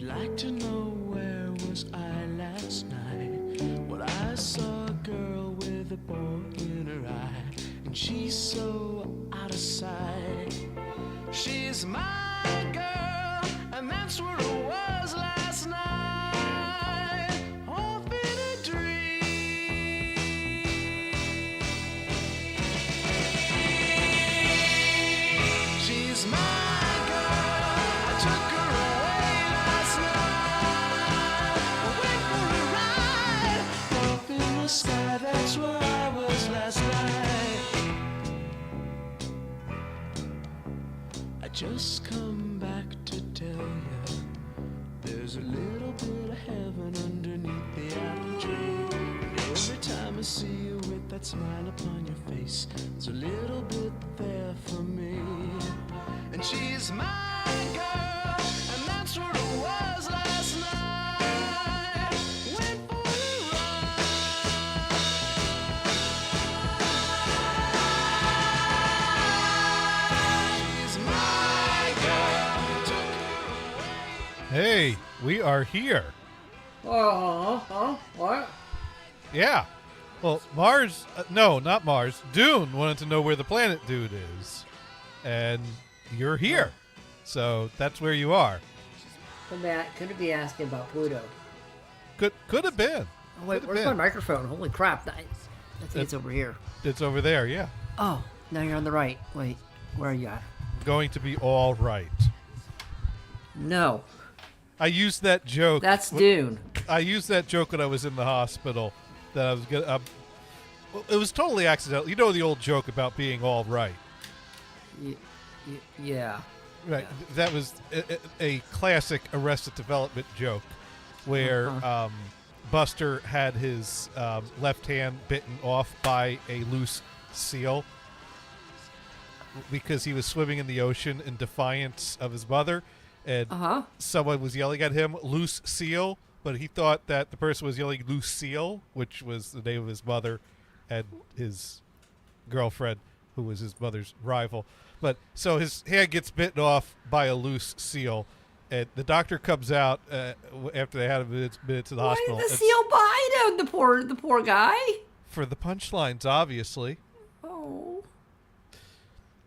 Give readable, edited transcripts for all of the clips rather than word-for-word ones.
like to know where was I last night? Well, I saw a girl with a boy in her eye, and she's so out of sight. She's my girl, and that's where it was last night. Off in a dream. She's my girl. I took her away last night. Wait for a ride. Up in the sky, that's where I was last night. I just come back to tell you there's a little bit of heaven underneath the apple tree. And every time I see you with that smile upon your face, there's a little bit there for me. And she's my girl, and that's where it was last night. Wait for a ride. She's my girl. Took her away. Hey, we are here. What? Yeah. Well, Mars, no, not Mars. Dune wanted to know where the planet Dude is. And you're here. So that's where you are. Could it be asking about Pluto? Could have been. Oh, wait, Could've where's been. my microphone? Holy crap. I think it's over here. It's over there, yeah. Oh, now you're on the right. Wait, where are you at? Going to be all right. No, I used that joke. that's Dune. I used that joke when I was in the hospital. That I was gonna. It was totally accidental. You know the old joke about being all right. Yeah. Right. That was a classic Arrested Development joke where Buster had his left hand bitten off by a loose seal because he was swimming in the ocean in defiance of his mother. And someone was yelling at him, "Loose seal," but he thought that the person was yelling "Loose seal," which was the name of his mother and his girlfriend, who was his mother's rival. But so his hand gets bitten off by a loose seal, and the doctor comes out after they had him admitted to the hospital. Why did the seal bite him? The poor guy. For the punchlines, obviously. Oh.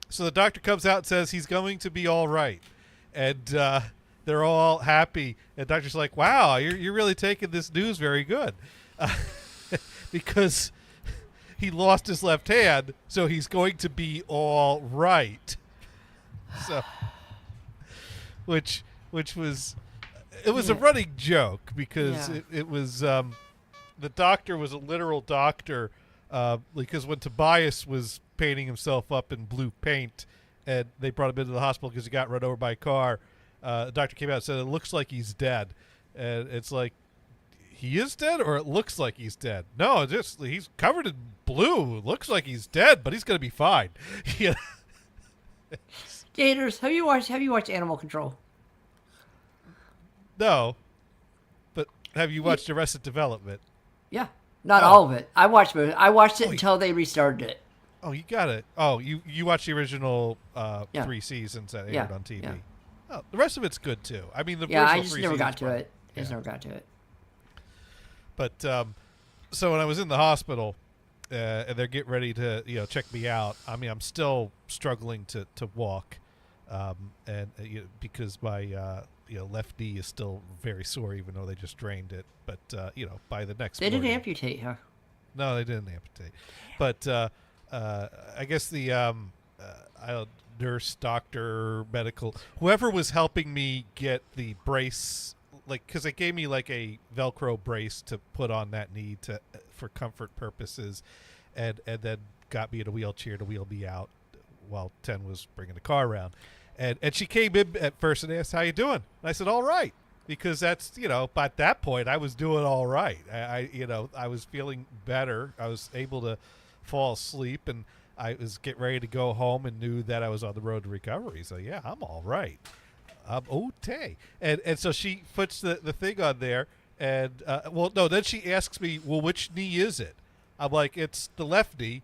So the doctor comes out and says he's going to be all right. And they're all happy. And the doctor's like, wow, you're really taking this news very good. Because he lost his left hand, so he's going to be all right. So, which was, it was a running joke because it was, the doctor was a literal doctor because when Tobias was painting himself up in blue paint, and they brought him into the hospital because he got run over by a car. The doctor came out and said, it looks like he's dead. And it's like, he is dead or it looks like he's dead? No, just he's covered in blue. It looks like he's dead, but he's going to be fine. Yeah. Gators, have you watched Animal Control? No. But have you watched Arrested Development? Yeah. Not all of it. I watched it. I watched it Oh, until they restarted it. Oh, you got it. Oh, you watched the original 3 seasons that aired on TV. Yeah. Oh, the rest of it's good too. I mean, the Yeah, I original just 3 never seasons got to were- it. I just never got to it. But so when I was in the hospital, and they're getting ready to check me out. I mean, I'm still struggling to walk, and because my left knee is still very sore, even though they just drained it. But by the next They didn't morning, amputate, huh? No, they didn't amputate. But I guess the nurse, doctor, medical, whoever was helping me get the brace, because they gave me like a Velcro brace to put on that knee for comfort purposes, and then got me in a wheelchair to wheel me out while Ten was bringing the car around. And she came in at first and asked, "How you doing?" And I said, "All right." Because that's, by that point I was doing all right. I was feeling better. I was able to fall asleep, and I was getting ready to go home and knew that I was on the road to recovery. So yeah, I'm all right. I'm okay. And so she puts the thing on there, and then she asks me, well, which knee is it? I'm like, it's the left knee.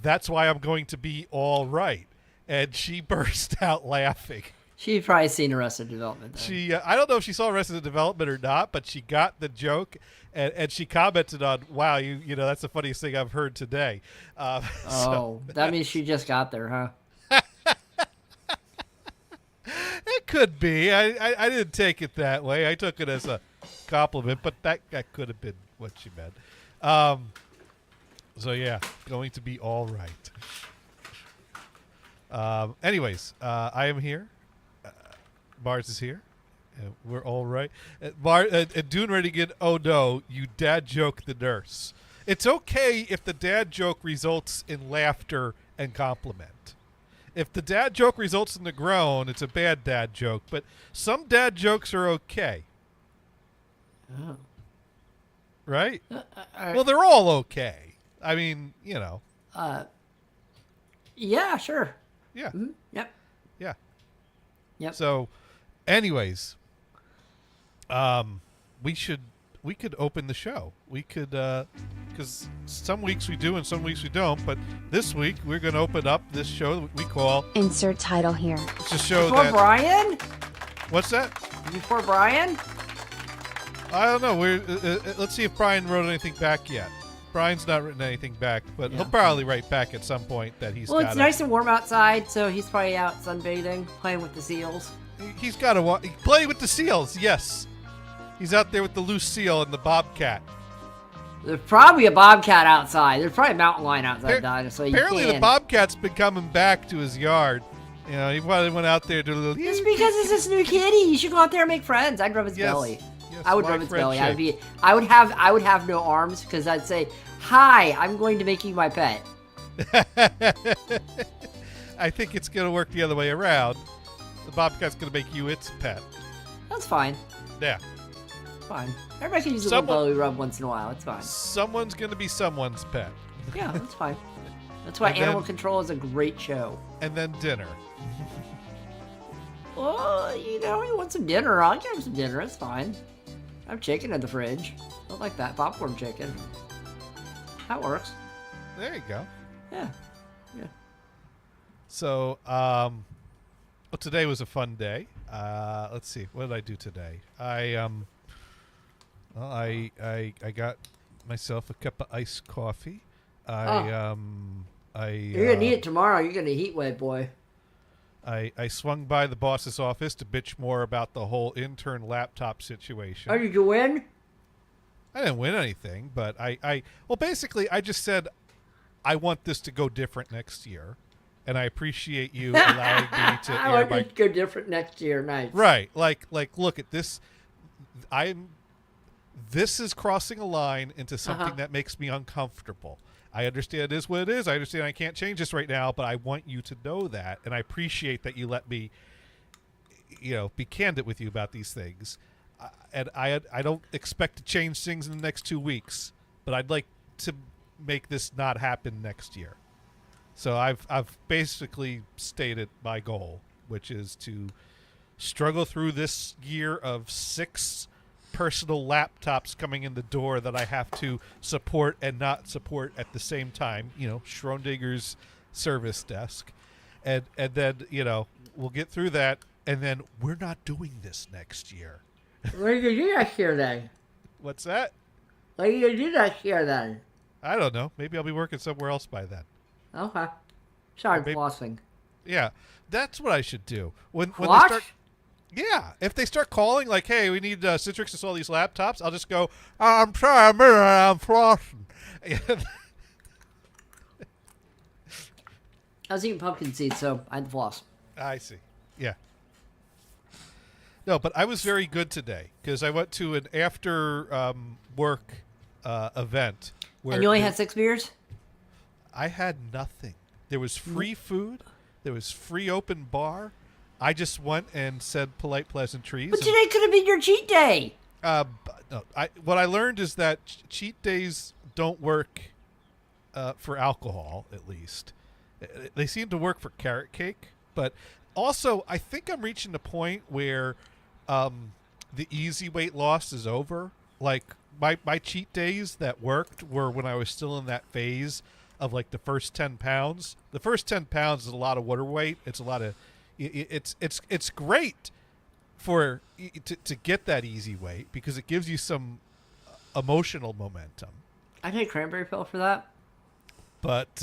That's why I'm going to be all right. And she burst out laughing. She probably seen Arrested Development. Then. She, I don't know if she saw Arrested Development or not, but she got the joke, and she commented on, "Wow, you know that's the funniest thing I've heard today." Oh, that means she just got there, huh? It could be. I didn't take it that way. I took it as a compliment, but that could have been what she meant. So yeah, going to be all right. Anyways, I am here. Mars is here. We're all right. Dune ready again. Oh no, you dad joke the nurse. It's okay if the dad joke results in laughter and compliment. If the dad joke results in the groan, it's a bad dad joke. But some dad jokes are okay. Oh. Right? Well, they're all okay. I mean, you know. Yeah, sure. Yeah. Mm-hmm. Yep. Yeah. Yep. So, anyways, we could open the show. We could, because some weeks we do and some weeks we don't. But this week we're going to open up this show that we call Insert title here. It's a show Before that. Brian? What's that? Before Brian? I don't know. We're let's see if Brian wrote anything back yet. Brian's not written anything back, but Yeah. he'll probably write back at some point that he's Well, got. it's nice and warm outside, so he's probably out sunbathing, playing with the seals. He's got to play with the seals. Yes, he's out there with the loose seal and the bobcat. There's probably a bobcat outside. There's probably a mountain lion outside, so you Apparently, can. the bobcat's been coming back to his yard. You know, he probably went out there to a little. It's because it's this new kitty. You should go out there and make friends. I'd rub its Yes. belly. Yes, I would my rub its belly. friendship. I would have no arms because I'd say, "Hi, I'm going to make you my pet." I think it's going to work the other way around. The bobcat's going to make you its pet. That's fine. Yeah. Fine. Everybody can use a Someone- little belly rub once in a while. It's fine. Someone's going to be someone's pet. Yeah, that's fine. That's why And then- Animal Control is a great show. And then dinner. Well, you know, you want some dinner? I'll give him some dinner. It's fine. I have chicken in the fridge. I like that popcorn chicken. That works. There you go. Yeah. Yeah. So, well, today was a fun day. Let's see. What did I do today? Well, I got myself a cup of iced coffee. You're gonna need it tomorrow. You're gonna heat wave, boy. I swung by the boss's office to bitch more about the whole intern laptop situation. Oh, did you win? I didn't win anything, but well, basically, I just said I want this to go different next year, and I appreciate you allowing me to I air want my it to go different next year. Nice. right. Like, look at this. This is crossing a line into something that makes me uncomfortable. I understand it is what it is. I understand I can't change this right now, but I want you to know that, and I appreciate that you let me, be candid with you about these things. And I don't expect to change things in the next 2 weeks, but I'd like to make this not happen next year. So I've basically stated my goal, which is to struggle through this year of 6 personal laptops coming in the door that I have to support and not support at the same time. Schrodinger's service desk, and then we'll get through that, and then we're not doing this next year. What are you gonna do next year then? What's that? What are you gonna do next year then? I don't know. Maybe I'll be working somewhere else by then. Okay. Sorry, Maybe- flossing. Yeah, that's what I should do. When they Floss? start, yeah, if they start calling like, "Hey, we need Citrix to install these laptops," I'll just go, "I'm sorry, I'm flossing." I was eating pumpkin seeds, so I had to floss. I see. Yeah. No, but I was very good today because I went to an after work event where And you only had 6 beers? I had nothing. There was free food. There was free open bar. I just went and said polite pleasantries. But today could have been your cheat day. No, what I learned is that cheat days don't work for alcohol, at least. They seem to work for carrot cake, but also I think I'm reaching the point where the easy weight loss is over. Like my cheat days that worked were when I was still in that phase of like the first 10 pounds. The first 10 pounds is a lot of water weight. It's a lot of, It's great for to get that easy weight because it gives you some emotional momentum. I take cranberry pill for that. But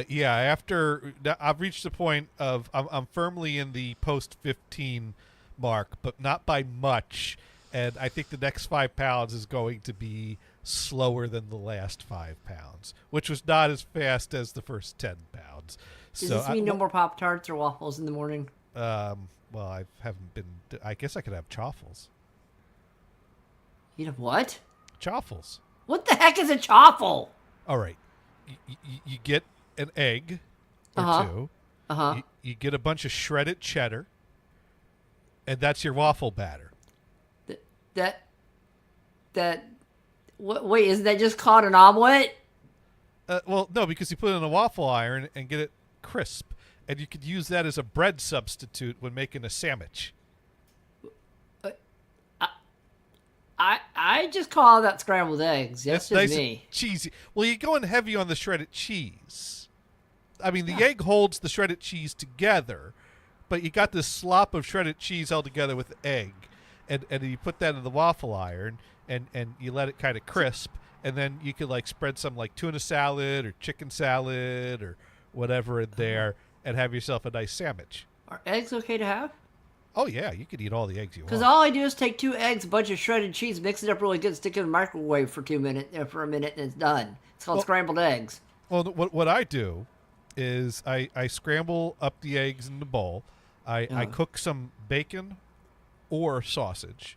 yeah, after I've reached the point of I'm firmly in the post 15 mark, but not by much. And I think the next 5 pounds is going to be slower than the last 5 pounds, which was not as fast as the first 10 pounds. Does So this mean no more Pop-Tarts or waffles in the morning? well, I haven't been. I guess I could have chaffles. You know what? Chaffles. What the heck is a chaffle? All right. You get an egg or Uh-huh. two. Uh-huh. You get a bunch of shredded cheddar, and that's your waffle batter. Wait, isn't that just called an omelet? Well, no, because you put it in a waffle iron and get it crisp, and you could use that as a bread substitute when making a sandwich. I just call that scrambled eggs. That's just nice me. and cheesy. Well, you're going heavy on the shredded cheese. I mean, the egg holds the shredded cheese together, but you got this slop of shredded cheese all together with the egg, and you put that in the waffle iron, and you let it kind of crisp, and then you could like spread some like tuna salad or chicken salad or whatever in there, and have yourself a nice sandwich. Are eggs okay to have? Oh yeah, you could eat all the eggs you Because want. all I do is take 2 eggs, a bunch of shredded cheese, mix it up really good, stick it in the microwave for a minute, and it's done. It's called scrambled eggs. Well, what I do is I scramble up the eggs in the bowl. I cook some bacon or sausage,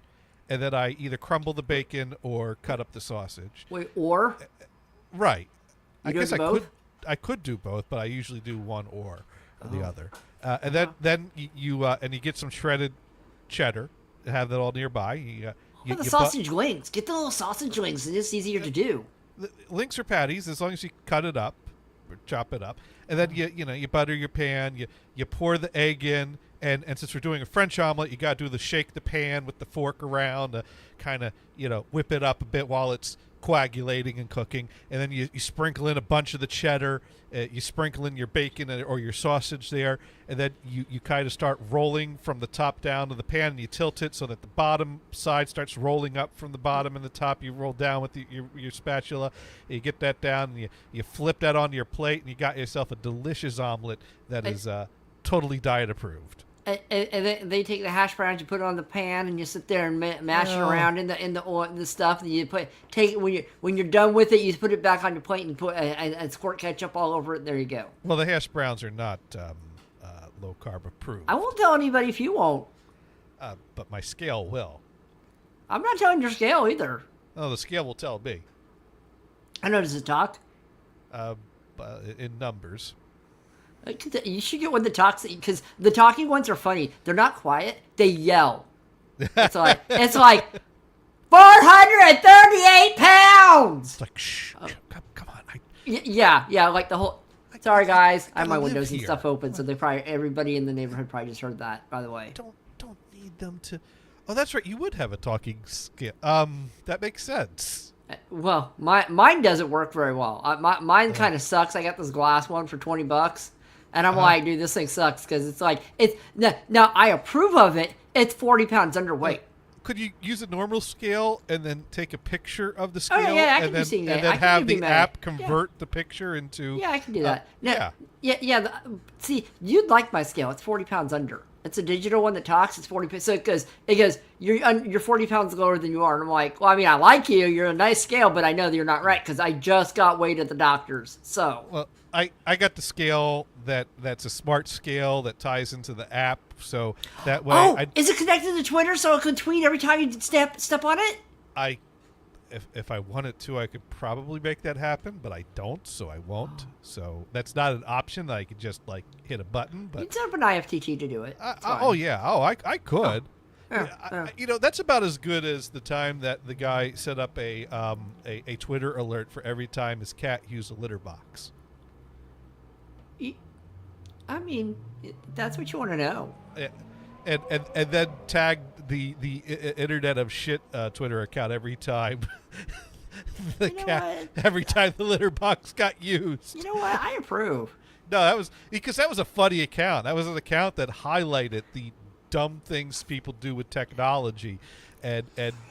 and then I either crumble the bacon or cut up the sausage. Wait, or? Right. You I do guess it I both? could do both, but I usually do one or the other. And then you get some shredded cheddar. Have that all nearby. You the sausage links. Get the little sausage links. It's just easier to do. Links or patties, as long as you cut it up or chop it up, and then you butter your pan. You pour the egg in, and since we're doing a French omelet, you got to do the shake the pan with the fork around to kind of whip it up a bit while it's coagulating and cooking, and then you sprinkle in a bunch of the cheddar. You sprinkle in your bacon or your sausage there, and then you kind of start rolling from the top down to the pan, and you tilt it so that the bottom side starts rolling up from the bottom, and the top you roll down with your spatula. You get that down, and you flip that onto your plate, and you got yourself a delicious omelet that is totally diet approved. And then they take the hash browns, you put it on the pan, and you sit there and mash it around in the oil and the stuff. And you take it when you're done with it, you put it back on your plate and put and squirt ketchup all over it. There you go. Well, the hash browns are not low carb approved. I won't tell anybody if you won't. But my scale will. I'm not telling your scale either. Oh, the scale will tell me. I know, does it talk? In numbers. You should get one that talks, because the talking ones are funny. They're not quiet. They yell. It's like 438 pounds. It's like shh, come on. Yeah, like the whole. Sorry guys, I have my live windows and here. stuff open, so everybody in the neighborhood probably just heard that. By the way, Don't need them to. Oh, that's right. You would have a talking scale. That makes sense. well, mine doesn't work very well. Mine kind of sucks. I got this glass one for $20. And I'm like, dude, this thing sucks because it's now I approve of it. It's 40 pounds underweight. Could you use a normal scale and then take a picture of the Oh, scale yeah, I can and do then, seeing and that. I then can have do the that. app convert the picture into? Yeah, I can do that. yeah. Yeah. See, you'd like my scale. It's 40 pounds under. It's a digital one that talks. It's 40 pounds. So it goes. You're 40 pounds lower than you are. And I'm like, well, I mean, I like you. You're a nice scale, but I know that you're not right because I just got weighed at the doctor's. So. Well, I got the scale that's a smart scale that ties into the app, so that way Oh, is it connected to Twitter so it can tweet every time you step on it? if I wanted to, I could probably make that happen, but I don't, so I won't. So that's not an option that I could just like hit a button. You But can set up an IFTT to do it. It's fine. oh yeah, I could. Yeah. That's about as good as the time that the guy set up a Twitter alert for every time his cat used a litter box. I mean, that's what you want to know. And then tag the Internet of Shit Twitter account every time You know what? every time the litter box got used. You know what? I approve. No, that was because that was a funny account. That was an account that highlighted the dumb things people do with technology, and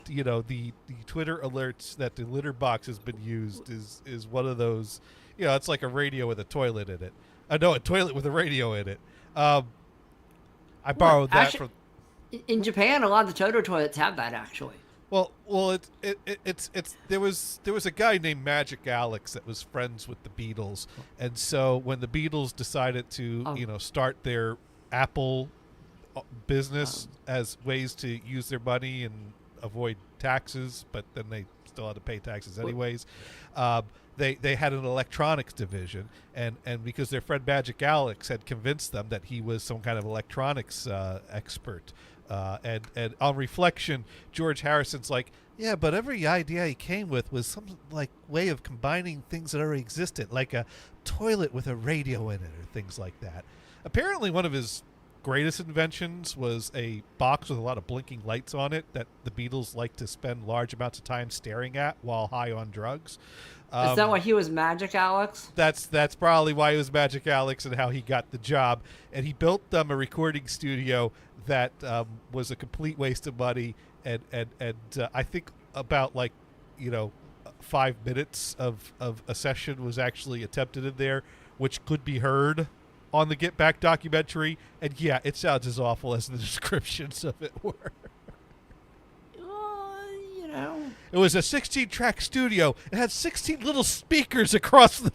you know the Twitter alerts that the litter box has been used is one of those. You know, it's like a radio with a toilet in it. I know a toilet with a radio in it. I borrowed that actually, from. In Japan, a lot of the Toto toilets have that actually. Well, it's there was a guy named Magic Alex that was friends with the Beatles, and so when the Beatles decided to start their Apple business as ways to use their money and avoid taxes, but then they still had to pay taxes anyways. They had an electronics division, and because their friend Magic Alex had convinced them that he was some kind of electronics expert. And on reflection, George Harrison's like, yeah, but every idea he came with was some like way of combining things that already existed, like a toilet with a radio in it or things like that. Apparently, one of his greatest inventions was a box with a lot of blinking lights on it that the Beatles like to spend large amounts of time staring at while high on drugs. Is that why he was Magic Alex? That's probably why he was Magic Alex and how he got the job. And he built them a recording studio that was a complete waste of money. And I think about 5 minutes of a session was actually attempted in there, which could be heard on the Get Back documentary. And yeah, it sounds as awful as the descriptions of it were. It was a 16-track studio. It had 16 little speakers across the...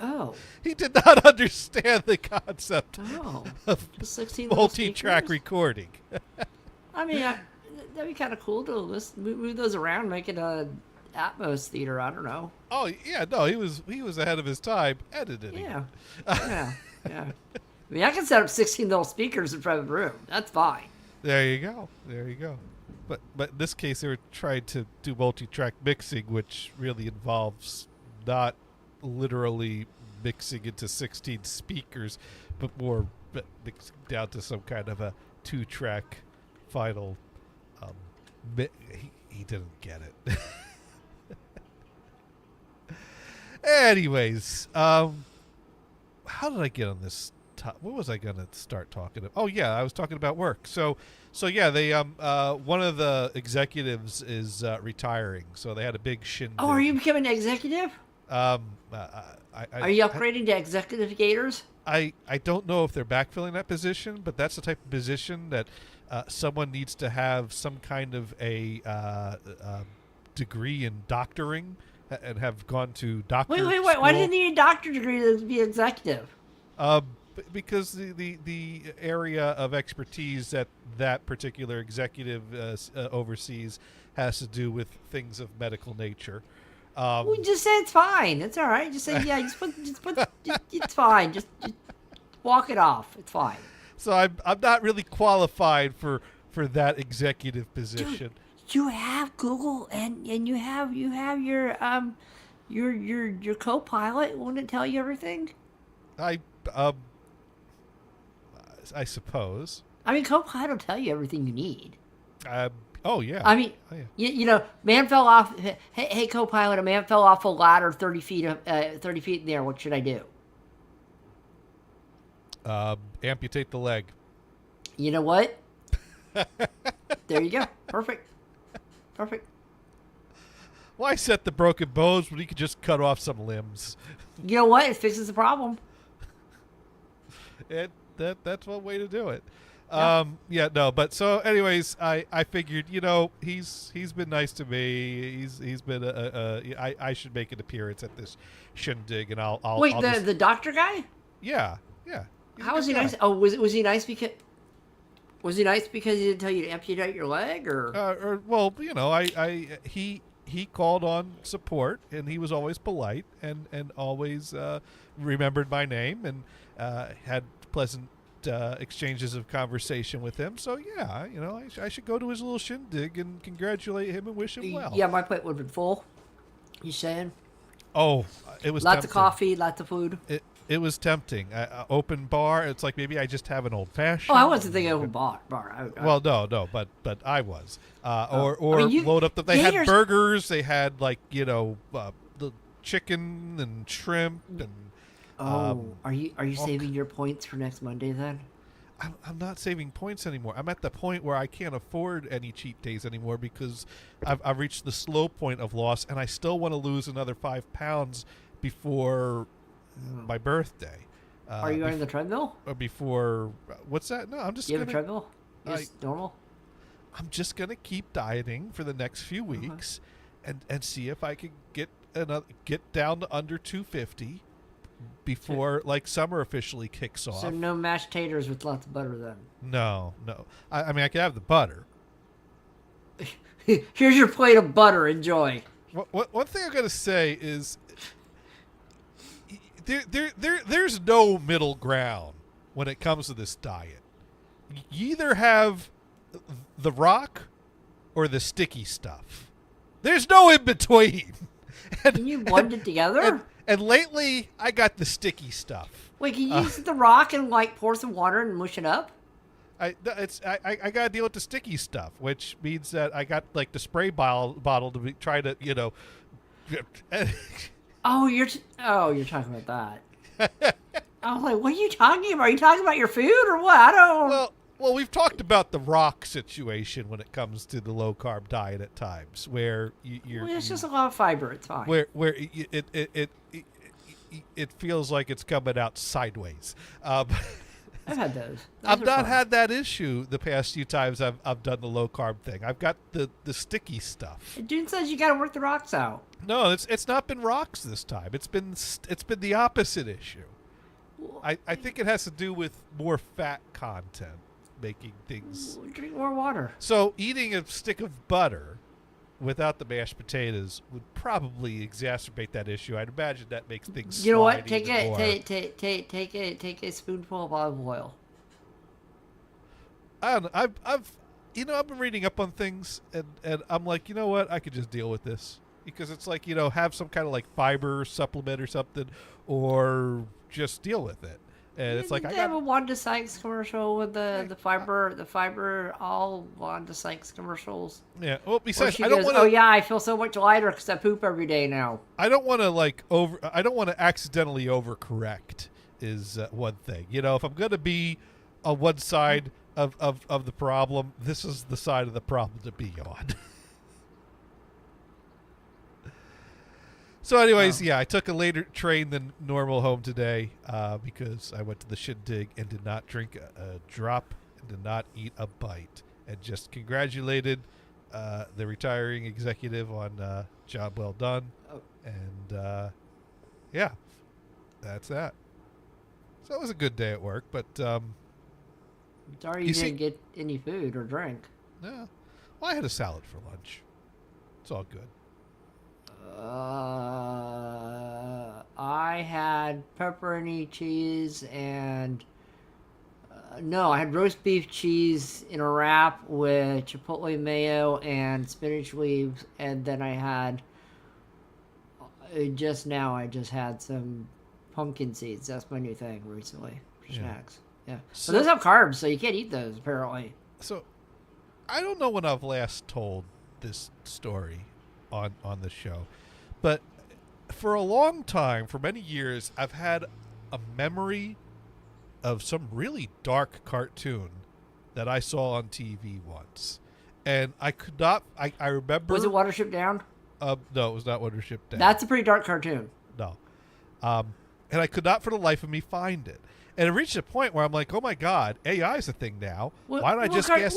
Oh. He did not understand the concept of 16 multi-track recording. I mean, that'd be kind of cool to move those around, make it a Atmos theater. I don't know. Oh yeah, no, he was ahead of his time editing. Yeah, yeah. I mean, I can set up 16 little speakers in front of the room. That's fine. There you go. But in this case, they were trying to do multi-track mixing, which really involves not literally mixing into 16 speakers, but more mixing down to some kind of a 2-track final. He didn't get it. Anyways, how did I get on this? What was I going to start talking about? Oh yeah, I was talking about work. So yeah, they one of the executives is retiring, so they had a big shindig. Oh, are you becoming an executive? Are you upgrading to executive gators? I don't know if they're backfilling that position, but that's the type of position that someone needs to have some kind of a degree in doctoring and have gone to doctor Wait. school. Why do you need a doctorate degree to be executive? Because the area of expertise that particular executive oversees has to do with things of medical nature. We just say it's fine. It's all right. Just say it's fine. Just walk it off. It's fine. So I'm not really qualified for that executive position. Dude, you have Google and you have your co-pilot. Won't it tell you everything? I suppose. I mean, Copilot will tell you everything you need. Oh yeah. I mean, oh, yeah. you know, man fell off. Hey, Copilot, a man fell off a ladder 30 feet in the air. What should I do? Amputate the leg. You know what? There you go. Perfect. Why set the broken bones when you could just cut off some limbs? You know what? It fixes the problem. That's one way to do it. Yeah. But so anyways, I figured, he's been nice to me. He's been I should make an appearance at this shindig, and I'll wait. I'll The doctor guy? Yeah. How was he nice? Oh, was he nice because? Was he nice because he didn't tell you to amputate your leg, or? Well, he called on support, and he was always polite and always remembered my name and had pleasant exchanges of conversation with him. So yeah, I should go to his little shindig and congratulate him and wish him well. Yeah, my plate would have been full. You saying? Oh, it was lots tempting. of coffee, lots of food. It was tempting. Open bar. It's like maybe I just have an old fashioned. Oh, I wasn't thinking open bar. Well, no, but I was. Or I mean, load up. They had burgers. They had the chicken and shrimp and. Are you saving your points for next Monday then? I'm not saving points anymore. I'm at the point where I can't afford any cheat days anymore because I've reached the slow point of loss, and I still want to lose another 5 pounds before my birthday. Are you on the treadmill? Or before what's that? No, I'm just. Do you have a gonna, treadmill? Just normal? I'm just gonna keep dieting for the next few weeks, and see if I can get down to under 250 before like summer officially kicks off. So no mashed taters with lots of butter then. No. I mean I can have the butter. Here's your plate of butter. Enjoy. One thing I gotta say is there's no middle ground when it comes to this diet. You either have the rock or the sticky stuff. There's no in between. Can you blend it together? And lately, I got the sticky stuff. Wait, can you use the rock and like pour some water and mush it up? I gotta deal with the sticky stuff, which means that I got like the spray bottle to try to You're talking about that. I was like, what are you talking about? Are you talking about your food or what? I don't. Well, we've talked about the rock situation when it comes to the low carb diet at times, where it's just a lot of fiber. It's fine. Where it feels like it's coming out sideways. I've had those. I've not had that issue the past few times I've done the low carb thing. I've got the sticky stuff. The dude says you got to work the rocks out. No, it's not been rocks this time. It's been the opposite issue. I think it has to do with more fat content making things. Drink more water. So eating a stick of butter without the mashed potatoes would probably exacerbate that issue. I'd imagine that makes things. You know what? Take a spoonful of olive oil. I don't know. I've been reading up on things, and I'm like, you know what? I could just deal with this because it's like, have some kind of like fiber supplement or something, or just deal with it. And it's like they have a Wanda Sykes commercial with the fiber, all Wanda Sykes commercials. Yeah. Well, besides, I don't want to. Oh yeah, I feel so much lighter because I poop every day now. I don't want to I don't want to accidentally overcorrect. Is one thing. If I'm going to be on one side of the problem, this is the side of the problem to be on. So anyways, yeah, I took a later train than normal home today because I went to the shindig and did not drink a drop and did not eat a bite, and just congratulated the retiring executive on job well done. Oh. And yeah, that's that. So it was a good day at work, but sorry you didn't get any food or drink. No, well, I had a salad for lunch. It's all good. I had pepperoni cheese and I had roast beef cheese in a wrap with chipotle mayo and spinach leaves, and then I had I just had some pumpkin seeds. That's my new thing recently for snacks. Yeah, So but those have carbs, so you can't eat those apparently. So I don't know when I've last told this story on the show, but for a long time, for many years, I've had a memory of some really dark cartoon that I saw on TV once, and I could not. I remember. Was it Watership Down? No, it was not Watership Down. That's a pretty dark cartoon. No, and I could not for the life of me find it. And it reached a point where I'm like, oh my god, AI is a thing now. Why don't I just guess?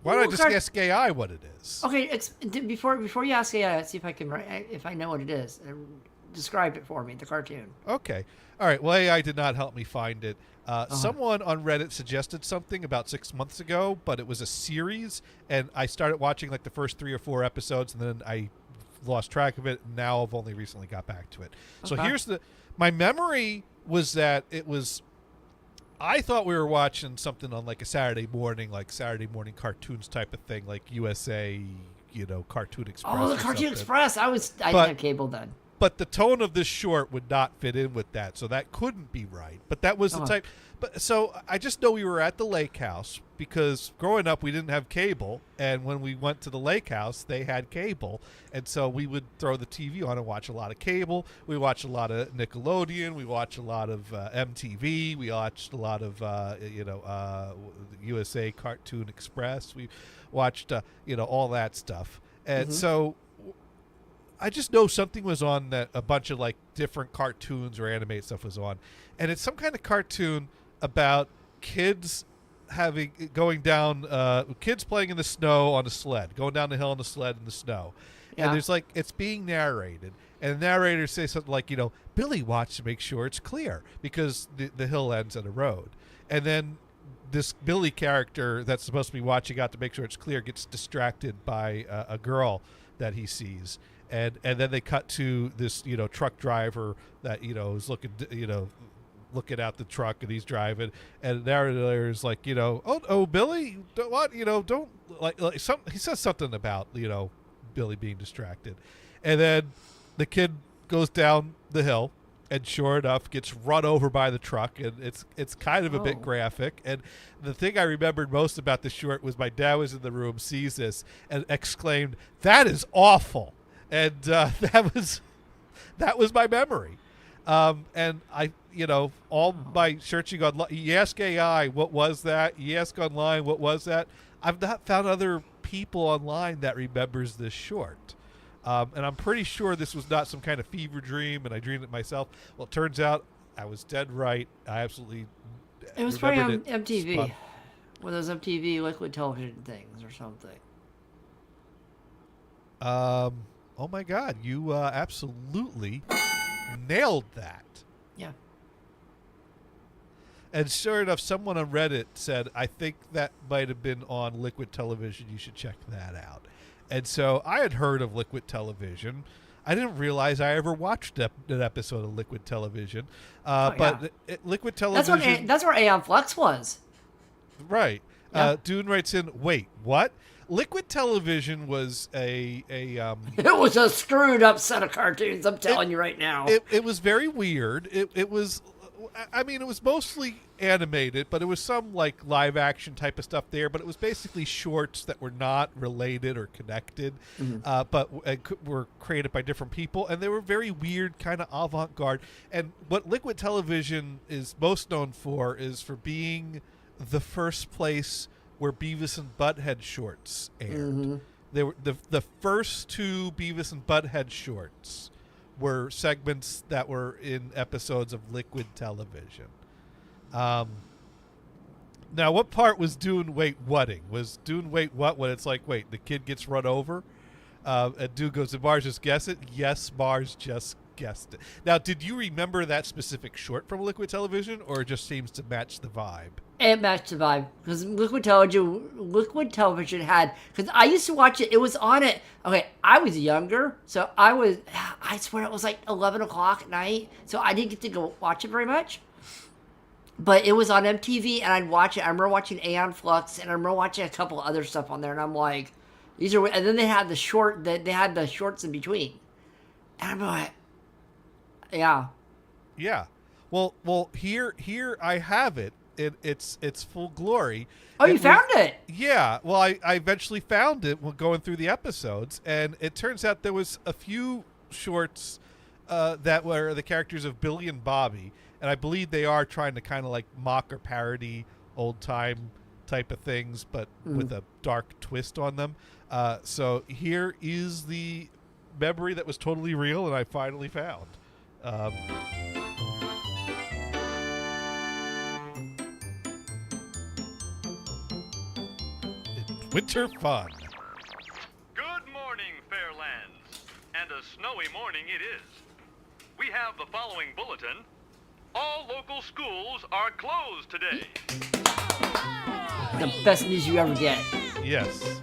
Why don't I just ask AI what it is? Okay, before you ask AI, let's see if I can if I know what it is. Describe it for me, the cartoon. Okay, all right. Well, AI did not help me find it. Someone on Reddit suggested something about 6 months ago, but it was a series, and I started watching like the first 3 or 4 episodes, and then I lost track of it. And now I've only recently got back to it. So here's my memory was that it was. I thought we were watching something on like a Saturday morning cartoons type of thing, like USA, Cartoon Express. Oh, the Cartoon Express! I didn't have cable then. but the tone of this short would not fit in with that, so that couldn't be right. But that was the type. But so I just know we were at the lake house because growing up we didn't have cable, and when we went to the lake house, they had cable, and so we would throw the TV on and watch a lot of cable. We watched a lot of Nickelodeon. We watched a lot of MTV. We watched a lot of USA Cartoon Express. We watched all that stuff, and so I just know something was on that a bunch of like different cartoons or animated stuff was on, and it's some kind of cartoon about kids going down, kids playing in the snow on a sled, going down the hill on a sled in the snow. Yeah. And there's like, it's being narrated, and the narrator says something like, Billy watched to make sure it's clear because the hill ends at a road. And then this Billy character that's supposed to be watching out to make sure it's clear gets distracted by a girl that he sees. And then they cut to this, truck driver that, is looking out the truck, and he's driving, and the narrator is like, oh, Billy, what, don't like he says something about, Billy being distracted. And then the kid goes down the hill and sure enough gets run over by the truck, and it's kind of a bit graphic. And the thing I remembered most about the short was my dad was in the room, sees this, and exclaimed, "That is awful." And that was my memory. And I, all my searching online, you ask AI, what was that? You ask online, what was that? I've not found other people online that remembers this short. And I'm pretty sure this was not some kind of fever dream and I dreamed it myself. Well, it turns out I was dead right. I absolutely It was probably on remembered MTV. spot- One of those MTV liquid television things or something. Oh my God, you absolutely nailed that. Yeah. And sure enough, someone on Reddit said, I think that might have been on Liquid Television. You should check that out. And so I had heard of Liquid Television. I didn't realize I ever watched an episode of Liquid Television. But Liquid Television... That's where Aeon Flux was. Right. Yeah. Dune writes in, wait, what? Liquid Television was a It was a screwed up set of cartoons, I'm telling you right now. it was very weird. It was, I mean, it was mostly animated, but it was some like live action type of stuff there. But it was basically shorts that were not related or connected, but were created by different people, and they were very weird, kind of avant garde. And what Liquid Television is most known for is for being the first place where Beavis and Butthead shorts aired. They were the first two Beavis and Butthead shorts were segments that were in episodes of Liquid Television. Now, what part was Dune wait whatting? Was Dune wait what when it's like, wait, the kid gets run over? And Dune goes, did Mars just guess it? Yes, Mars just guessed it. Now, did you remember that specific short from Liquid Television, or it just seems to match the vibe? It matched the vibe because Liquid Television had, because I used to watch it. It was on it. Okay, I was younger, so I swear it was like 11 o'clock at night, so I didn't get to go watch it very much. But it was on MTV, and I'd watch it. I remember watching Aeon Flux, and I remember watching a couple other stuff on there, and I'm like, these are. And then they had the shorts in between, and I'm like, yeah. Yeah. Well, here I have it. It's full glory. Oh, you found it? Yeah. Well, I eventually found it while going through the episodes, and it turns out there was a few shorts that were the characters of Billy and Bobby, and I believe they are trying to kind of like mock or parody old time type of things, but with a dark twist on them. So here is the memory that was totally real, and I finally found. Winter fun. Good morning, Fairlands. And a snowy morning it is. We have the following bulletin. All local schools are closed today. The best news you ever get. Yes.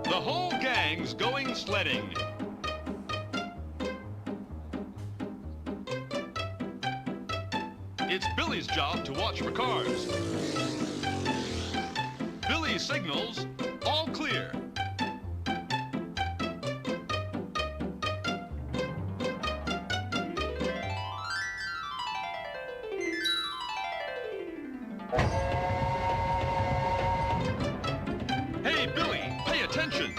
The whole gang's going sledding. It's Billy's job to watch for cars. Emergency signals, all clear. Hey, Billy, pay attention.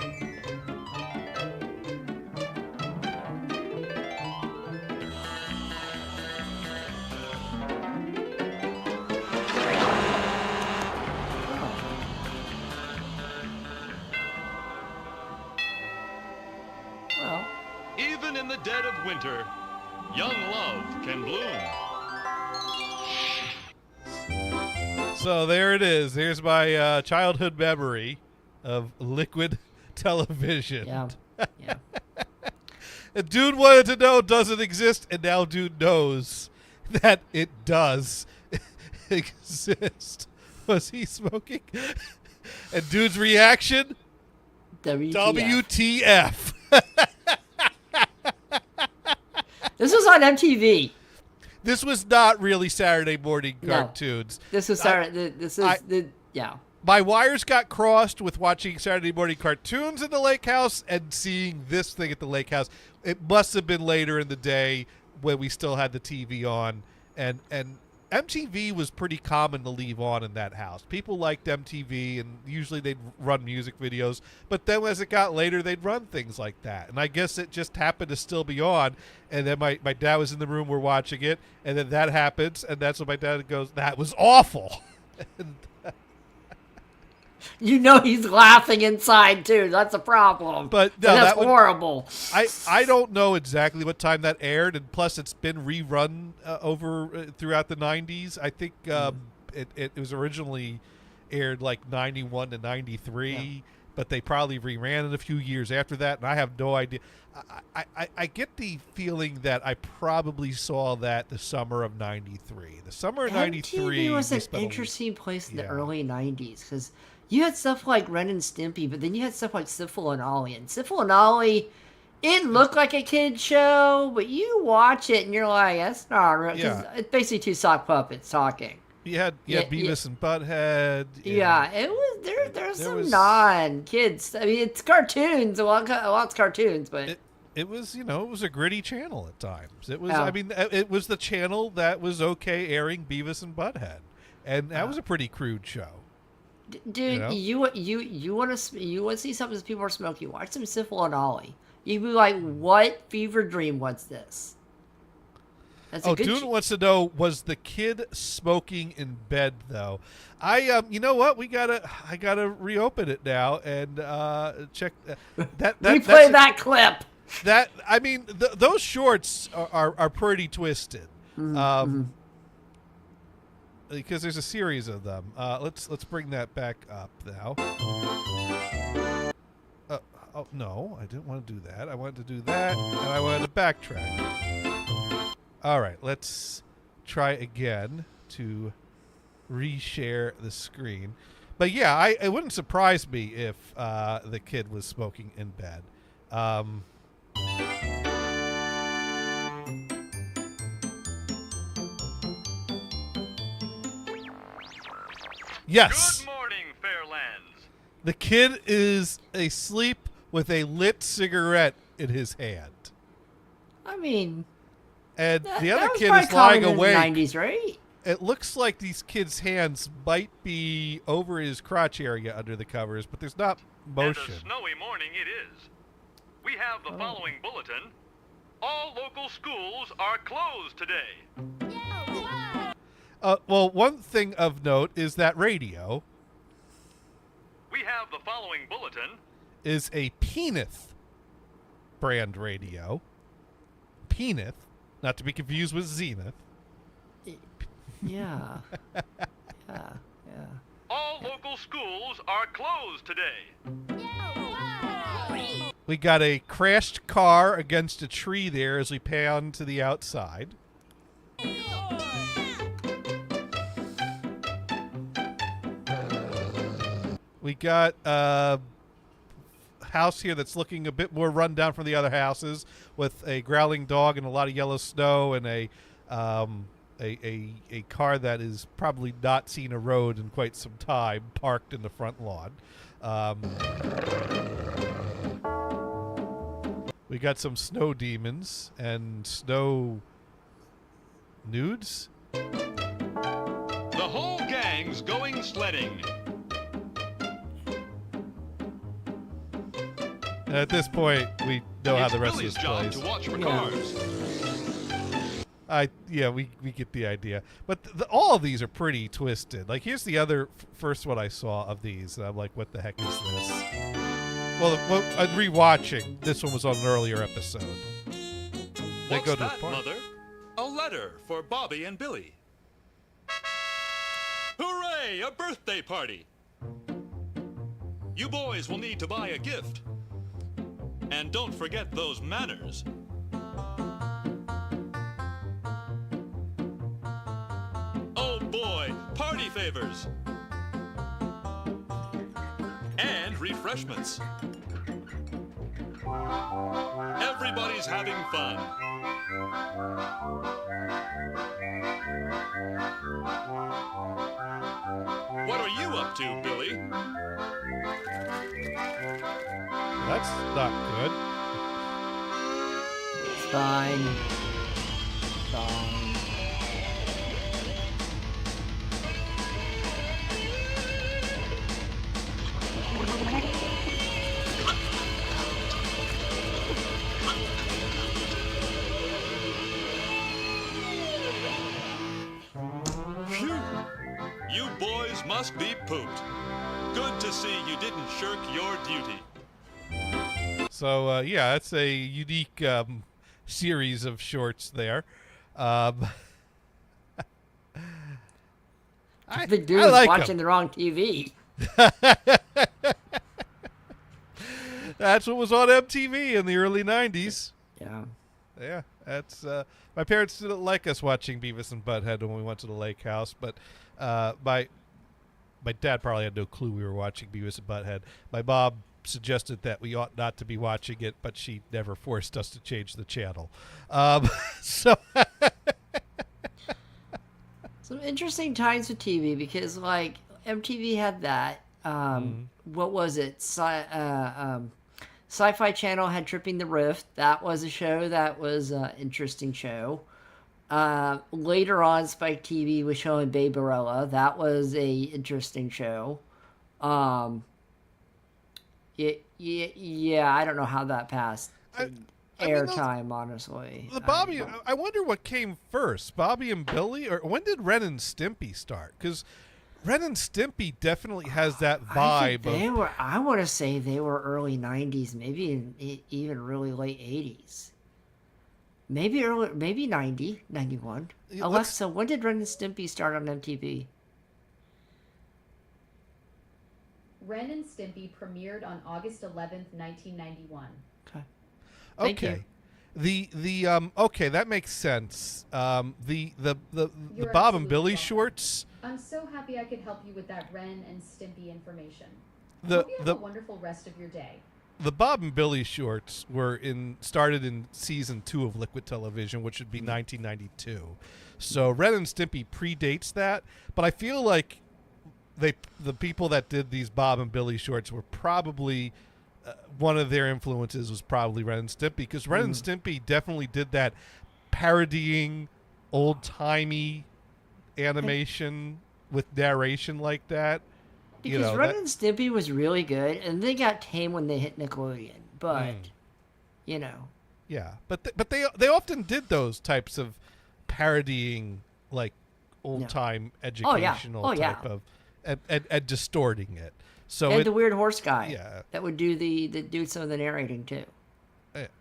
Well, Even in the dead of winter, young love can bloom. So there it is. Here's my childhood memory of liquid television. yeah. Yeah. And dude wanted to know doesn't exist, and now dude knows that it does exist. Was he smoking? And dude's reaction? WTF. This was on MTV. This was not really Saturday morning No. cartoons. This was Saturday. This is yeah. My wires got crossed with watching Saturday morning cartoons in the lake house and seeing this thing at the lake house. It must have been later in the day when we still had the TV on, and MTV was pretty common to leave on in that house. People liked MTV, and usually they'd run music videos, but then as it got later, they'd run things like that. And I guess it just happened to still be on, and then my dad was in the room, we're watching it, and then that happens, and that's when my dad goes, that was awful. And You know he's laughing inside too. That's a problem. But no, that's that would- horrible. I don't know exactly what time that aired, and plus it's been rerun over throughout the 90s. I think it was originally aired like 91 to 93, but they probably reran it a few years after that, and I have no idea. I get the feeling that I probably saw that the summer of 93. The summer of 93 MTV was they an spent a- interesting place in the Yeah. early 90s because you had stuff like Ren and Stimpy, but then you had stuff like Syphil and Ollie. And Syphil and Ollie, it looked like a kid show, but you watch it and you're like, that's not real. 'Cause Yeah. it's basically two sock puppets talking. You had Beavis and Butthead. Yeah, it was there's There some was- non-kids. I mean, it's cartoons. A lot's cartoons, but It was, it was a gritty channel at times. It was, Yeah. I mean, it was the channel that was okay airing Beavis and Butthead, and that was a pretty crude show. dude, know? you want to see something that people are smoking? Watch some Syphil and Ollie. You'd be like, what fever dream was this? That's a Oh, good Dune wants to know, was the kid smoking in bed though? You know what? I gotta reopen it now and check that. replay that clip. That I mean, those shorts are pretty twisted. Because there's a series of them. Let's bring that back up now. Oh no, I didn't want to do that. I wanted to do that, and I wanted to backtrack. All right, let's try again to reshare the screen. But yeah, it wouldn't surprise me if the kid was smoking in bed. Yes. Good morning, Fairlands. The kid is asleep with a lit cigarette in his hand. I mean, And that, the that other was kid probably is lying common in awake. the 90s, right? It looks like these kids' hands might be over his crotch area under the covers, but there's not motion. And a snowy morning it is. We have the following bulletin. All local schools are closed today. Well, one thing of note is that radio We have the following bulletin. is a Penith brand radio. Penith, not to be confused with Zenith. Yeah. Yeah. All local schools are closed today. We got a crashed car against a tree there as we pan to the outside. We got a house here that's looking a bit more run down from the other houses with a growling dog and a lot of yellow snow and a a car that is probably not seen a road in quite some time, parked in the front lawn. We got some snow demons and snow nudes. The whole gang's going sledding. And at this point, we know how It's the rest Billy's of this job plays. to watch for Yeah. cars. We get the idea. But all of these are pretty twisted. Like, here's the other first one I saw of these. And I'm like, what the heck is this? Well, I'm rewatching. This one was on an earlier episode. They What's go to that, the park. Mother? A letter for Bobby and Billy. Hooray! A birthday party! You boys will need to buy a gift. And don't forget those manners. Oh boy, party favors. And refreshments. Everybody's having fun. What are you up to, Billy? That's not good. It's fine. Fine. Phew! You boys must be pooped. Good to see you didn't shirk your duty. So, yeah, that's a unique series of shorts there. The dude's like 'em. watching the wrong TV. That's what was on MTV in the early 90s. Yeah. Yeah, that's my parents didn't like us watching Beavis and Butthead when we went to the lake house, but my dad probably had no clue we were watching Beavis and Butthead. My mom suggested that we ought not to be watching it, but she never forced us to change the channel. So Some interesting times with TV because, like, MTV had that. What was it? Sci-Fi Channel had Tripping the Rift. That was a show that was an interesting show. Later on, Spike TV was showing Barbarella. That was a interesting show. Yeah, I don't know how that passed I mean, airtime, honestly. the Bobby, I wonder what came first, Bobby and Billy, or when did Ren and Stimpy start? Because Ren and Stimpy definitely has that I think vibe. they were. I want to say they were early '90s, maybe even really late '80s. Maybe early, maybe 90, 91. Yeah, Alexa, when did Ren and Stimpy start on MTV? Ren and Stimpy premiered on August 11th, 1991. Okay. Thank Okay. you. The okay, that makes sense. The You're Bob and absolutely Billy welcome. shorts. I'm so happy I could help you with that Ren and Stimpy information. I The- hope you have the- a wonderful rest of your day. The Bob and Billy shorts were started in season 2 of Liquid Television, which would be 1992. So Ren and Stimpy predates that, but I feel like the people that did these Bob and Billy shorts were probably one of their influences was probably Ren and Stimpy, because Ren and Stimpy definitely did that parodying old timey animation with narration like that. Because You know, Ren that- and Stimpy was really good, and they got tame when they hit Nickelodeon. But, you know, Yeah, but they often did those types of parodying, like old time educational Oh, yeah. type of, and distorting it. So and it, the weird horse guy yeah. that would do some of the narrating too.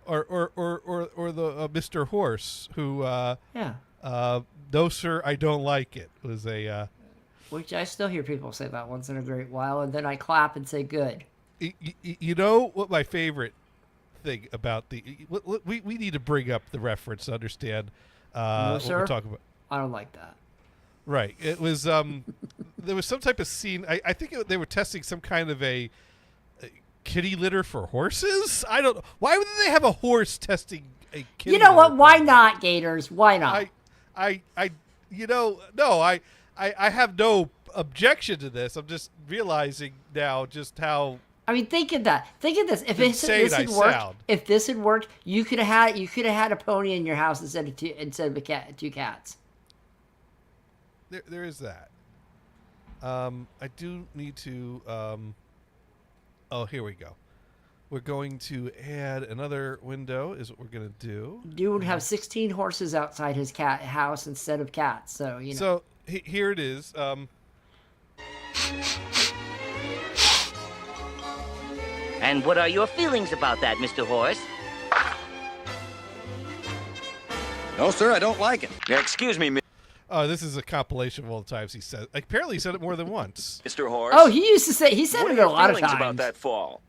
or the Mr. Horse who Yeah, no sir I don't like it was a which I still hear people say that once in a great while, and then I clap and say good. you know what my favorite thing about we need to bring up the reference to understand No, what sir? we're talking about. I don't like that. Right. It was there was some type of scene. I think they were testing some kind of a kitty litter for horses. I don't know. Why would they have a horse testing a kitty You know what? litter? Why not, Gators? Why not? I No, I have no objection to this. I'm just realizing now just how I mean, think of that. Think of this. If insane this I had worked, sound. if this had worked, you could have had a pony in your house instead of a cat, 2 cats. there is that. I do need to. Oh, here we go. We're going to add another window. Is what we're going to do. Dude would have 16 horses outside his cat house instead of cats. So So here it is. And what are your feelings about that, Mr. Horse? No, sir, I don't like it. Excuse me, This is a compilation of all the times he said. Apparently, he said it more than once. Mr. Horse. Oh, he used to say. He said what it are a your lot of feelings times. about that fall?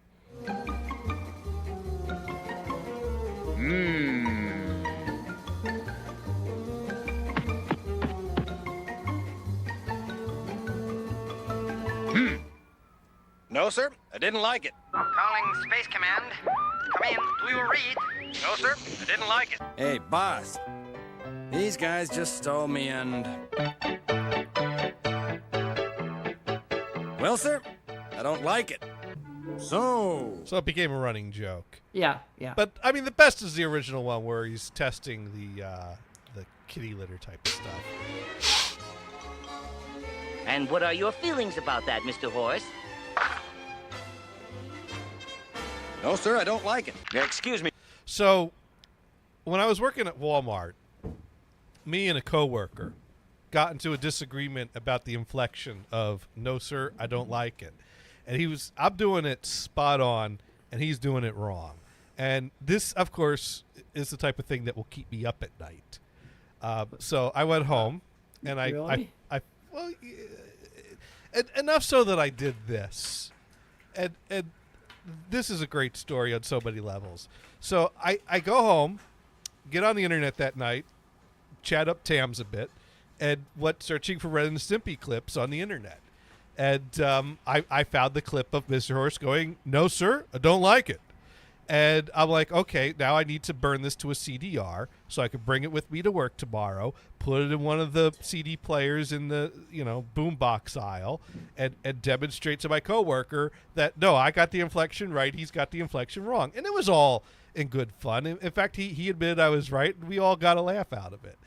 No, sir, I didn't like it. Calling Space Command. Come in. Do you read? No, sir, I didn't like it. Hey, boss. These guys just stole me and... Well, sir, I don't like it. So it became a running joke. Yeah. But I mean, the best is the original one where he's testing the kitty litter type of stuff. And what are your feelings about that, Mr. Horse? No, sir, I don't like it. Excuse me. So, when I was working at Walmart, me and a coworker got into a disagreement about the inflection of "No, sir, I don't like it," and I'm doing it spot on, and he's doing it wrong. And this, of course, is the type of thing that will keep me up at night. So I went home, and Really? enough so that I did this, and this is a great story on so many levels. So I go home, get on the internet that night, chat up Tams a bit, and searching for Ren and Stimpy clips on the internet. And I found the clip of Mr. Horse going, "No, sir, I don't like it." And I'm like, okay, now I need to burn this to a CDR so I can bring it with me to work tomorrow, put it in one of the CD players in the, boombox aisle, and demonstrate to my coworker that, no, I got the inflection right, he's got the inflection wrong. And it was all in good fun. In fact, he admitted I was right, and we all got a laugh out of it.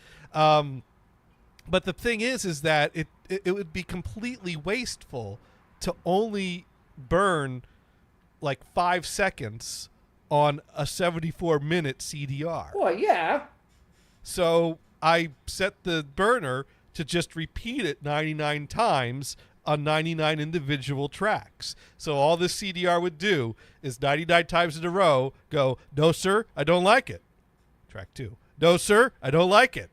But the thing is that it would be completely wasteful to only burn like 5 seconds on a 74-minute CDR. Well, yeah. So I set the burner to just repeat it 99 times on 99 individual tracks. So all this CDR would do is 99 times in a row go, "No, sir, I don't like it." Track 2. "No, sir, I don't like it."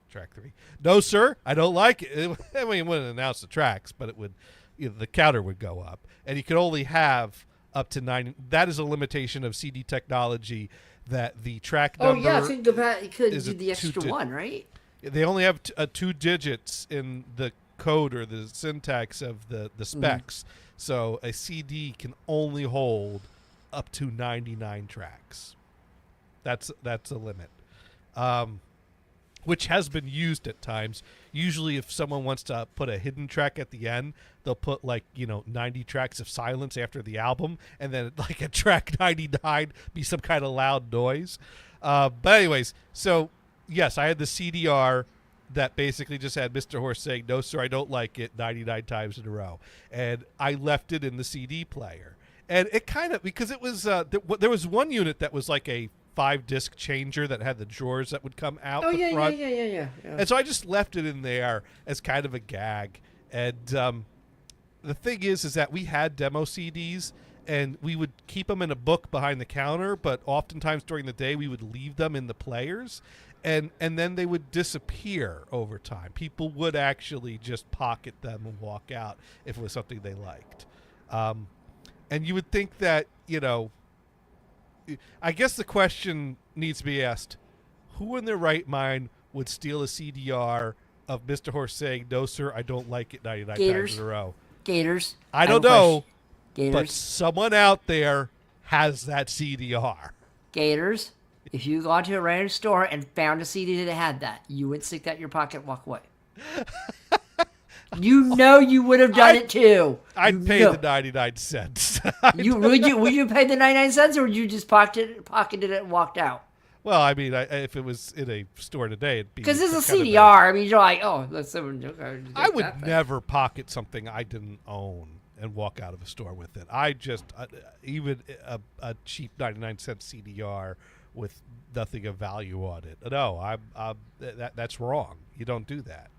Track 3. "No, sir, I don't like it." I mean, it wouldn't announce the tracks, but it would, the counter would go up. And you could only have up to 9. That is a limitation of CD technology, that the track number. Oh yeah, so you could is do a the extra 2 one, right? They only have 2 digits in the code or the syntax of the specs. So a CD can only hold up to 99 tracks. That's a limit. Which has been used at times. Usually if someone wants to put a hidden track at the end, they'll put 90 tracks of silence after the album, and then like at track 99 be some kind of loud noise. But anyways, so yes, I had the CDR that basically just had Mr. Horse saying, "No, sir, I don't like it," 99 times in a row. And I left it in the CD player. And it kind of, because it was, there was one unit that was like a 5-disc changer that had the drawers that would come out the front. Yeah. And so I just left it in there as kind of a gag. And the thing is that we had demo CDs, and we would keep them in a book behind the counter, but oftentimes during the day we would leave them in the players, and then they would disappear over time. People would actually just pocket them and walk out if it was something they liked. And you would think that, I guess the question needs to be asked, who in their right mind would steal a CDR of Mr. Horse saying, "No, sir, I don't like it," 99 times in a row? Gators. I don't have a know, question. but Gators. someone out there has that CDR. Gators. If you go to a random store and found a CD that had that, you would stick that in your pocket and walk away. You know you would have done it too. I'd pay know. the 99 cents. Would you pay the 99 cents, or would you just pocketed it and walked out? Well, I mean, if it was in a store today, it'd be Because it's a kind of CDR. I mean, you're like, oh, let's. I would never pocket something I didn't own and walk out of a store with it. I just even a cheap 99-cent CDR with nothing of value on it. No, that's wrong. You don't do that.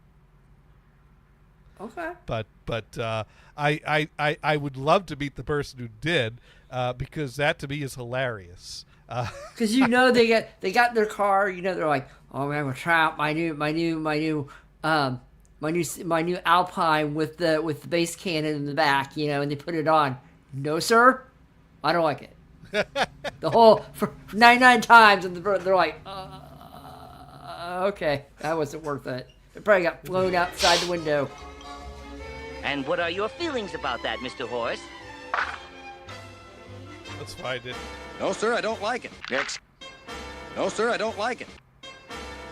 Okay. But I would love to meet the person who did, because that to me is hilarious. Because they got their car. You know, they're like, oh man, we're trying out my new Alpine with the base cannon in the back. You know, and they put it on. No, sir, I don't like it. The whole for 99 times, and they're like, okay, that wasn't worth it. It probably got blown outside the window. And what are your feelings about that, Mr. Horse? Let's find it. No, sir, I don't like it. Next. No, sir, I don't like it.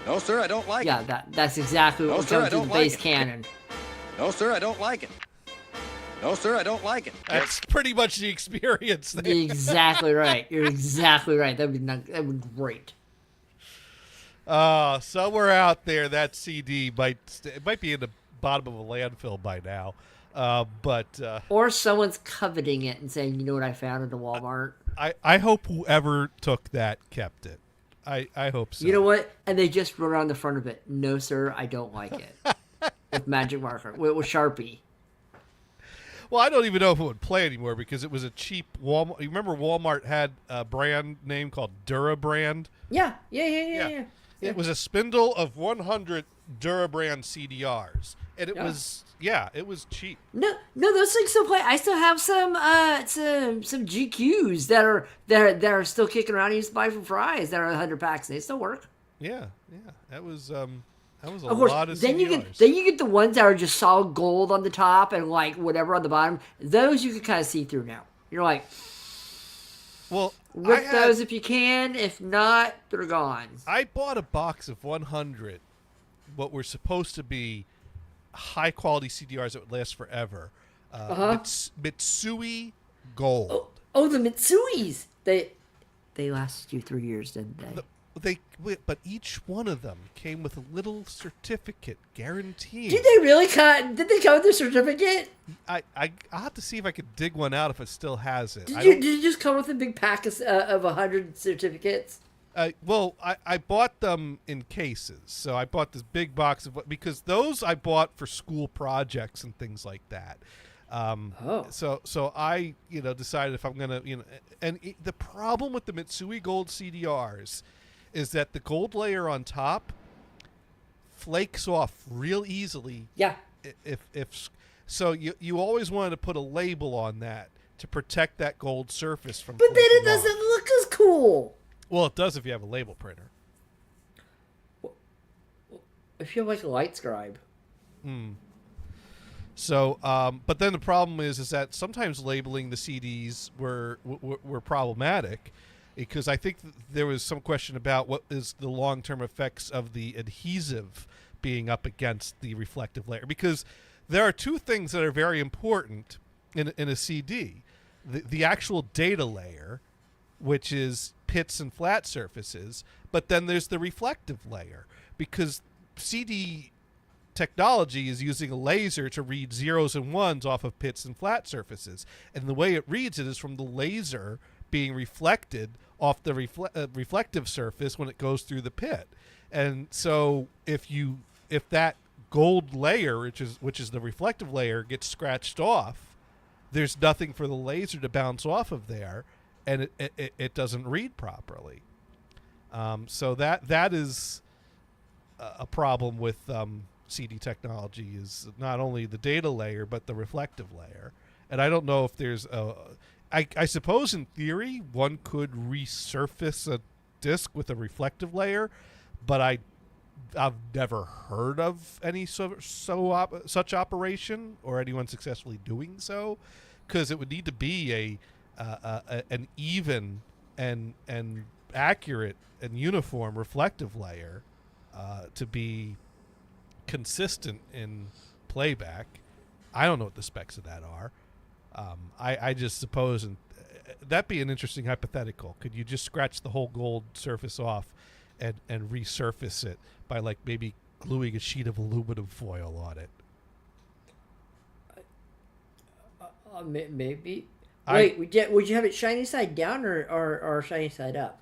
No, sir, I don't like Yeah, it. that's exactly No, what sir, I comes through don't the like base it. cannon. No, sir, I don't like it. No, sir, I don't like it. That's pretty much the experience there. You're exactly right. You're exactly right. That would be great. Somewhere out there, that CD might be in the bottom of a landfill by now. Or someone's coveting it and saying, you know what I found at the Walmart? I hope whoever took that kept it. I hope so. You know what? And they just wrote on the front of it, no, sir, I don't like it. With magic marker. With Sharpie. Well, I don't even know if it would play anymore because it was a cheap Walmart. You remember Walmart had a brand name called Durabrand? Yeah. It was a spindle of 100 Durabrand CDRs. And it was cheap. No, those things still play. I still have some GQs that are still kicking around. I used to buy from Fry's that are 100 packs. And they still work. Yeah. That was a Of course, lot of then CDRs. you get the ones that are just solid gold on the top and like whatever on the bottom. Those you can kind of see through now. You're like, well, rip those if you can. If not, they're gone. I bought a box of 100, what were supposed to be high quality CDRs that would last forever. Mitsui Gold. Oh, the Mitsuis. They lasted you 3 years, didn't they? But each one of them came with a little certificate guaranteed. Did they really Did they come with a certificate? I'll have to see if I could dig one out if it still has it. Did you just come with a big pack of 100 certificates? Well, I bought them in cases. So I bought this big box because those I bought for school projects and things like that. So I decided if I'm gonna the problem with the Mitsui Gold CDRs is that the gold layer on top flakes off real easily. Yeah. If so, you always wanted to put a label on that to protect that gold surface from. But then it flaking off. doesn't look as cool. Well, it does if you have a label printer. I feel like a light scribe. So, but then the problem is that sometimes labeling the CDs were problematic, because I think there was some question about what is the long-term effects of the adhesive being up against the reflective layer. Because there are two things that are very important in a CD: the actual data layer, which is pits and flat surfaces, but then there's the reflective layer, because CD technology is using a laser to read zeros and ones off of pits and flat surfaces, and the way it reads it is from the laser being reflected off the reflective surface when it goes through the pit. And so if that gold layer, which is the reflective layer, gets scratched off, there's nothing for the laser to bounce off of there, and it doesn't read properly. So that is a problem with CD technology, is not only the data layer but the reflective layer. And I don't know if there's I suppose in theory one could resurface a disc with a reflective layer, but I've never heard of any such operation or anyone successfully doing so, because it would need to be an even and accurate and uniform reflective layer to be consistent in playback. I don't know what the specs of that are. I just suppose, and that'd be an interesting hypothetical. Could you just scratch the whole gold surface off and resurface it by like maybe gluing a sheet of aluminum foil on it? Maybe. Wait, would you have it shiny side down or shiny side up?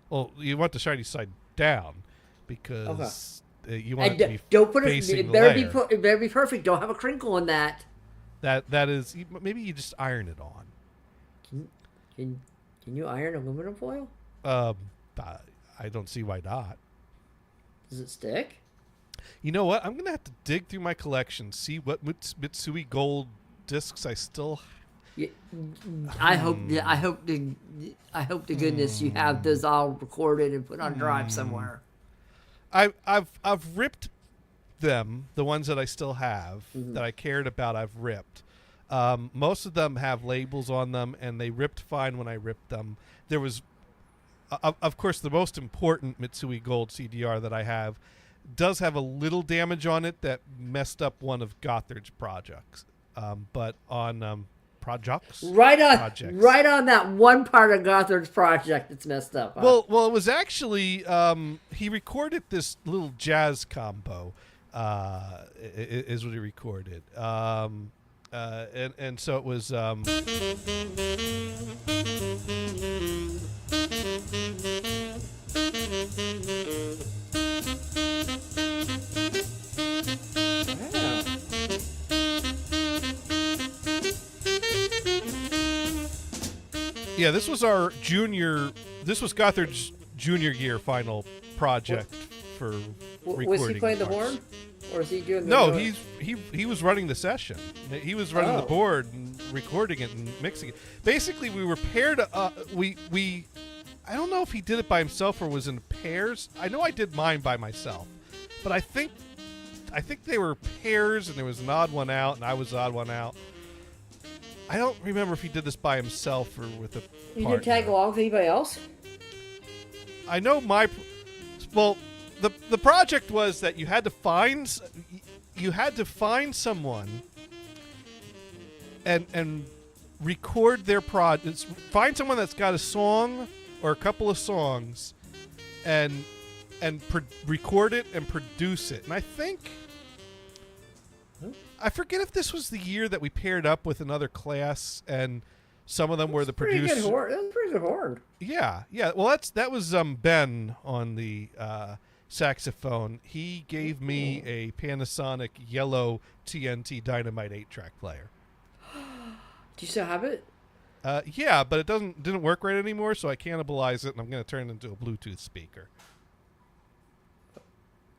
Well, you want the shiny side down because you want it to be don't put facing it. the layer. It better be perfect. Don't have a crinkle in that. That is, maybe you just iron it on. Can you iron aluminum foil? I don't see why not. Does it stick? You know what? I'm gonna have to dig through my collection, see what Mitsui Gold discs I still. I hope to goodness you have those all recorded and put on drive somewhere. I've ripped them, the ones that I still have that I cared about. I've ripped. Most of them have labels on them, and they ripped fine when I ripped them. There was, of course, the most important Mitsui Gold CDR that I have does have a little damage on it that messed up one of Gothard's projects. But on projects, right on that one part of Gothard's project that's messed up. Huh? Well, it was actually he recorded this little jazz combo. Is what he recorded. And so it was. Yeah, this was our junior. This was Gothard's junior year final project for recording. Was he playing the horn, or is he doing? No, he was running the session. He was running the board and recording it and mixing it. Basically, we were paired. We I don't know if he did it by himself or was in pairs. I know I did mine by myself, but I think they were pairs, and there was an odd one out, and I was the odd one out. I don't remember if he did this by himself or with a partner. You didn't tag along with anybody else? I know the project was that you had to find someone and record their project. Find someone that's got a song or a couple of songs and record it and produce it. And I forget if this was the year that we paired up with another class, and some of them were the producers. That was pretty good horn. Yeah. Well, that was Ben on the saxophone. He gave me a Panasonic yellow TNT Dynamite 8-track player. Do you still have it? Yeah, but it didn't work right anymore, so I cannibalized it, and I'm going to turn it into a Bluetooth speaker.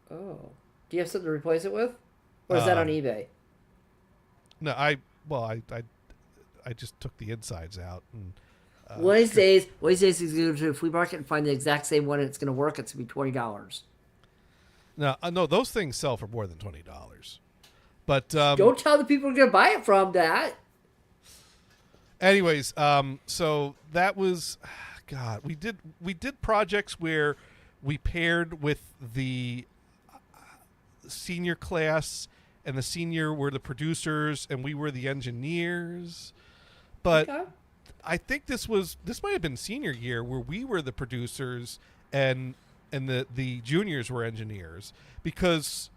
Oh. Do you have something to replace it with? Or is that on eBay? No, I just took the insides out. And, one of these days he's going to go to a flea market and find the exact same one, and it's going to work. It's going to be $20. No, those things sell for more than $20. But don't tell the people you're going to buy it from that. Anyways, so that was, God, we did projects where we paired with the senior class, and the senior were the producers, and we were the engineers. But okay. I think this might have been senior year where we were the producers and the juniors were engineers, because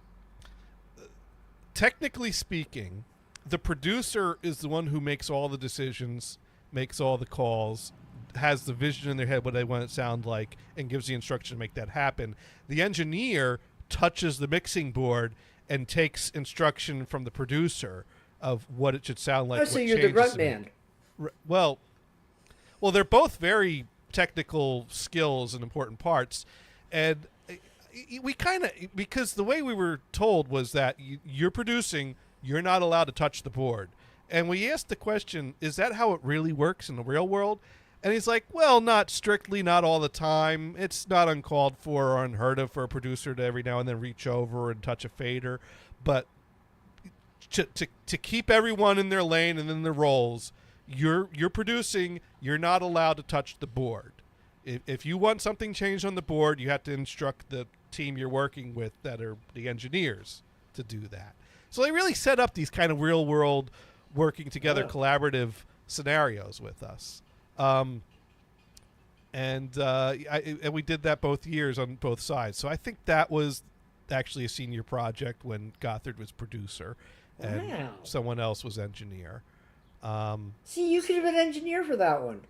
technically speaking, the producer is the one who makes all the decisions, makes all the calls, has the vision in their head what they want it to sound like, and gives the instruction to make that happen. The engineer touches the mixing board and takes instruction from the producer of what it should sound like. Oh, so you're the grunt man. Well, they're both very technical skills and important parts, and we kind of, because the way we were told was that you're producing, you're not allowed to touch the board. And we asked the question, is that how it really works in the real world? And he's like, well, not strictly, not all the time. It's not uncalled for or unheard of for a producer to every now and then reach over and touch a fader. But to keep everyone in their lane and in their roles, you're producing, you're not allowed to touch the board. If you want something changed on the board, you have to instruct the team you're working with that are the engineers to do that. So they really set up these kind of real world working together collaborative scenarios with us. And we did that both years on both sides. So I think that was actually a senior project when Gothard was producer and someone else was engineer. See, you could have been engineer for that one.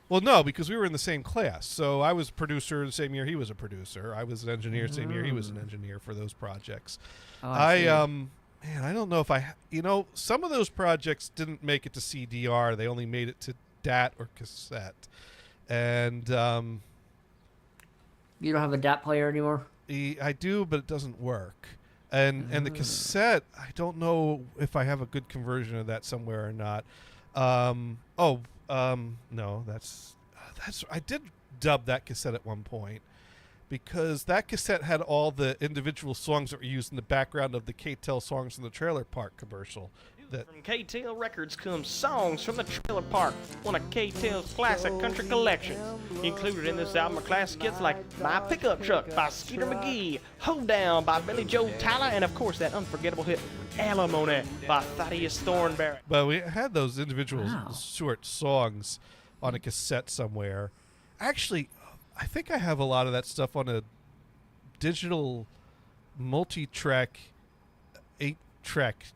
Well, no, because we were in the same class. So I was a producer the same year he was a producer. I was an engineer the same year he was an engineer for those projects. I don't know if some of those projects didn't make it to CDR. They only made it to DAT or cassette. And you don't have a DAT player anymore? I do, but it doesn't work. And the cassette, I don't know if I have a good conversion of that somewhere or not. No, that's I did dub that cassette at one point because that cassette had all the individual songs that were used in the background of the K-Tel Songs in the Trailer Park commercial. From K-Tel Records comes Songs from the Trailer Park, one of K-Tel's classic country collections. Included in this album are classic hits like My Pickup Truck by Skeeter McGee, Hold Down by Billy Joe Tyler, and of course that unforgettable hit Alimony by Thaddeus Thornberry. But we had those individual short songs on a cassette somewhere. Actually, I think I have a lot of that stuff on a digital multi-track 8-track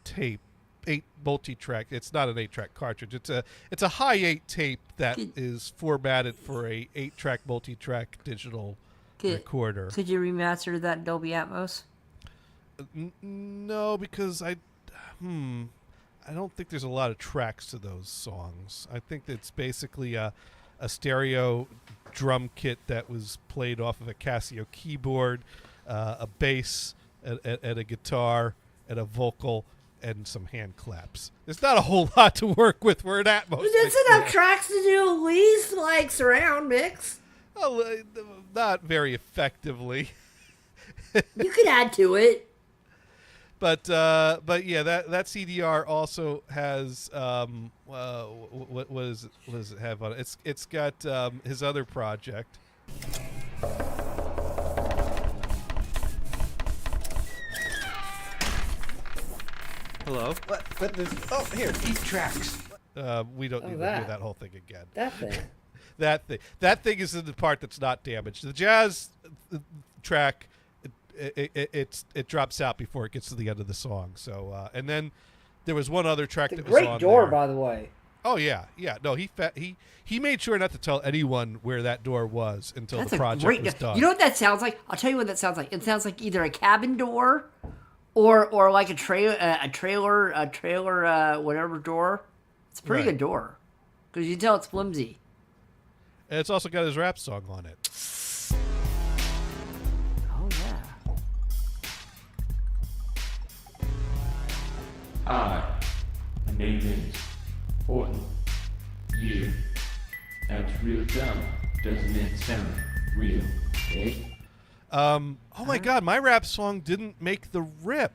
tape. 8 multi-track. It's not an 8-track cartridge. It's a high 8 tape that is formatted for a 8-track multi-track digital recorder. Could you remaster that Dolby Atmos? No, because I don't think there's a lot of tracks to those songs. I think it's basically a stereo drum kit that was played off of a Casio keyboard, a bass, and a guitar, and a vocal, and some hand claps. There's not a whole lot to work with for an Atmos. That's enough tracks to do at least like surround mix. Oh, not very effectively. You could add to it. But yeah, that CDR also has what does it have on it? It's got his other project. Hello. What here, 8 tracks. We don't need to do that whole thing again. That thing. That thing is in the part that's not damaged. The jazz track, it drops out before it gets to the end of the song. So and then there was one other track that was on there. Great door, by the way. Oh yeah. No, he made sure not to tell anyone where that door was until the project was done. You know what that sounds like? I'll tell you what that sounds like. It sounds like either a cabin door, or like a trailer, whatever door. It's a pretty good door, because you can tell it's flimsy. And it's also got his rap song on it. Oh yeah. Hi, my name is Horton. You. That's real dumb. Doesn't it sound real, eh? Oh my God, my rap song didn't make the rip.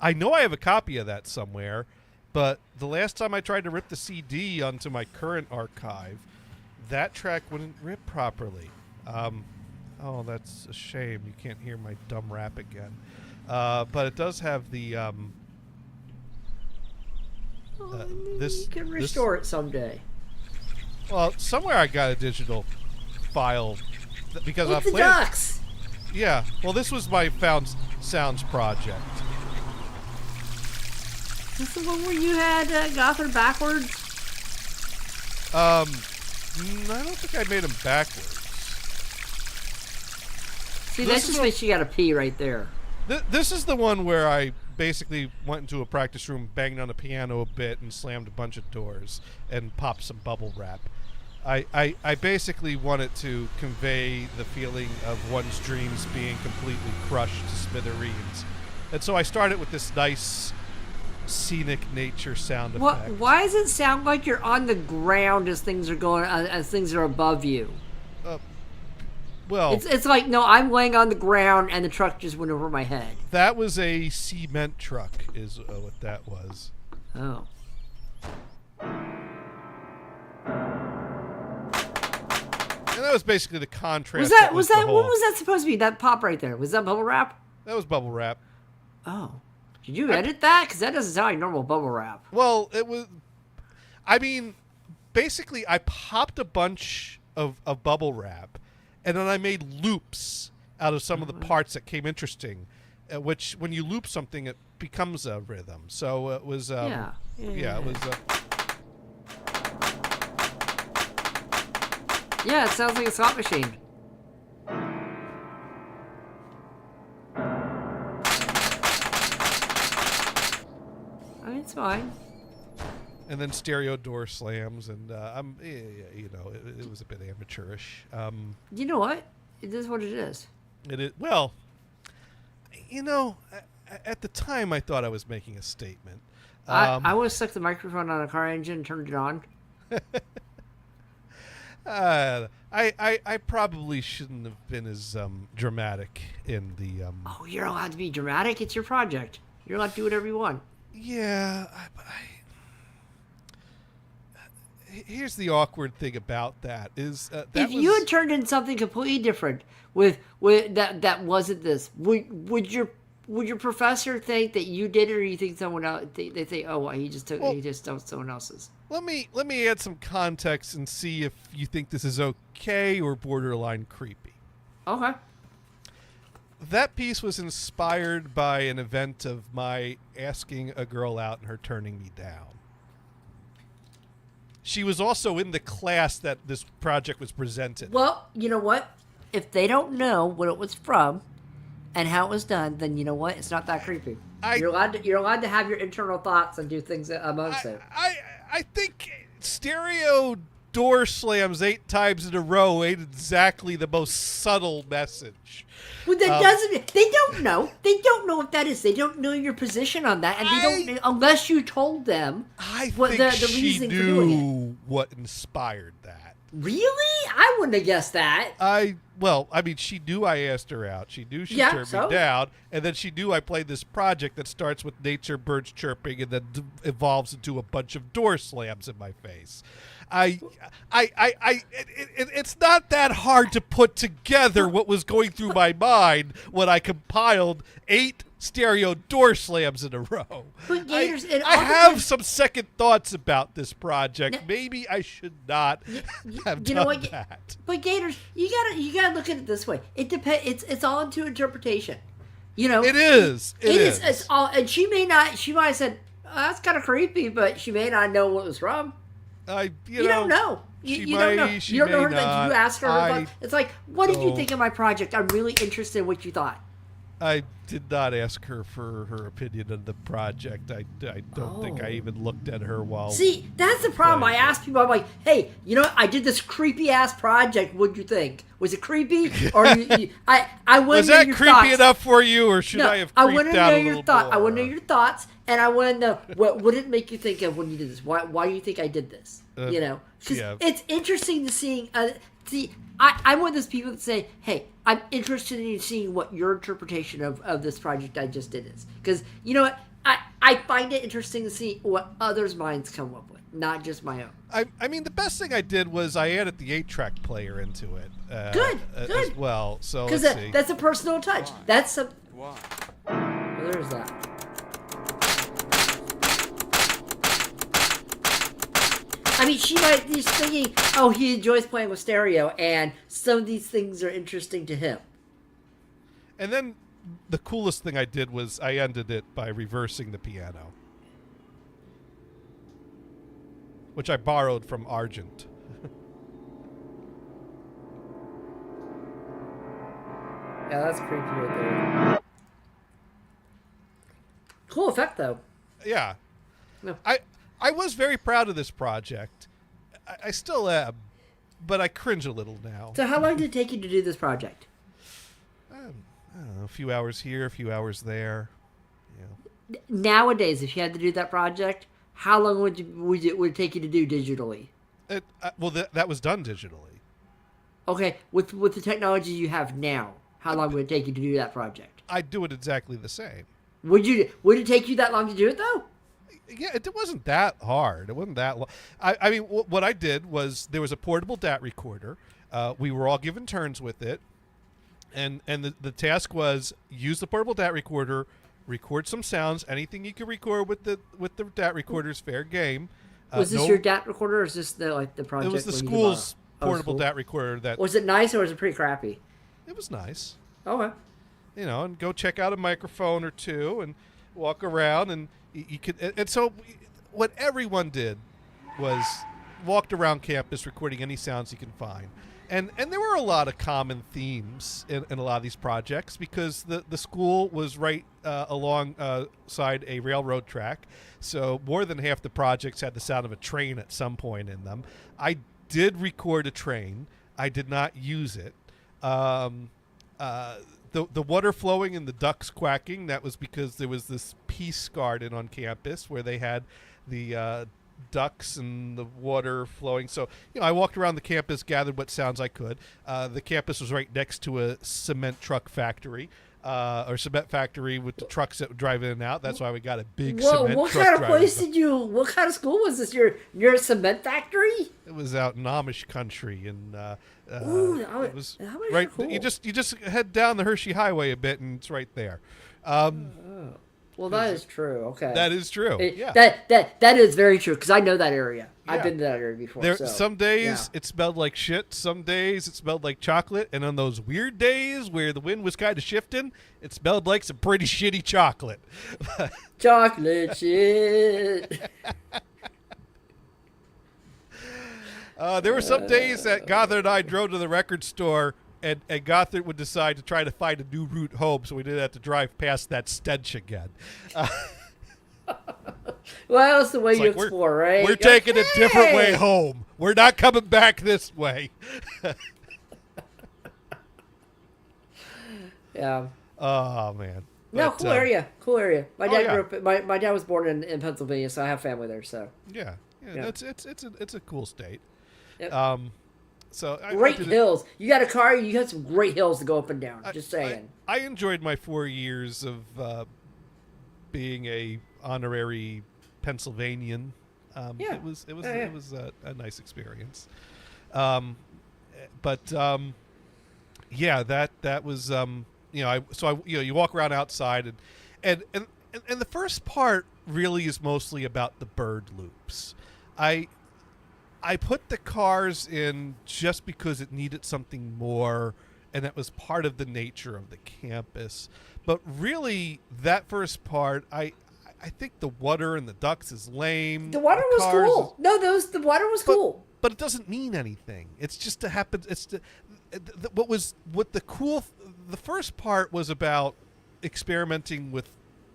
I know I have a copy of that somewhere, but the last time I tried to rip the CD onto my current archive, that track wouldn't rip properly. Oh, that's a shame. You can't hear my dumb rap again. But it does have the you can restore it someday. Well, somewhere I got a digital file because I played. Ducks. Yeah. Well, this was my Found Sounds project. Is this the one where you had Gothard backwards? I don't think I made him backwards. See, that just makes you got to pee right there. This is the one where I basically went into a practice room, banged on the piano a bit, and slammed a bunch of doors and popped some bubble wrap. I basically wanted to convey the feeling of one's dreams being completely crushed to smithereens. And so I started with this nice scenic nature sound effect. Why does it sound like you're on the ground as things are going, as things are above you? Well, it's like, no, I'm laying on the ground and the truck just went over my head. That was a cement truck, is what that was. Oh. And that was basically the contrast. Was that the whole, what was that supposed to be? That pop right there, was that bubble wrap? That was bubble wrap. Oh, did you edit that? Because that doesn't sound like normal bubble wrap. Well, it was. I mean, basically, I popped a bunch of bubble wrap, and then I made loops out of some of the parts that came interesting. Which, when you loop something, it becomes a rhythm. So it was. Yeah, it was. Yeah, it sounds like a slot machine. I mean, it's fine. And then stereo door slams, and it was a bit amateurish. You know what? It is what it is. Well, at the time I thought I was making a statement. I would have stuck the microphone on a car engine and turned it on. I probably shouldn't have been as dramatic in the. Oh, you're allowed to be dramatic. It's your project. You're allowed to do whatever you want. Yeah, here's the awkward thing about that is if you had turned in something completely different with that wasn't this, would your professor think that you did it, or you think someone else? They think, oh, well, he just stole someone else's. Let me add some context and see if you think this is okay or borderline creepy. Okay. That piece was inspired by an event of my asking a girl out and her turning me down. She was also in the class that this project was presented. Well, you know what? If they don't know what it was from and how it was done, then you know what? It's not that creepy. You're allowed to have your internal thoughts and do things amongst it. I think stereo door slams 8 times in a row ain't exactly the most subtle message. Well, that doesn't. They don't know. They don't know what that is. They don't know your position on that, and they don't unless you told them. What the reasoning for doing it. What inspired that? Really? I wouldn't have guessed that. She knew I asked her out. She knew she turned me down, and then she knew I played this project that starts with nature, birds chirping, and then evolves into a bunch of door slams in my face. It's not that hard to put together what was going through my mind when I compiled 8 stereo door slams in a row. But Gators, I have some second thoughts about this project. Maybe I should not have done that. But Gators, you gotta look at it this way. It depends. It's all into interpretation. It is. It is. It's all. And she might have said, oh, "That's kind of creepy," but she may not know what it was from. You don't know. You don't know. You don't know her. Did you ask her? It's like, what did you think of my project? I'm really interested in what you thought. I did not ask her for her opinion on the project. I don't think I even looked at her while. See, that's the problem. I ask people, I'm like, hey, I did this creepy ass project. What'd you think? Was it creepy? Or I was that creepy enough for you, or should I have? I want to know your thoughts. I want to know your thoughts, and I want to know what did it make you think of when you did this? Why do you think I did this? Because it's interesting to see. I'm one of those people that say, hey, I'm interested in seeing what your interpretation of this project I just did is. Because, you know what? I find it interesting to see what others' minds come up with, not just my own. I mean, the best thing I did was I added the 8-track player into it. Good. As well. So because that's a personal touch. Why? That's a... Why? Well, there's that. I mean, she might be thinking, oh, he enjoys playing with stereo, and some of these things are interesting to him. And then the coolest thing I did was I ended it by reversing the piano, which I borrowed from Argent. Yeah, that's creepy right there. Cool effect, though. Yeah. No. I was very proud of this project. I still am, but I cringe a little now. So how long did it take you to do this project? I don't know, a few hours here, a few hours there. Yeah. Nowadays, if you had to do that project, how long would it take you to do digitally? That was done digitally. Okay, with the technology you have now, how long would it take you to do that project? I'd do it exactly the same. Would it take you that long to do it, though? Yeah, it wasn't that hard. It wasn't that long. I mean, what I did was there was a portable DAT recorder. We were all given turns with it, and the task was use the portable DAT recorder, record some sounds. Anything you can record with the DAT recorder is fair game. Was this your DAT recorder, or is this the project? It was the when you school's bought it? portable DAT recorder. That was it nice, or was it pretty crappy? It was nice. Okay. And go check out a microphone or two and walk around, and you could. And so, what everyone did was walked around campus recording any sounds you can find. And there were a lot of common themes in a lot of these projects because the school was right alongside a railroad track. So more than half the projects had the sound of a train at some point in them. I did record a train. I did not use it. The water flowing and the ducks quacking, that was because there was this peace garden on campus where they had the ducks and the water flowing. So, I walked around the campus, gathered what sounds I could. The campus was right next to a cement truck factory, or cement factory with the trucks that would drive in and out. That's why we got a big cement what truck kind of driving. place what kind of school was this? Your cement factory? It was out in Amish country, and Ooh, it was Amish are right. cool. You just head down the Hershey Highway a bit, and it's right there. Well, that is true. Okay, that is true. Yeah, that is very true because I know that area. Yeah. I've been to that area before. Some days it smelled like shit. Some days it smelled like chocolate. And on those weird days where the wind was kind of shifting, it smelled like some pretty shitty chocolate. Chocolate shit. There were some days that Gothard and I drove to the record store, and Gothard would decide to try to find a new route home, so we didn't have to drive past that stench again. Well, that's the way you like explore, right? We're taking a different way home. We're not coming back this way. Yeah. Oh man. No, cool area. Cool area. My dad yeah. grew up. My dad was born in Pennsylvania, so I have family there. So Yeah. It's a cool state. Yep. So great hills. You got a car. You got some great hills to go up and down. Just saying. I enjoyed my 4 years of being a honorary Pennsylvanian. It was a nice experience. That was you walk around outside and the first part really is mostly about the bird loops. I put the cars in just because it needed something more, and that was part of the nature of the campus. But really, that first part, I think the water and the ducks is lame. The water was cool. The water was cool. But it doesn't mean anything. It's just to happen. The first part was about experimenting with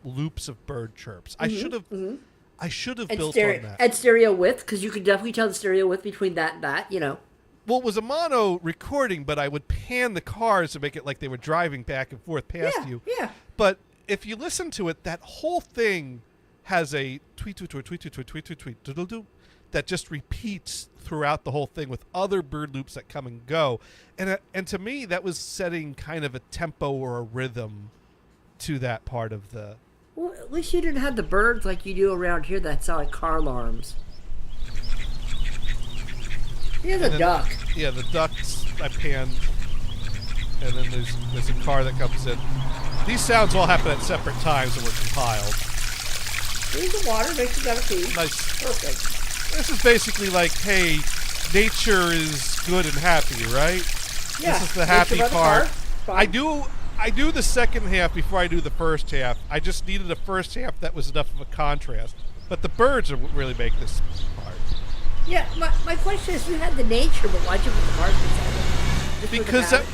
loops of bird chirps. Mm-hmm. I should have built on that. And stereo width, because you could definitely tell the stereo width between that and that, Well, it was a mono recording, but I would pan the cars to make it like they were driving back and forth past you. Yeah. But if you listen to it, that whole thing has a tweet, tweet, tweet, tweet, tweet, tweet, tweet, tweet, tweet, doodle-doo, that just repeats throughout the whole thing with other bird loops that come and go. And to me, that was setting kind of a tempo or a rhythm to that part of the... Well, at least you didn't have the birds like you do around here that sound like car alarms. Here's a duck. Yeah, the ducks I panned. And then there's a car that comes in. These sounds all happen at separate times and were compiled. Here's the water, makes you gotta pee. Nice. Perfect. This is basically like, hey, nature is good and happy, right? Yeah. This is the happy part. Fine. I do the second half before I do the first half. I just needed a first half that was enough of a contrast. But the birds are what really make this part. Yeah, my question is, you had the nature, but why'd you put the birds beside it?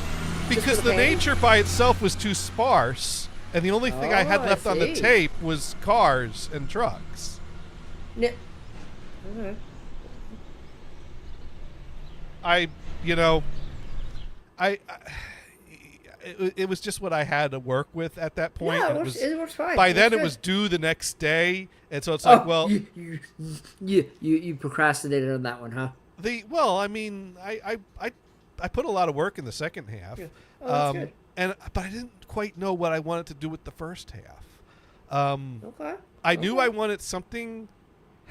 Because the nature by itself was too sparse, and the only thing I had left on the tape was cars and trucks. Okay. It was just what I had to work with at that point. Yeah, it works fine. By then, it was due the next day, and so it's like, well, you procrastinated on that one, huh? I put a lot of work in the second half, yeah. That's good. But I didn't quite know what I wanted to do with the first half. Okay. I knew I wanted something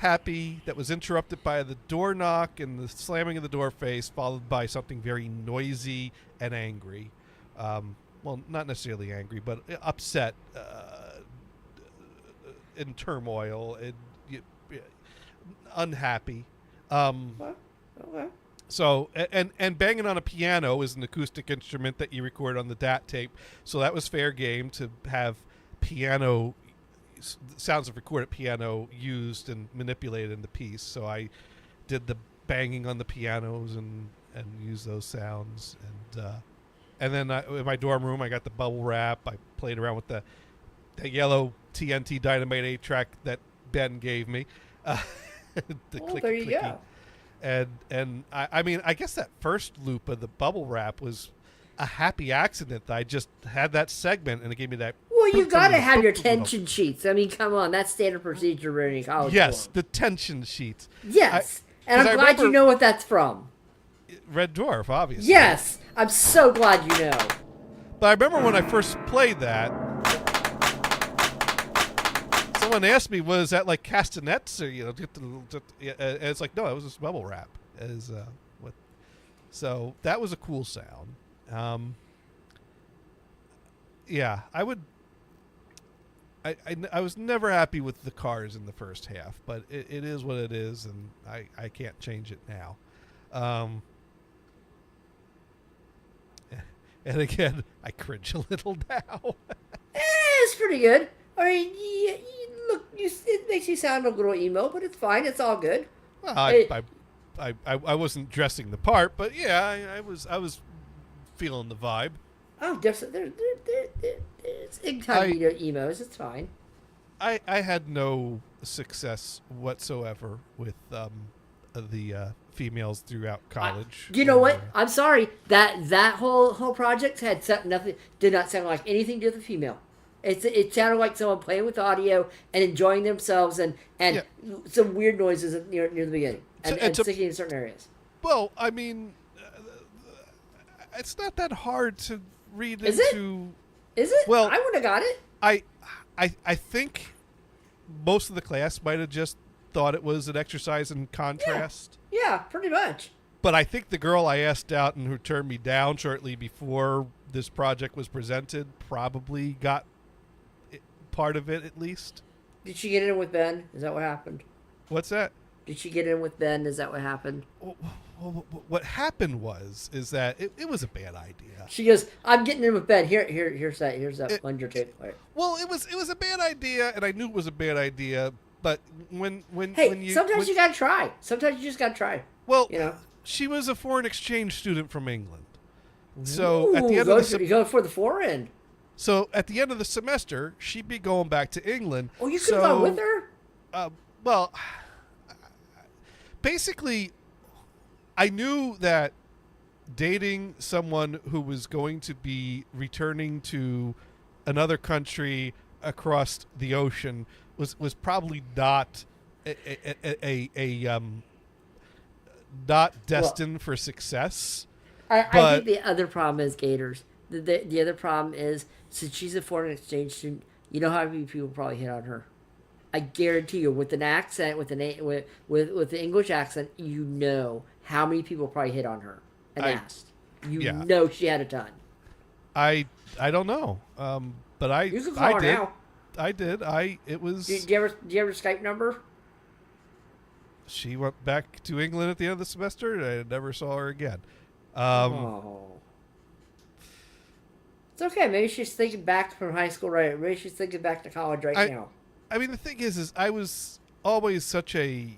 happy that was interrupted by the door knock and the slamming of the door face, followed by something very noisy and angry. Well, not necessarily angry, but upset, in turmoil, and unhappy. Okay. So, and banging on a piano is an acoustic instrument that you record on the DAT tape. So that was fair game to have piano sounds of recorded piano used and manipulated in the piece. So I did the banging on the pianos and used those sounds. And then in my dorm room, I got the bubble wrap. I played around with the yellow TNT Dynamite 8-track that Ben gave me. There you go. And I mean, I guess that first loop of the bubble wrap was a happy accident that I just had that segment and it gave me that. Well, you got to have your tension sheets. I mean, come on, that's standard procedure in any college. Yes, form. the tension sheets. Yes, and I'm glad you know what that's from. Red Dwarf, obviously. Yes, I'm so glad you know. But I remember when I first played that, someone asked me, "Was that like castanets or and it's like, no, it was just bubble wrap." So that was a cool sound. Yeah, I would. I was never happy with the Cars in the first half, but it is what it is, and I can't change it now. And again, I cringe a little now. It's pretty good. I mean, it makes you sound a little emo, but it's fine. It's all good. Well, I wasn't dressing the part, but yeah, I was feeling the vibe. Oh, there's incognito emos. It's fine. I had no success whatsoever with the females throughout college. You know what? I'm sorry. That whole project had did not sound like anything to do with the female. It sounded like someone playing with audio and enjoying themselves and some weird noises near the beginning and sticking in certain areas. Well, I mean, it's not that hard to read Is into. Is it? Well, I wouldn't have got it. I think most of the class might have just thought it was an exercise in contrast. Yeah, pretty much. But I think the girl I asked out and who turned me down shortly before this project was presented probably got part of it at least. Did she get in with Ben? Is that what happened? What's that? Did she get in with Ben? Is that what happened? What happened is that it was a bad idea. She goes, "I'm getting in with Ben. Here's that plunger tape." Right. Well, it was a bad idea, and I knew it was a bad idea. But sometimes you gotta try. Sometimes you just gotta try. Well, she was a foreign exchange student from England. So Ooh, at the end you go for the foreign. So at the end of the semester, she'd be going back to England. Oh, you could have gone with her? Well, basically, I knew that dating someone who was going to be returning to another country across the ocean was probably not not destined for success. I think the other problem is Gators. The other problem is, since she's a foreign exchange student, you know how many people probably hit on her. I guarantee you, with an accent, with the English accent, you know how many people probably hit on her and asked. You know she had a ton. I don't know, but you can call her did. now. I did. It was. Do you have her Skype number? She went back to England at the end of the semester, and I never saw her again. It's okay. Maybe she's thinking back from high school, right? Maybe she's thinking back to college now. I mean, the thing is I was always such a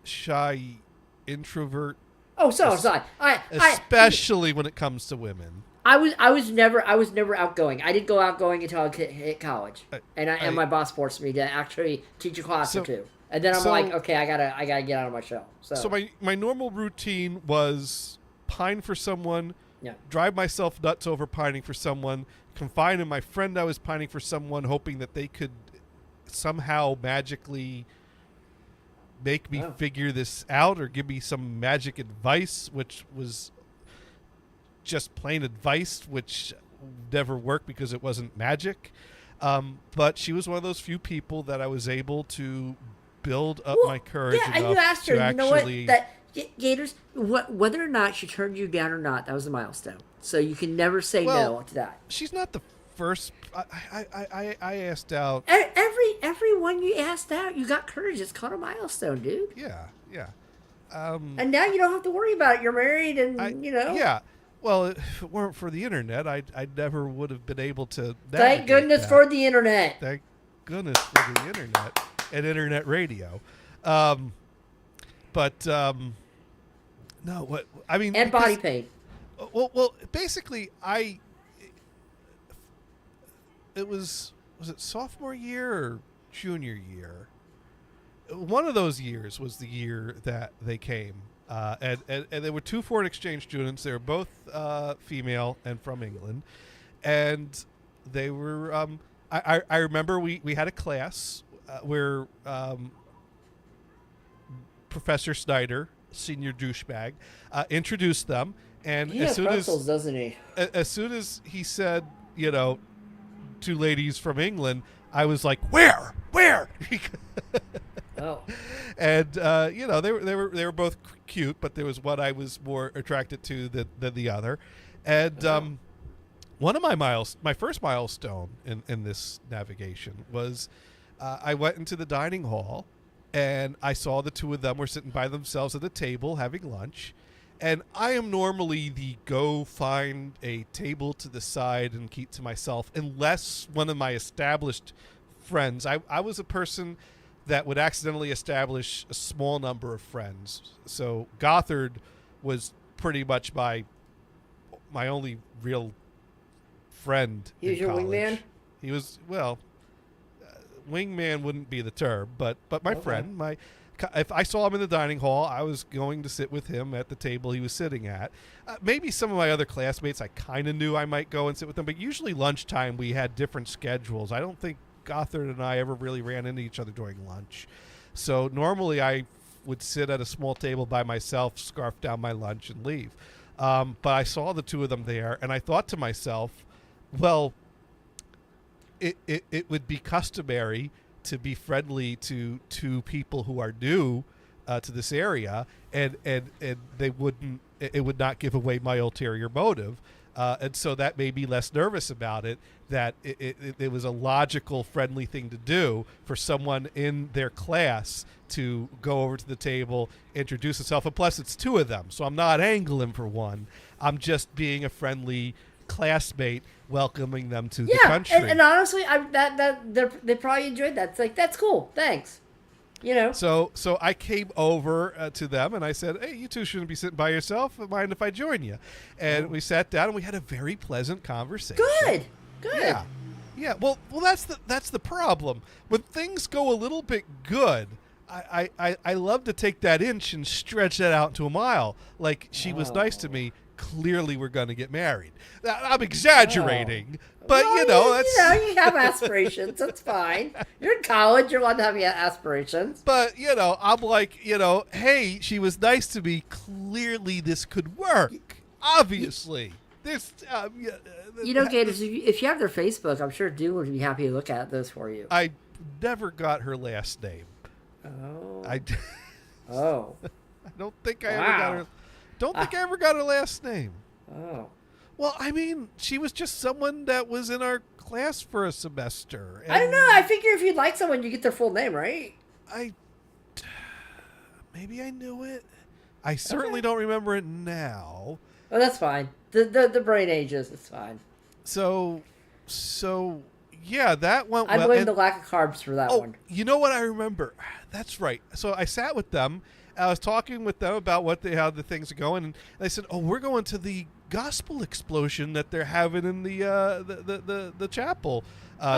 shy introvert. Oh, so was I. Especially when it comes to women. I was never outgoing. I didn't go outgoing until I hit college, and my boss forced me to actually teach a class or two. And then I'm like, okay, I gotta get out of my shell. So my normal routine was pine for someone, drive myself nuts over pining for someone, confide in my friend I was pining for someone, hoping that they could somehow magically make me figure this out or give me some magic advice, which was just plain advice, which never worked because it wasn't magic. But she was one of those few people that I was able to build up my courage Yeah, and enough you asked her, to you know what? actually. Gators, whether or not she turned you down or not, that was a milestone. So you can never say no to that. She's not the first. I asked out. Every one you asked out, you got courage. It's called a milestone, dude. Yeah. And now you don't have to worry about it. You're married, and Yeah. Well, if it weren't for the internet, I never would have been able to. Thank goodness for the internet. Thank goodness for the internet and internet radio. No, what I mean, and body paint. Well, basically, it was it sophomore year or junior year? One of those years was the year that they came, and there were 2 foreign exchange students. They were both female and from England, and they were. I remember we had a class where Professor Snyder, senior douchebag, introduced them, and He has pretzels, doesn't he? As soon as he said, 2 ladies from England, I was like, where? Oh. And they were both cute, but there was one I was more attracted to than the other. And one of my first milestone in this navigation was I went into the dining hall, and I saw the 2 of them were sitting by themselves at a table having lunch. And I am normally the go find a table to the side and keep to myself, unless one of my established friends. I was a person that would accidentally establish a small number of friends. So Gothard was pretty much my only real friend. He was your wingman? He was, wingman wouldn't be the term, but my friend, if I saw him in the dining hall, I was going to sit with him at the table he was sitting at. Maybe some of my other classmates, I kind of knew I might go and sit with them, but usually lunchtime we had different schedules. I don't think Gothard and I ever really ran into each other during lunch. So normally I would sit at a small table by myself, scarf down my lunch, and leave. But I saw the 2 of them there, and I thought to myself, well, it would be customary to be friendly to 2 people who are new to this area, and they wouldn't. It would not give away my ulterior motive, and so that made me less nervous about it. That it was a logical, friendly thing to do for someone in their class to go over to the table, introduce himself, and plus it's 2 of them, so I'm not angling for one. I'm just being a friendly classmate, welcoming them to the country. And honestly, they probably enjoyed that. It's like, that's cool, thanks. So I came over to them and I said, hey, you 2 shouldn't be sitting by yourself. Mind if I join you? And we sat down and we had a very pleasant conversation. Good. Yeah. Well, that's the problem. When things go a little bit good, I love to take that inch and stretch that out to a mile. Like, she was nice to me. Clearly, we're going to get married. I'm exaggerating, but that's you have aspirations. That's fine. You're in college. You're allowed to have aspirations. But I'm like, hey, she was nice to me. Clearly, this could work. Obviously, this. Gators, if you have their Facebook, I'm sure Dew would be happy to look at those for you. I never got her last name. Oh. I don't think I ever got her. Don't think I ever got her last name. Oh. Well, I mean, she was just someone that was in our class for a semester. I don't know. I figure if you like someone, you get their full name, right? Maybe I knew it. I certainly don't remember it now. Oh, that's fine. The brain ages. It's fine. So yeah, that went well. I blame the lack of carbs for that one. You know what I remember? That's right. So I sat with them. I was talking with them about how the things are going, and they said, "Oh, we're going to the gospel explosion that they're having in the chapel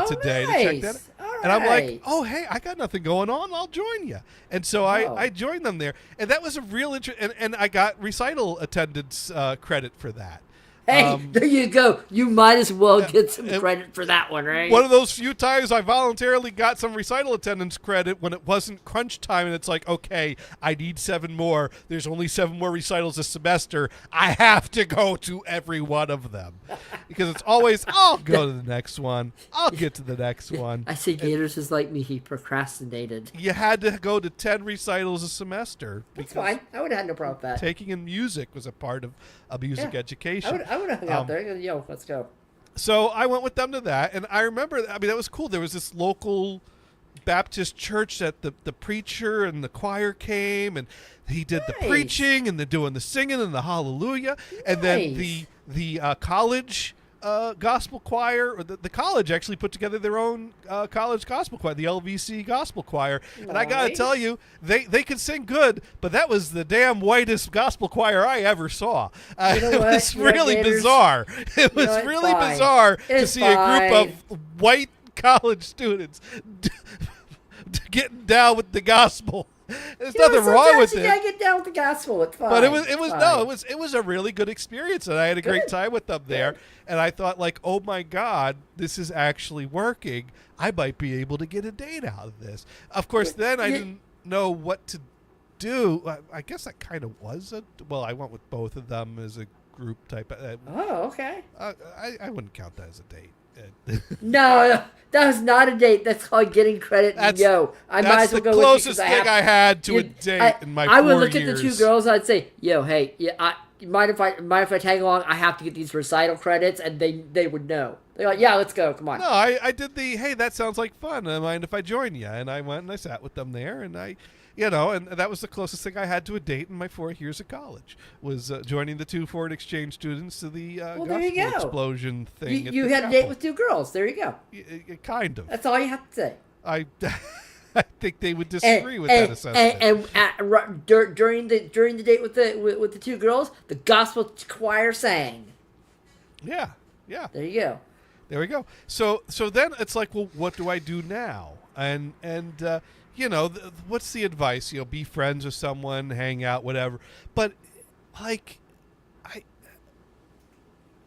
today nice. to check that." And I'm like, "Oh, hey, I got nothing going on. I'll join you." And so I joined them there, and that was a real interest. And I got recital attendance credit for that. Hey, there you go. You might as well get some credit for that one, right? One of those few times I voluntarily got some recital attendance credit when it wasn't crunch time, and it's like, okay, I need 7 more. There's only 7 more recitals this semester. I have to go to every one of them. Because it's always, I'll go to the next one. I'll get to the next one. I see Gators is like me. He procrastinated. You had to go to 10 recitals a semester. That's fine. I would have had no problem with that. Taking in music was a part of a music education. I would have hung out there. Yo, let's go. So I went with them to that, and I remember, I mean, that was cool. There was this local Baptist church that the preacher and the choir came, and he did the preaching, and they're doing the singing and the hallelujah, and then the college gospel choir, or the college actually put together their own college gospel choir, the LVC gospel choir. And I gotta tell you, they could sing good, but that was the damn whitest gospel choir I ever saw. It was really bizarre. It was really bizarre to see a group of white college students getting down with the gospel. There's nothing wrong with it. You gotta get down with the gospel. It's fine. But it was a really good experience, and I had a great time with them there. And I thought, like, oh my God, this is actually working. I might be able to get a date out of this. Of course, then I didn't know what to do. I guess that kind of was I went with both of them as a group type. Okay. I wouldn't count that as a date. No, that was not a date. That's called getting credit. I might as well go with you. That's the closest thing I had to a date in my 4 years. I would look at the 2 girls. I'd say, "Yo, hey, mind if I tag along? I have to get these recital credits," and they would know. They're like, "Yeah, let's go. Come on." No, I did the hey, that sounds like fun. Mind if I join you? And I went and I sat with them there, and and that was the closest thing I had to a date in my 4 years of college, was joining the 2 foreign exchange students to the gospel explosion thing. You had a date with 2 girls. There you go. Kind of. That's all you have to say. I think they would disagree with that assessment. And during the date with the 2 girls, the gospel choir sang. Yeah. There you go. There we go. So then it's like, well, what do I do now? And what's the advice? Be friends with someone, hang out, whatever. But like,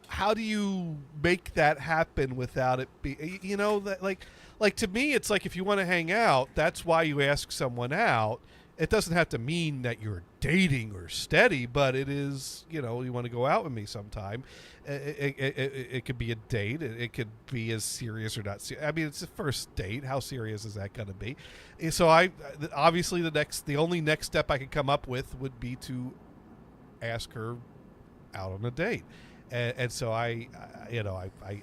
how do you make that happen without it be, that like to me, it's like if you want to hang out, that's why you ask someone out. It doesn't have to mean that you're dating or steady, but it is, you want to go out with me sometime. It could be a date. It could be as serious or not serious. I mean, it's the first date. How serious is that going to be? So obviously the only next step I could come up with would be to ask her out on a date. And so I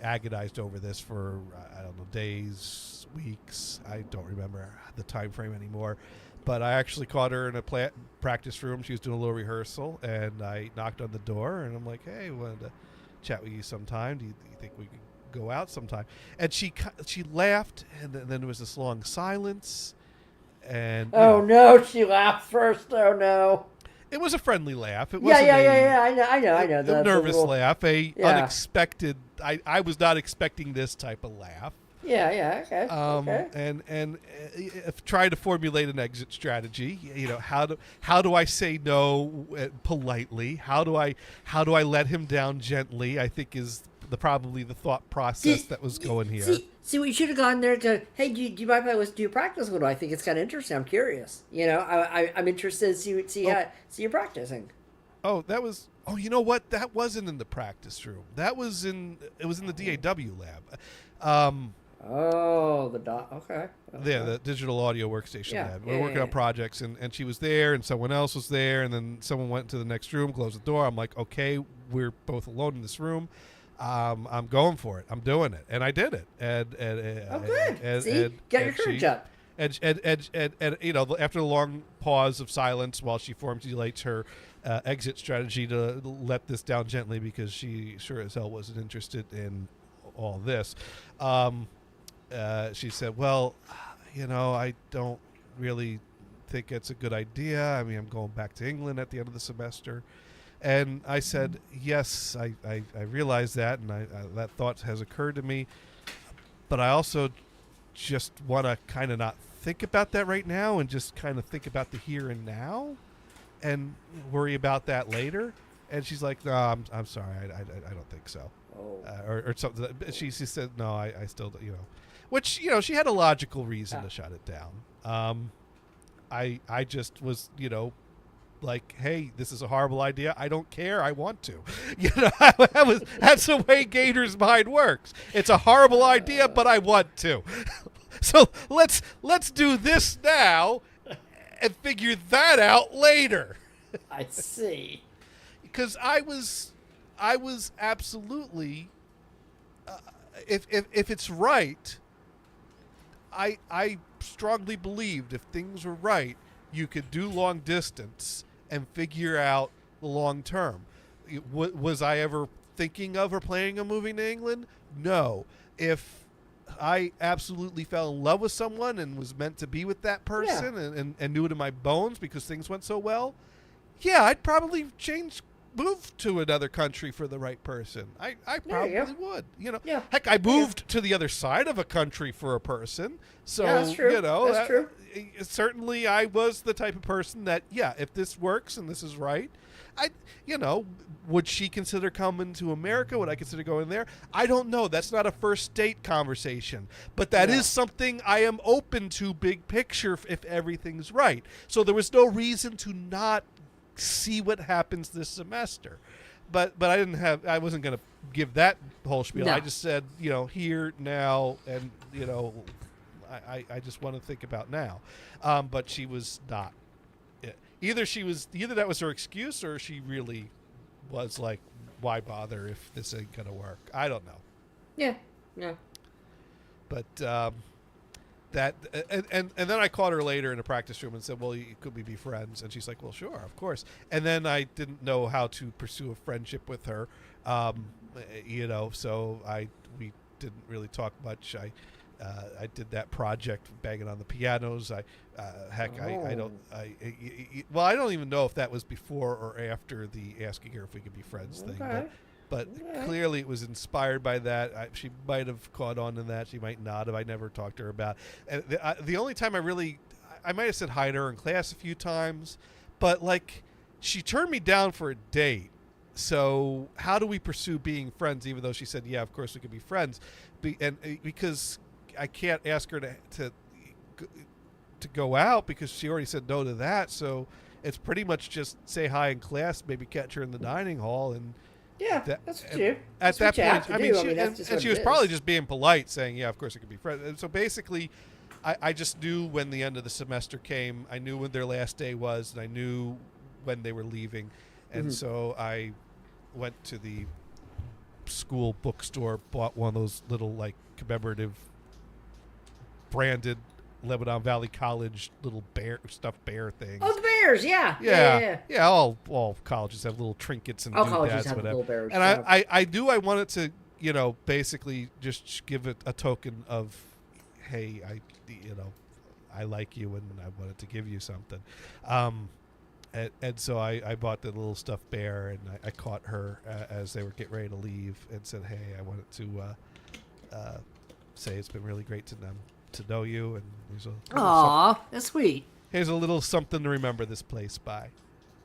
agonized over this for, I don't know, days, weeks. I don't remember the time frame anymore. But I actually caught her in a practice room. She was doing a little rehearsal, and I knocked on the door, and I'm like, hey, I wanted to chat with you sometime. Do you think we could go out sometime? And she laughed, and then there was this long silence. And no, she laughed first. Oh, no. It was a friendly laugh. It wasn't I know. A nervous laugh, unexpected. I was not expecting this type of laugh. Yeah, okay. Okay. And try to formulate an exit strategy. How do I say no politely? How do I let him down gently? I think is probably the thought process that was going here. See, we should have gone there to, hey, do you mind if I listen to your practice? What do I think? It's kind of interesting. I'm curious. I'm interested to see how you're practicing. Oh, that was. Oh, you know what? That wasn't in the practice room. It was in the DAW lab. Okay. Yeah, the digital audio workstation lab. We're working on projects, and she was there, and someone else was there, and then someone went to the next room, closed the door. I'm like, okay, we're both alone in this room. I'm going for it. I'm doing it, and I did it. Good. See, get your courage up. And after a long pause of silence while she formulates her exit strategy to let this down gently, because she sure as hell wasn't interested in all this. She said, well, I don't really think it's a good idea. I mean, I'm going back to England at the end of the semester. And I said, yes, I realize that, and that thought has occurred to me. But I also just want to kind of not think about that right now and just kind of think about the here and now and worry about that later. And she's like, no, I'm sorry, I don't think so. Oh. Or something. She said, no, I still, which, she had a logical reason to shut it down. I just was, like, hey, this is a horrible idea. I don't care. I want to. That's the way Gator's mind works. It's a horrible idea, but I want to. So let's do this now and figure that out later. I see. Because I was absolutely, if it's right, I strongly believed if things were right, you could do long distance and figure out the long term. Was I ever thinking of or planning on moving to England? No. If I absolutely fell in love with someone and was meant to be with that person and knew it in my bones because things went so well, yeah, I'd probably move to another country for the right person. I probably would. Heck, I moved to the other side of a country for a person. So, that's true. That's true. Certainly I was the type of person that, if this works and this is right, would she consider coming to America? Would I consider going there? I don't know. That's not a first date conversation. But that is something I am open to big picture if everything's right. So there was no reason to not see what happens this semester. But I wasn't going to give that whole spiel. No. I just said, here, now, and, I just want to think about now. But she was not. Either that was her excuse or she really was like, why bother if this ain't going to work? I don't know. Yeah. But that and then I caught her later in a practice room and said, well, could we be friends? And she's like, well, sure, of course. And then I didn't know how to pursue a friendship with her, so we didn't really talk much. I did that project banging on the pianos. I don't even know if that was before or after the asking her if we could be friends thing. But clearly it was inspired by that. She might have caught on to that. She might not have. I never talked to her about it. The only time I might have said hi to her in class a few times, but like she turned me down for a date. So how do we pursue being friends, even though she said, yeah, of course we could be friends? Because I can't ask her to go out because she already said no to that. So it's pretty much just say hi in class, maybe catch her in the dining hall, and that's true. At that point, I mean, she was probably is. just being polite, saying, "Yeah, of course it could be friends." And so basically, I just knew when the end of the semester came. I knew when their last day was, and I knew when they were leaving, and so I went to the school bookstore, bought one of those little like commemorative branded Lebanon Valley College little stuffed bear things. Oh, the bears, yeah. All colleges have little trinkets and doodads, whatever. Little bears, and I wanted to, basically just give it a token of, hey, I like you and I wanted to give you something. And so I bought the little stuffed bear and I caught her as they were getting ready to leave and said, hey, I wanted to say it's been really great to know you, and there's that's sweet. Here's a little something to remember this place by.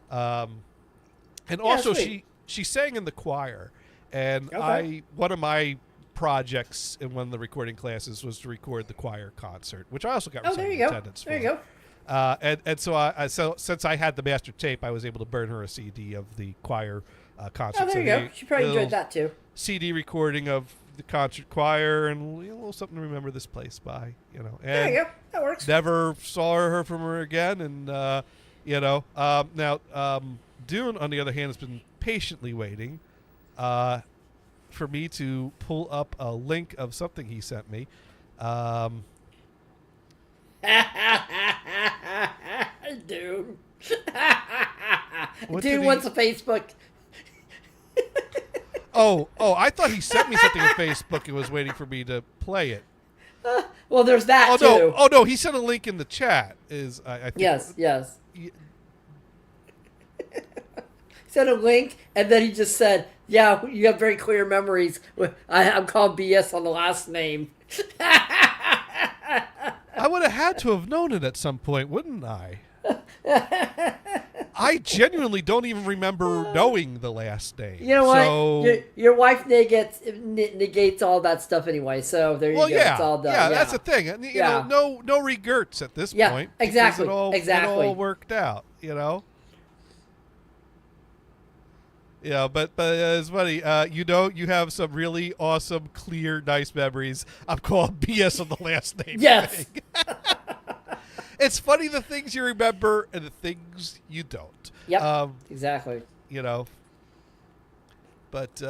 And also she sang in the choir, and one of my projects in one of the recording classes was to record the choir concert, which I also got attendance for. There you go. And so since I had the master tape, I was able to burn her a CD of the choir concert. Oh, there you go. She probably enjoyed that too. CD recording of the concert choir and a little something to remember this place by, And there you go. That works. Never saw her from her again, and now Dune, on the other hand, has been patiently waiting for me to pull up a link of something he sent me. Dude. Dude wants a Facebook. Oh, I thought he sent me something on Facebook and was waiting for me to play it. Well, there's that too. No, he sent a link in the chat. I think. Yes. Sent a link, and then he just said, yeah, you have very clear memories. I'm called BS on the last name. I would have had to have known it at some point, wouldn't I? I genuinely don't even remember knowing the last name. You know what? So, Your wife negates all that stuff anyway. So there you go. yeah, It's all done. yeah, that's the thing. And, you know, no regrets at this point. Exactly. It all worked out. You know. Yeah, but it's funny. You have some really awesome, clear, nice memories. I'm calling BS on the last name. Yes. Thing. It's funny the things you remember and the things you don't. Yep. Exactly. You know. But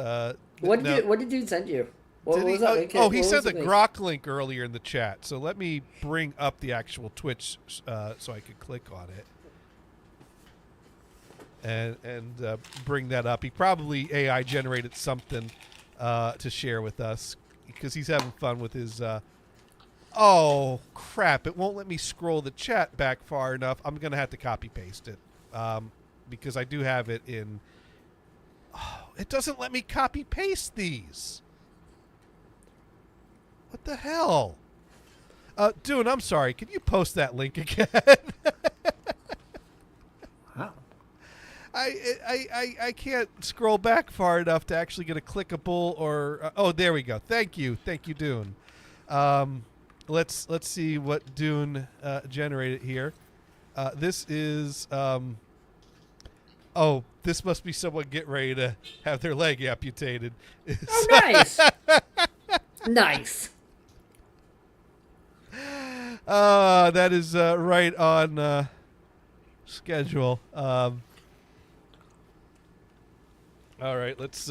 what did dude send you? What was that? He sent the Grok link earlier in the chat. So let me bring up the actual Twitch so I could click on it. And bring that up. He probably AI generated something to share with us because he's having fun with his. Oh crap! It won't let me scroll the chat back far enough. I'm gonna have to copy paste it because I do have it in. Oh, it doesn't let me copy paste these. What the hell? Dune, I'm sorry. Can you post that link again? Wow. I can't scroll back far enough to actually get a clickable or oh, there we go. Thank you, Dune. Let's see what Dune generated here. This is oh, this must be someone getting ready to have their leg amputated. Oh, nice. Nice. That is right on schedule. All right, let's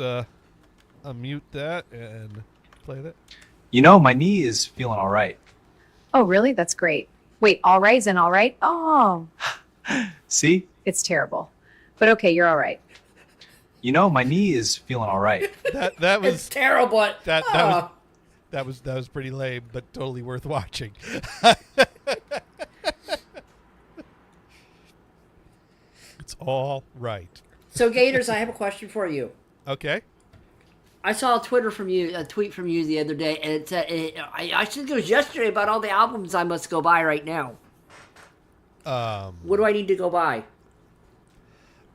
unmute that and play that. You know, my knee is feeling all right. Oh, really? That's great. Wait, all right isn't all right? Oh. See? It's terrible. But okay, you're all right. You know, my knee is feeling all right. That was it's terrible. That was pretty lame, but totally worth watching. It's all right. So, Gators, I have a question for you. Okay. I saw a tweet from you the other day, and it said, I think it was yesterday, about all the albums I must go buy right now. What do I need to go buy?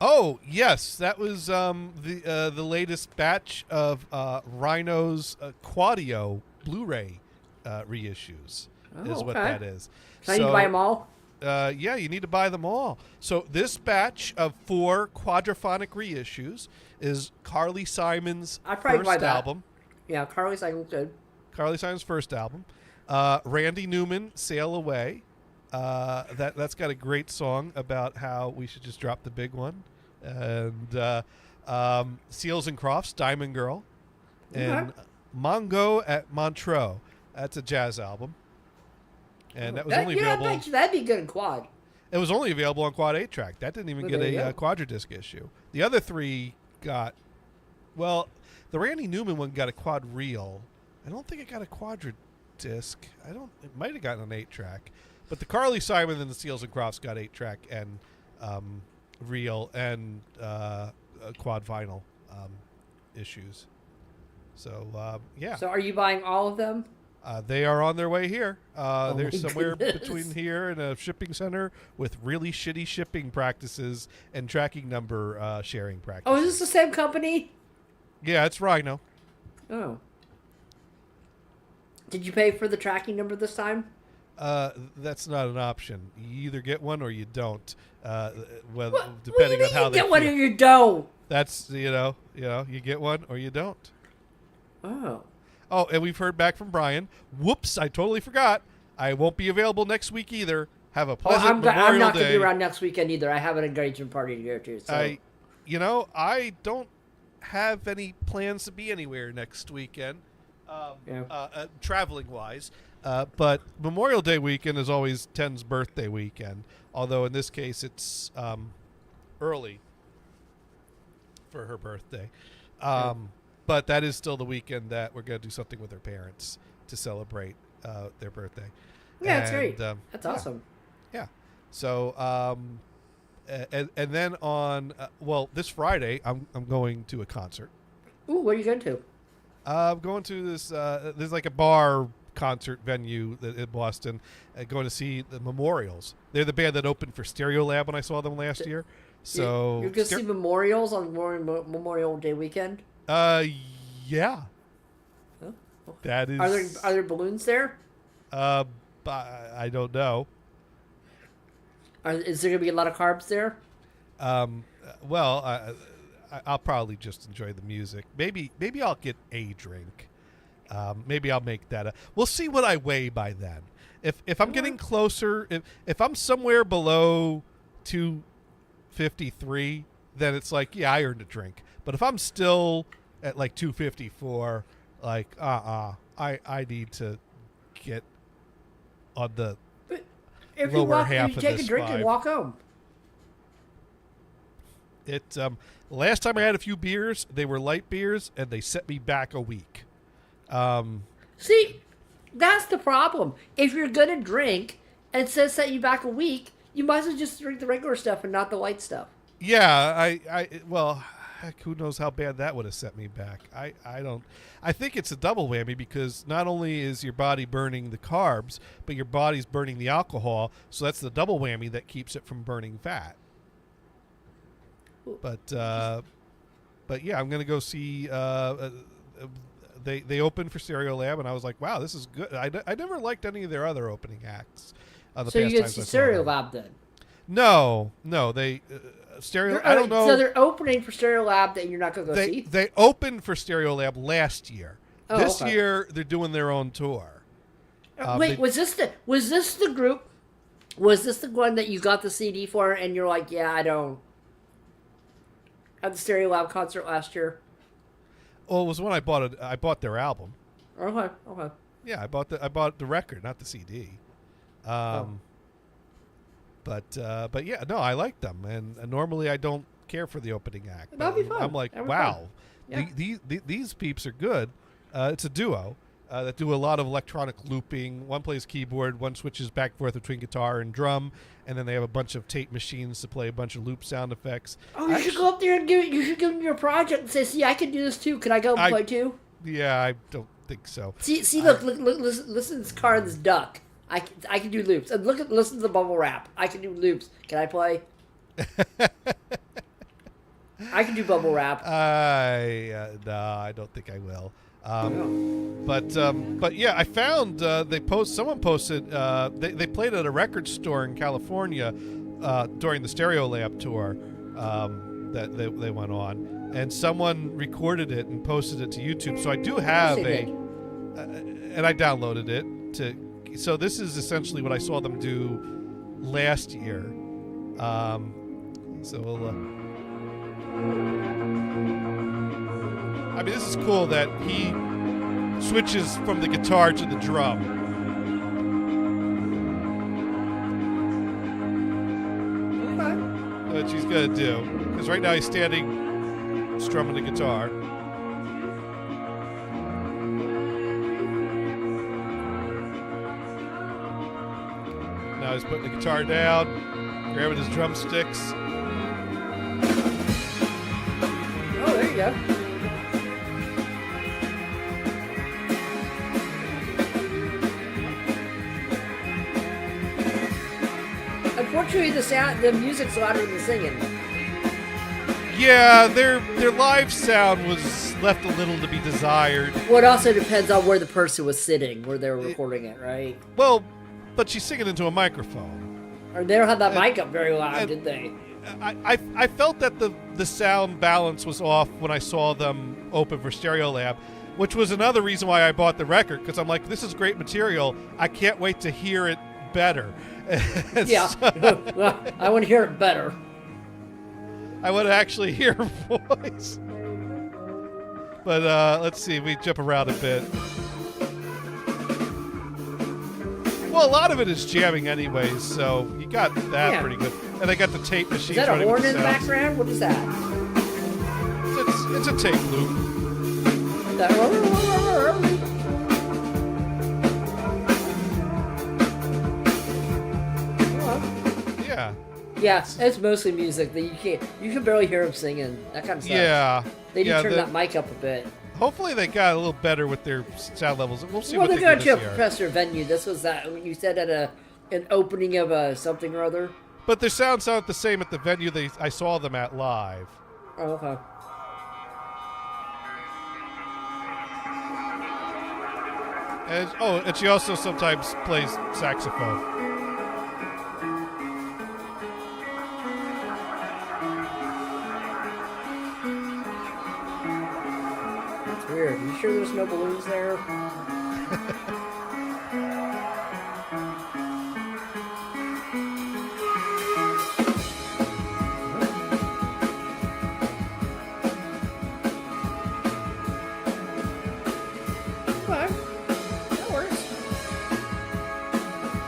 Oh, yes, that was the latest batch of Rhino's Quadio Blu-ray reissues. Is what that is. So I need to buy them all? Yeah, you need to buy them all. So this batch of 4 quadraphonic reissues is Carly Simon's first album. Yeah, Carly Simon's good. Carly Simon's first album. Randy Newman, Sail Away. That's got a great song about how we should just drop the big one. And Seals and Crofts, Diamond Girl. And Mongo at Montreux. That's a jazz album. And that was only available. That'd be good in quad. It was only available on Quad 8-track. That didn't even get a quadradisc issue. The other 3 got, well, the Randy Newman one got a quad reel. I don't think it got a quadradisc. It might have gotten an 8-track. But the Carly Simon and the Seals and Crofts got 8-track and reel and quad vinyl issues. So, yeah. So are you buying all of them? They are on their way here. They're somewhere between here and a shipping center with really shitty shipping practices and tracking number sharing practices. Oh, is this the same company? Yeah, it's Rhino. Oh. Did you pay for the tracking number this time? That's not an option. You either get one or you don't. What? Depending on how they get one or you don't. That's you get one or you don't. Oh. Oh, and we've heard back from Brian. Whoops, I totally forgot. I won't be available next week either. Have a pleasant Memorial I'm not Day. going to be around next weekend either. I have an engagement party to go to. So. I don't have any plans to be anywhere next weekend, traveling wise. But Memorial Day weekend is always Ten's birthday weekend. Although in this case it's early for her birthday. But that is still the weekend that we're going to do something with her parents to celebrate their birthday. Yeah, that's great. That's awesome. Yeah. So, and then on, this Friday, I'm going to a concert. Ooh, where are you going to? I'm going to this, there's like a bar concert venue in Boston, going to see the Memorials. They're the band that opened for Stereolab when I saw them last year. So you're gonna see memorials on Memorial Day weekend. Yeah. Huh? That is. Are there balloons there? I don't know. Is there gonna be a lot of carbs there? Well, I'll probably just enjoy the music. Maybe I'll get a drink. Maybe I'll make that. We'll see what I weigh by then. If I'm getting closer, if I'm somewhere below 253, then it's like, yeah, I earned a drink. But if I'm still at like 254, like I need to get on the If lower you walk, half you of take this a drink 5. and walk home. Last time I had a few beers, they were light beers, and they set me back a week. See, that's the problem. If you're gonna drink and it says set you back a week, you might as well just drink the regular stuff and not the light stuff. Yeah, well, heck, who knows how bad that would have set me back. I don't. I think it's a double whammy because not only is your body burning the carbs, but your body's burning the alcohol. So that's the double whammy that keeps it from burning fat. But yeah, I'm gonna go see. They opened for Stereolab, and I was like, wow, this is good. I never liked any of their other opening acts. So you get to see Stereolab then? No, they Stereo. I don't know. So they're opening for Stereolab that you're not gonna go see. They opened for Stereolab last year. Oh, this okay. year they're doing their own tour. Wait, was this the group? Was this the one that you got the CD for, and you're like, yeah, I don't. At the Stereolab concert last year. Well, it was when I bought their album. Okay. Yeah, I bought the record, not the CD. But yeah, no, I like them, and normally I don't care for the opening act. That'd be fun. I'm like, That'd be wow, fun. Yeah. these peeps are good. It's a duo that do a lot of electronic looping. One plays keyboard, one switches back and forth between guitar and drum, and then they have a bunch of tape machines to play a bunch of loop sound effects. Oh, you should go up there and you should give them your project and say, see, I can do this too. Can I go play too? Yeah, I don't think so. See, look, listen to this car and this duck. I can do loops. And listen to the bubble wrap. I can do loops. Can I play? I can do bubble wrap. No, I don't think I will. But yeah, I found someone posted they played at a record store in California during the Stereolab tour that they went on, and someone recorded it and posted it to YouTube. So I do have and I downloaded it to. So this is essentially what I saw them do last year. So we'll. I mean, this is cool that he switches from the guitar to the drum. Okay. What she's gonna do, because right now he's standing, strumming the guitar. Now he's putting the guitar down, grabbing his drumsticks. Oh, there you go. Unfortunately, the music's louder than the singing. Yeah, their live sound was left a little to be desired. Well, it also depends on where the person was sitting, where they were recording it, right? Well, but she's singing into a microphone. Or they don't have that mic up very loud, did they? I felt that the sound balance was off when I saw them open for Stereolab, which was another reason why I bought the record, because I'm like, this is great material. I can't wait to hear it better. Yeah, well, I want to hear it better. I want to actually hear her voice. But let's see, we jump around a bit. Well, a lot of it is jamming anyways, so you got that pretty good. And they got the tape machine. Is that a horn in the background? What is that? It's a tape loop. Yeah. Yeah, it's mostly music that you can barely hear them singing. That kind of stuff. Yeah. They need to turn that mic up a bit. Hopefully they got a little better with their sound levels. We'll see Well, what they're they going do to a this year. professor venue. This was that you said at an opening of something or other. But their sound sounded the same at the venue I saw them at live. Oh, okay. And she also sometimes plays saxophone. That's weird. You sure there's no balloons there?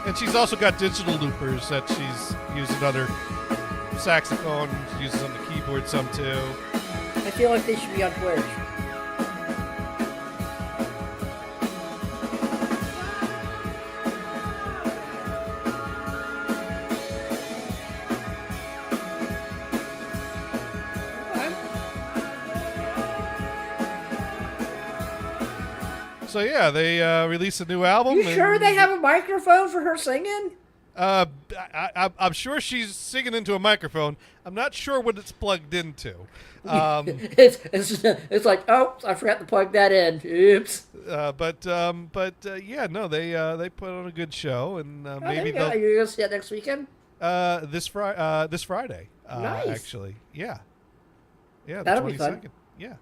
And she's also got digital loopers that she's using other saxophone. She uses on the keyboard some too. I feel like they should be on Twitch. So yeah, they released a new album. You sure they have a microphone for her singing? I'm sure she's singing into a microphone. I'm not sure what it's plugged into. It's like, oh, I forgot to plug that in. Oops. But yeah, no, they put on a good show, and maybe are you gonna see it next weekend? This Friday. Nice. Actually, yeah, the That'll be 22nd. fun. Yeah.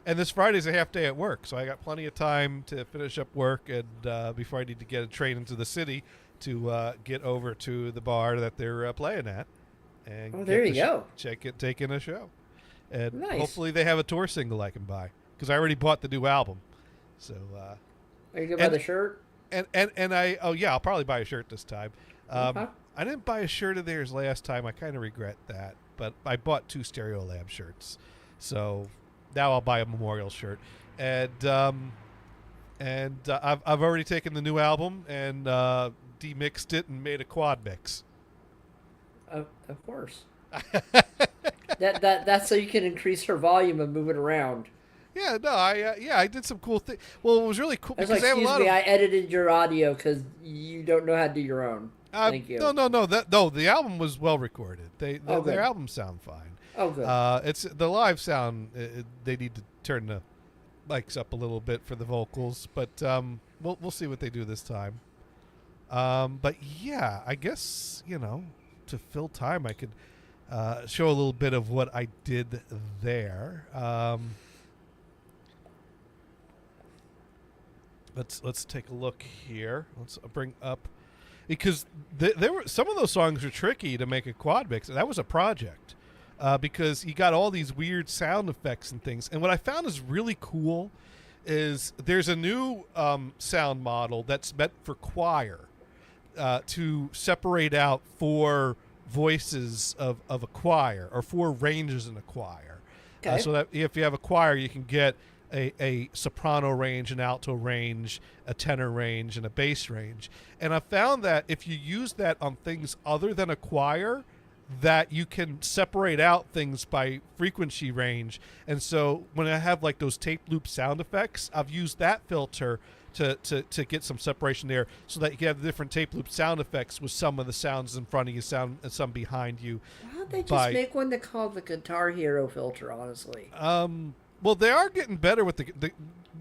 And this Friday's a half day at work, so I got plenty of time to finish up work and before I need to get a train into the city to get over to the bar that they're playing at. And there you go. Take in a show. And Nice. hopefully they have a tour single I can buy, because I already bought the new album. So are you gonna buy the shirt? And I'll probably buy a shirt this time. Okay. I didn't buy a shirt of theirs last time. I kind of regret that, but I bought 2 Stereolab shirts. So now I'll buy a Memorial shirt, and I've already taken the new album and demixed it and made a quad mix. Of course. That's so you can increase her volume and move it around. Yeah, no, I did some cool things. Well, it was really cool It's because like, they have a lot of. I edited your audio because you don't know how to do your own. Thank you. No. The album was well recorded. Their albums sound fine. Oh, good. It's the live sound. They need to turn the mics up a little bit for the vocals, but we'll see what they do this time. But yeah, I guess to fill time, I could show a little bit of what I did there. Let's take a look here. Let's bring up, because there were some of those songs were tricky to make a quad mix, and that was a project. Because you got all these weird sound effects and things. And what I found is really cool is there's a new sound model that's meant for choir to separate out 4 voices of a choir, or 4 ranges in a choir. Okay. So that if you have a choir, you can get a soprano range, an alto range, a tenor range, and a bass range. And I found that if you use that on things other than a choir, that you can separate out things by frequency range. And so when I have like those tape loop sound effects, I've used that filter to get some separation there, so that you can have different tape loop sound effects with some of the sounds in front of you, some behind you. Why don't they just make one that called the Guitar Hero filter, honestly? Well, they are getting better with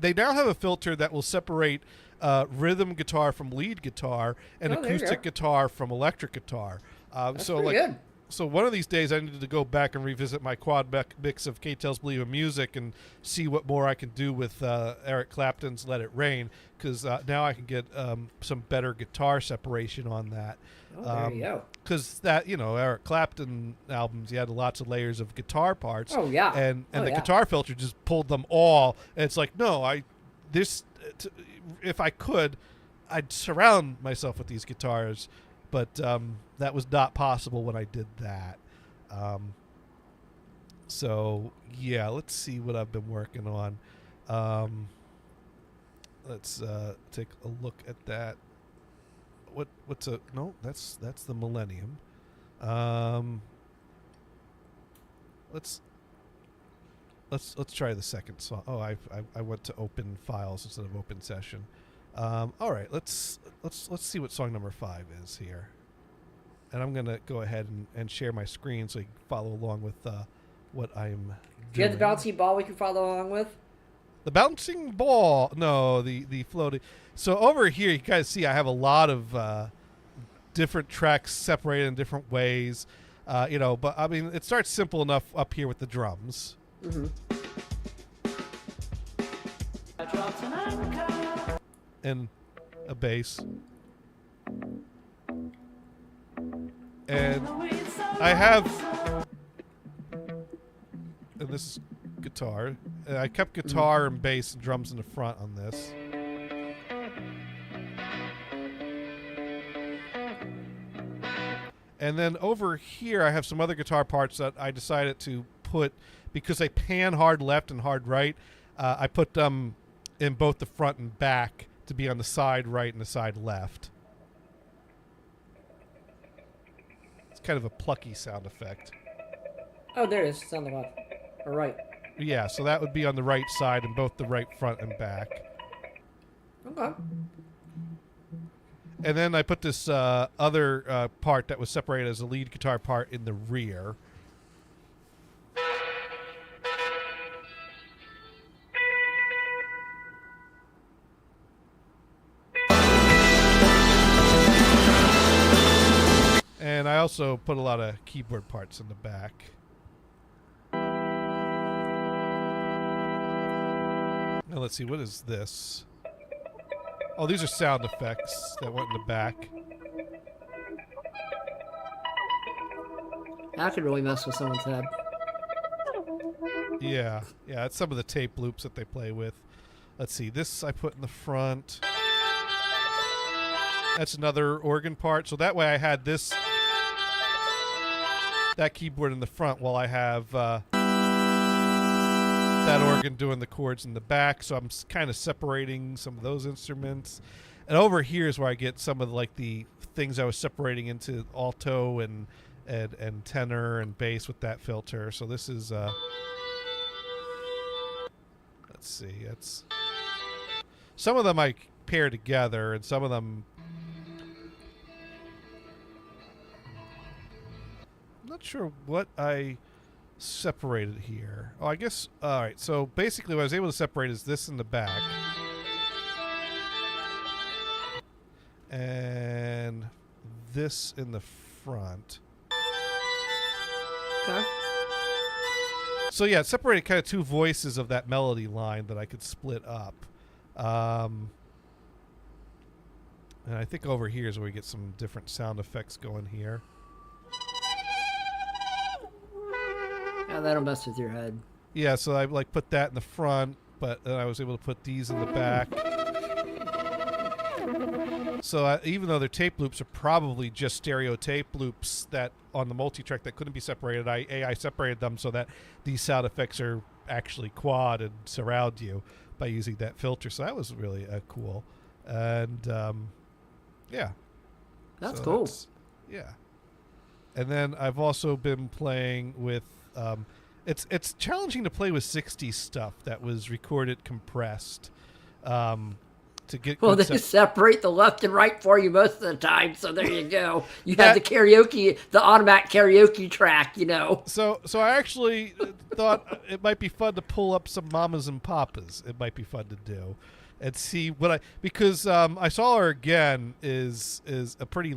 they now have a filter that will separate rhythm guitar from lead guitar and acoustic guitar from electric guitar. That's so pretty good. So one of these days I needed to go back and revisit my quad mix of K-Tell's Believe in Music and see what more I can do with Eric Clapton's Let It Rain, because now I can get some better guitar separation on that. There you go. Because that, Eric Clapton albums, he had lots of layers of guitar parts. Oh, yeah. And the guitar filter just pulled them all. And it's like, no, if I could, I'd surround myself with these guitars. But that was not possible when I did that. So, yeah, let's see what I've been working on. Let's take a look at that. That's the Millennium. Let's try the second song. Oh, I went to open files instead of open session. All right, let's see what song number 5 is here. And I'm going to go ahead and share my screen so you can follow along with what I'm doing. Do you have the bouncy ball we can follow along with? The bouncing ball. No, the floating. So over here, you guys see I have a lot of different tracks separated in different ways. But I mean, it starts simple enough up here with the drums. Mm-hmm. And a bass. And I have, and this is guitar. And I kept guitar and bass and drums in the front on this. And then over here, I have some other guitar parts that I decided to put, because I pan hard left and hard right, I put them in both the front and back to be on the side right and the side left. It's kind of a plucky sound effect. Oh, there it is. It's on the left. Or right. Yeah, so that would be on the right side in both the right front and back. Okay. And then I put this other part that was separated as a lead guitar part in the rear. And I also put a lot of keyboard parts in the back. Now let's see, what is this? Oh, these are sound effects that went in the back. That could really mess with someone's head. Yeah, it's some of the tape loops that they play with. Let's see, this I put in the front. That's another organ part. So that way I had that keyboard in the front while I have that organ doing the chords in the back. So I'm kind of separating some of those instruments. And over here is where I get some of the things I was separating into alto and tenor and bass with that filter. So this is let's see, it's some of them I pair together and some of them I'm not sure what I separated here. Oh, I guess, all right, so basically what I was able to separate is this in the back and this in the front. Okay. So yeah, it separated kind of two voices of that melody line that I could split up. And I think over here is where we get some different sound effects going here. Yeah, that'll mess with your head. Yeah, so I put that in the front, but then I was able to put these in the back. So even though their tape loops are probably just stereo tape loops that on the multi-track that couldn't be separated, I separated them so that these sound effects are actually quad and surround you by using that filter. So that was really cool. And yeah. That's cool. Yeah. And then I've also been playing with it's challenging to play with 60s stuff that was recorded compressed to get well, they separate the left and right for you most of the time, so there you go. You have the karaoke, the automatic karaoke track, So I actually thought it might be fun to pull up some Mamas and Papas. It might be fun to do and see what because I Saw Her Again is a pretty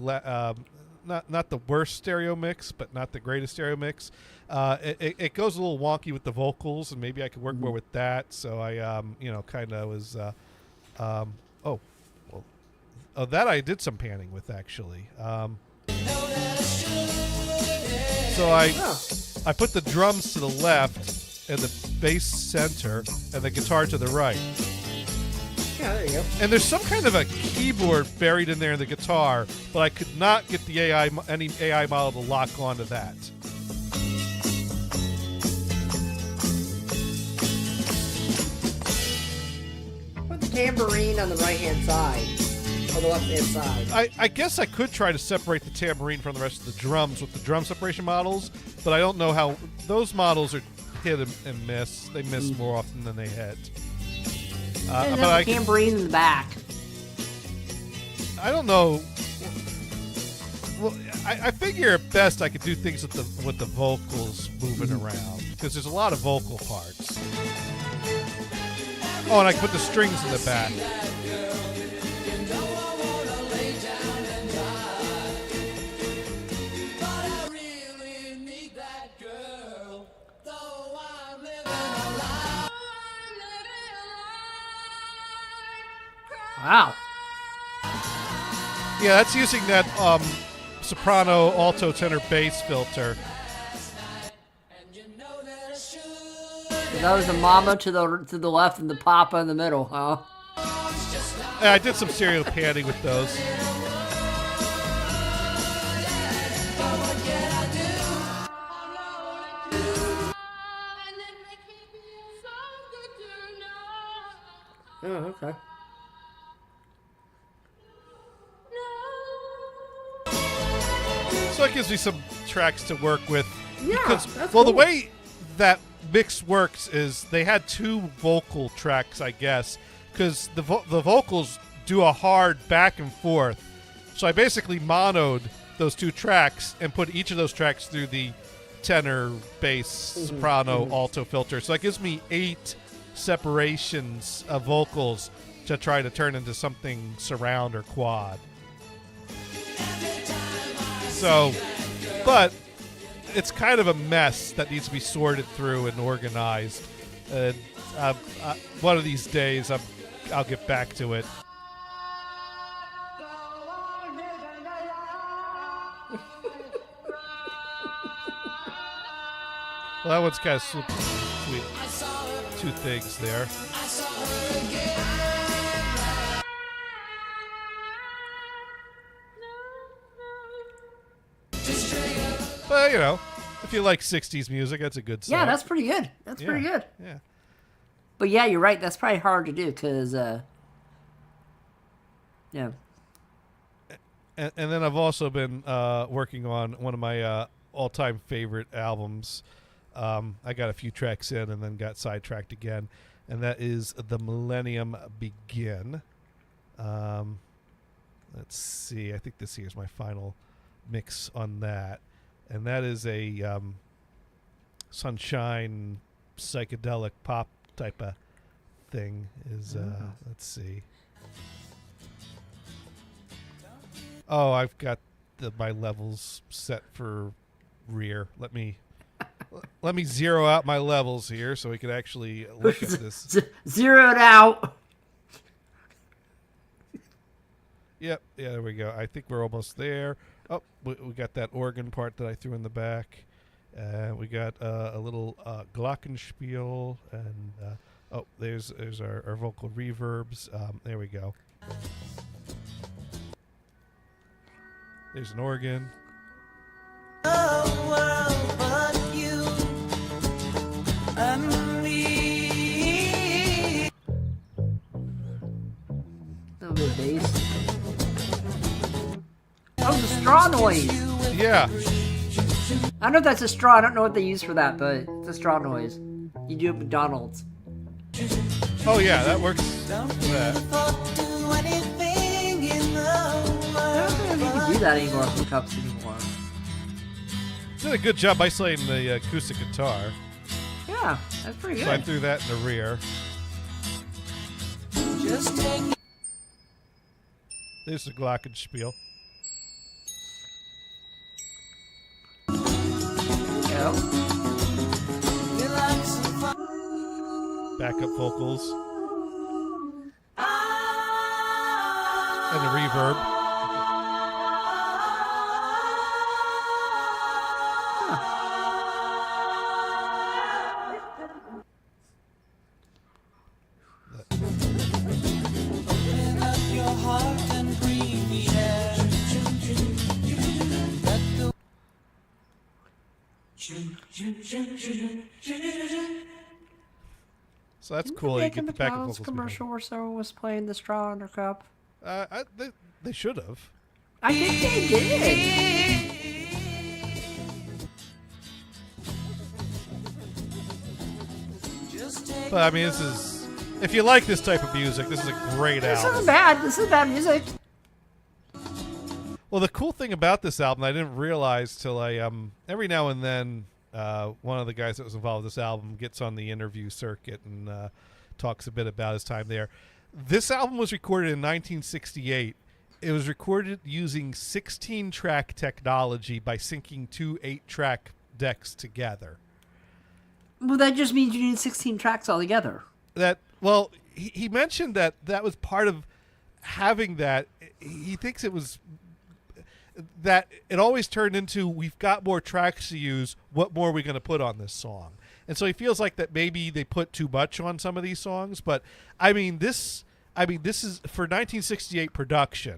not the worst stereo mix, but not the greatest stereo mix. It goes a little wonky with the vocals, and maybe I could work more with that. So I, kind of was, that I did some panning with actually. So I put the drums to the left and the bass center and the guitar to the right. Yeah, there you go. And there's some kind of a keyboard buried in there in the guitar, but I could not get the any AI model to lock onto that. Put the tambourine on the right-hand side, or the left-hand side. I guess I could try to separate the tambourine from the rest of the drums with the drum separation models, but I don't know how those models are hit and miss. They miss more often than they hit. And then the tambourine in the back. I don't know. Well, I figure at best I could do things with the vocals moving around because there's a lot of vocal parts. Oh, and I can put the strings in the back. Wow. Yeah, that's using that soprano, alto, tenor, bass filter. That was the mama to the left and the papa in the middle, huh? Yeah, I did some stereo panning with those. Oh, okay. So it gives me some tracks to work with. Yeah, because, that's well, cool. the way that mix works is they had two vocal tracks, I guess, because the vocals do a hard back and forth. So I basically monoed those two tracks and put each of those tracks through the tenor, bass, soprano, alto filter. So that gives me 8 separations of vocals to try to turn into something surround or quad. So, but it's kind of a mess that needs to be sorted through and organized. And one of these days, I'll get back to it. Well, that one's kind of sweet. 2 things there. But, you know, if you like 60s music, that's a good song. Yeah, that's pretty good. That's pretty good. Yeah. But yeah, you're right. That's probably hard to do because, yeah. And then I've also been working on one of my all-time favorite albums. I got a few tracks in and then got sidetracked again, and that is The Millennium Begin. Let's see. I think this here's my final mix on that, and that is a sunshine psychedelic pop type of thing. Let's see. Oh, I've got my levels set for rear. Let me zero out my levels here so we can actually look at this. Zero it out. Yep. Yeah, there we go. I think we're almost there. Oh, we got that organ part that I threw in the back. We got a little glockenspiel, and oh, there's our vocal reverbs. There we go. There's an organ. Little bit of bass. Oh, the straw noise. Yeah. I don't know if that's a straw. I don't know what they use for that, but it's a straw noise. You do it at McDonald's. Oh yeah, that works. For that. I don't think you can do that anymore with cups anymore. Did a good job isolating the acoustic guitar. Yeah, that's pretty good. So I threw that in the rear. There's the glockenspiel. Backup vocals. And the reverb. So that's cool. You get the backup vocals. Commercial where someone was playing the straw in their cup. They should have. I think they did. But I mean, this is, if you like this type of music, this is a great This album. isn't bad. This is bad music. Well, the cool thing about this album, I didn't realize till I every now and then one of the guys that was involved with this album gets on the interview circuit and talks a bit about his time there. This album was recorded in 1968. It was recorded using 16-track technology by syncing two 8-track decks together. Well, that just means you need 16 tracks altogether. He mentioned that was part of having that. He thinks it was that it always turned into, we've got more tracks to use, what more are we going to put on this song? And so he feels like that maybe they put too much on some of these songs, but this is for 1968 production.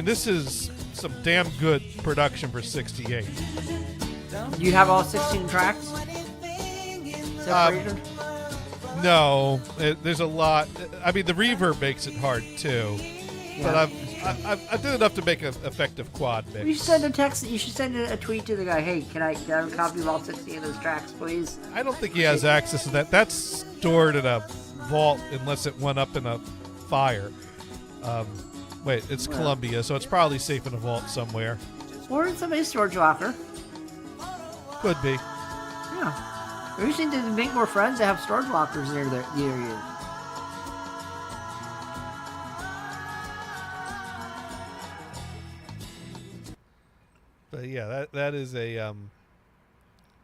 This is some damn good production for 68. Do you have all 16 tracks? No, there's a lot. The reverb makes it hard too. Yeah. But I've done enough to make an effective quad mix. You should send a text. You should send a tweet to the guy. Hey, can I have a copy of all 16 of those tracks, please? I don't think he has access to that. That's stored in a vault unless it went up in a fire. Wait, it's Columbia, so it's probably safe in a vault somewhere. Or in somebody's storage locker. Could be. Yeah. We just need to make more friends that have storage lockers near you. But yeah, that is a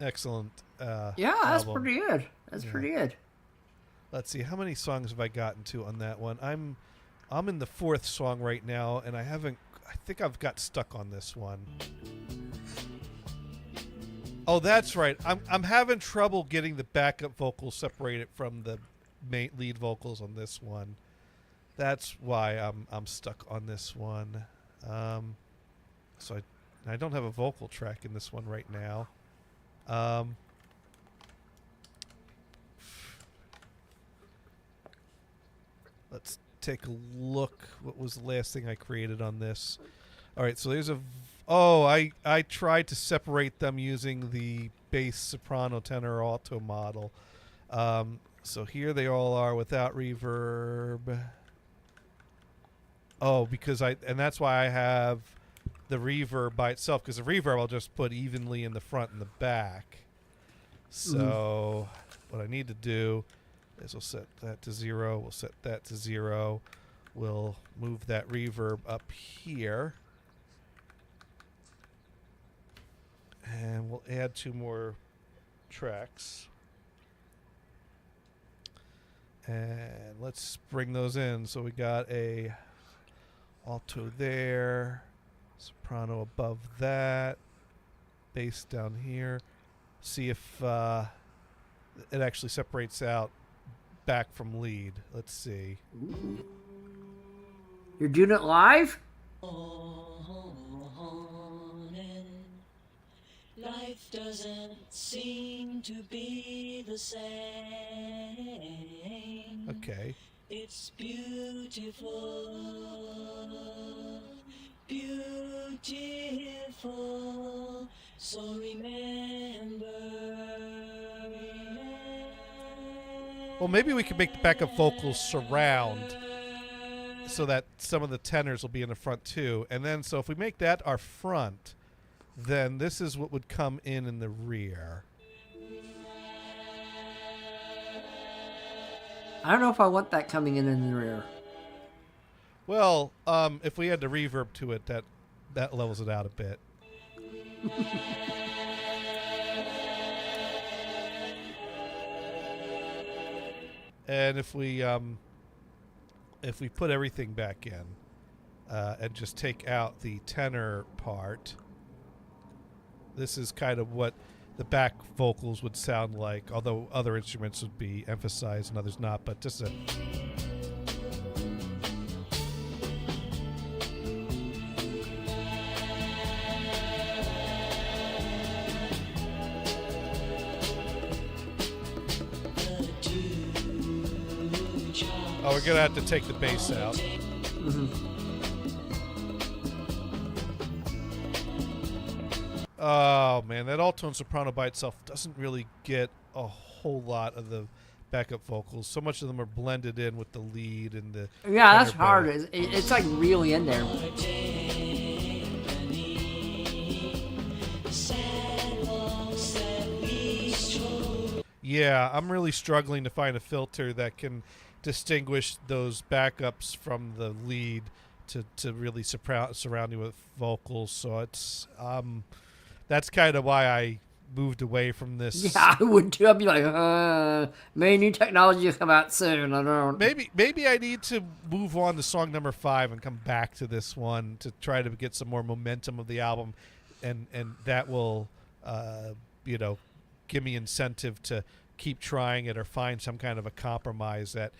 excellent yeah, that's album. pretty good. That's pretty good. Let's see, how many songs have I gotten to on that one? I'm in the 4th song right now, and I think I've got stuck on this one. Oh, that's right. I'm having trouble getting the backup vocals separated from the main lead vocals on this one. That's why I'm stuck on this one. So I don't have a vocal track in this one right now. Let's take a look. What was the last thing I created on this? All right, so there's I tried to separate them using the bass, soprano, tenor, alto model. So here they all are without reverb. Oh, and that's why I have the reverb by itself, because the reverb I'll just put evenly in the front and the back. So what I need to do is we'll set that to 0. We'll set that to 0. We'll move that reverb up here. And we'll add 2 more tracks. And let's bring those in. So we got a alto there, soprano above that, bass down here. See if it actually separates out back from lead. Let's see. Ooh. You're doing it live? Life doesn't seem to be the same. Okay. It's beautiful, beautiful. So remember. Well, maybe we could make the backup vocals surround so that some of the tenors will be in the front too. And then, so if we make that our front, then this is what would come in the rear. I don't know if I want that coming in the rear. Well, if we add the reverb to it, that levels it out a bit. And if we put everything back in and just take out the tenor part, this is kind of what the back vocals would sound like, although other instruments would be emphasized and others not, but just a... Oh, we're going to have to take the bass out. Mm-hmm. Oh, man, that alto and soprano by itself doesn't really get a whole lot of the backup vocals. So much of them are blended in with the lead and the... Yeah, that's tenor hard. bass. It's like really in there. Yeah, I'm really struggling to find a filter that can distinguish those backups from the lead to really surround you with vocals. So it's that's kind of why I moved away from this. Yeah, I would too. I'd be like, maybe new technology will come out soon. I don't. Maybe I need to move on to song number 5 and come back to this one to try to get some more momentum of the album, and that will, give me incentive to keep trying it or find some kind of a compromise that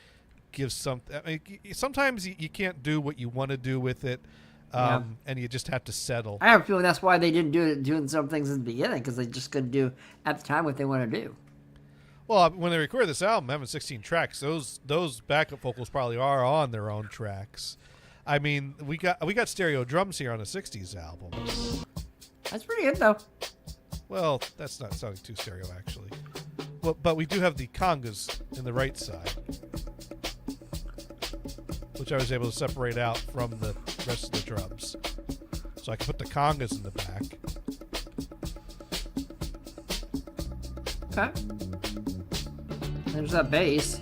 gives some. I mean, sometimes you can't do what you want to do with it. And you just have to settle. I have a feeling that's why they didn't doing some things in the beginning, because they just couldn't do at the time what they want to do. Well, when they recorded this album, having 16 tracks, those backup vocals probably are on their own tracks. I mean, we got stereo drums here on a 60s album. That's pretty good, though. Well, that's not sounding too stereo, actually. Well, but we do have the congas in the right side, which I was able to separate out from the rest of the drums. So I can put the congas in the back. Okay. There's that bass.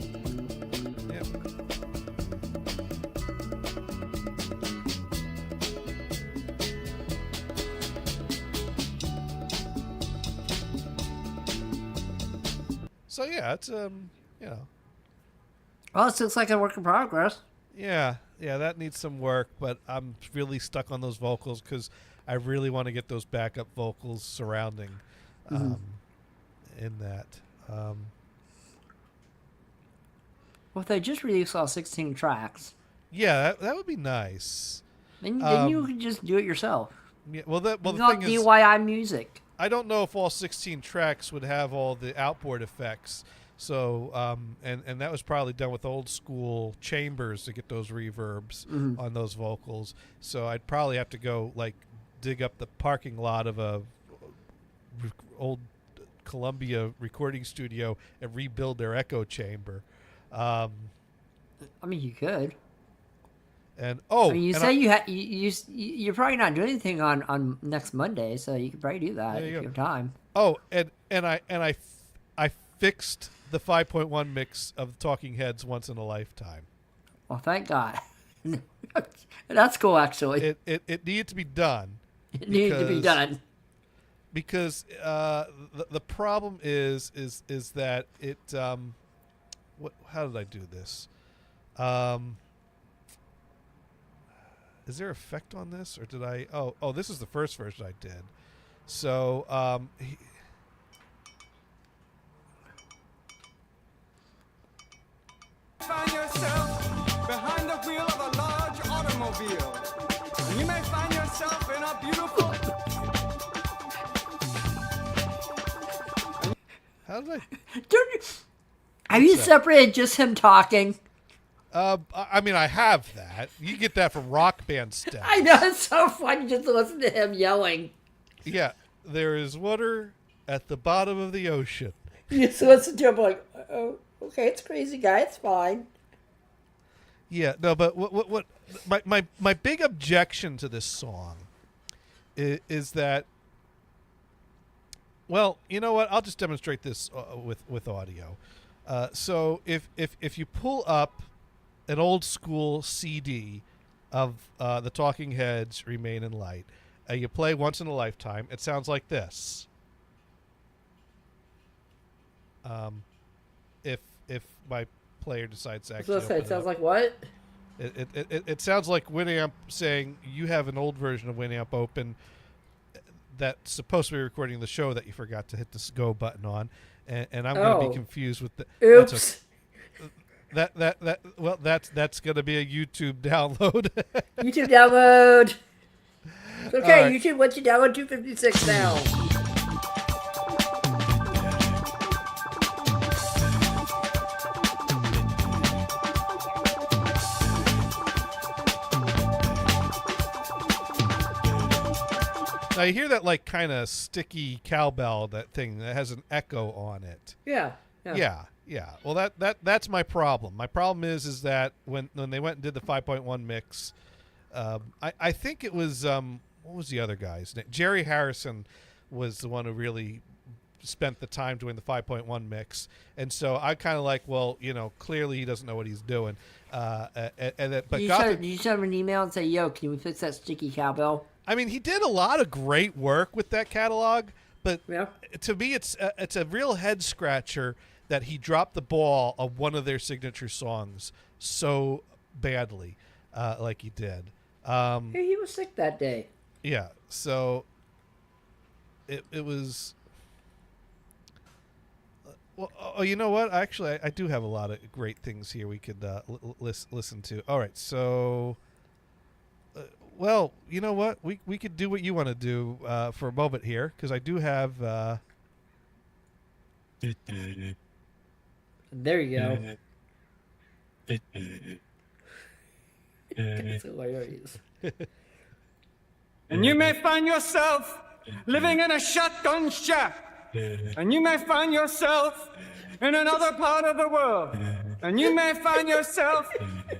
Yep. So yeah, it's Well, it looks like a work in progress. Yeah, that needs some work, but I'm really stuck on those vocals because I really want to get those backup vocals surrounding in that. Well, if they just released all 16 tracks. Yeah, that would be nice. Then you could just do it yourself. Yeah, well, the thing is, DIY music. I don't know if all 16 tracks would have all the outboard effects. So, and that was probably done with old school chambers to get those reverbs on those vocals. So I'd probably have to go dig up the parking lot of a old Columbia recording studio and rebuild their echo chamber. I mean, you could. And you say you're probably not doing anything on next Monday, so you could probably do that if you have time. Oh, and I fixed the 5.1 mix of Talking Heads Once in a Lifetime. Well, thank God. That's cool, actually. It needed to be done. It needed to be done. Because the problem is that it how did I do this? Is there effect on this, or did I? Oh, this is the first version I did. So find yourself behind the wheel of a large automobile. You may find yourself in a beautiful. How did I? Have you separated just him talking? I mean, I have that. You get that from Rock Band steps. I know, it's so funny just to listen to him yelling. Yeah, there is water at the bottom of the ocean. You just listen to him like, oh, okay, it's crazy guy, it's fine. Yeah, no, but what my big objection to this song is that, well, you know what? I'll just demonstrate this with audio. So if you pull up an old school CD of the Talking Heads, Remain in Light, you play Once in a Lifetime, it sounds like this. If my player decides to actually it sounds like what? It sounds like Winamp saying you have an old version of Winamp open that's supposed to be recording the show that you forgot to hit the go button on, and I'm going to be confused with the. Oops. That's going to be a YouTube download. YouTube download. Okay, right. YouTube lets you download 256 now. Now you hear that kind of sticky cowbell, that thing that has an echo on it. Yeah. Well, that's my problem. My problem is that when they went and did the 5.1 mix, I think it was what was the other guy's name? Jerry Harrison was the one who really spent the time doing the 5.1 mix, and so I kind of like, well, clearly he doesn't know what he's doing. But Did you send him an email and say, "Yo, can we fix that sticky cowbell"? I mean, he did a lot of great work with that catalog, but to me, it's a real head scratcher that he dropped the ball on one of their signature songs so badly, like he did. Hey, he was sick that day. Yeah, so it was. Well, oh, you know what? Actually, I do have a lot of great things here we could listen to. All right, so. Well, you know what? We could do what you want to do for a moment here, because I do have. There you go. It's hilarious. And you may find yourself living in a shotgun shack. And you may find yourself in another part of the world. And you may find yourself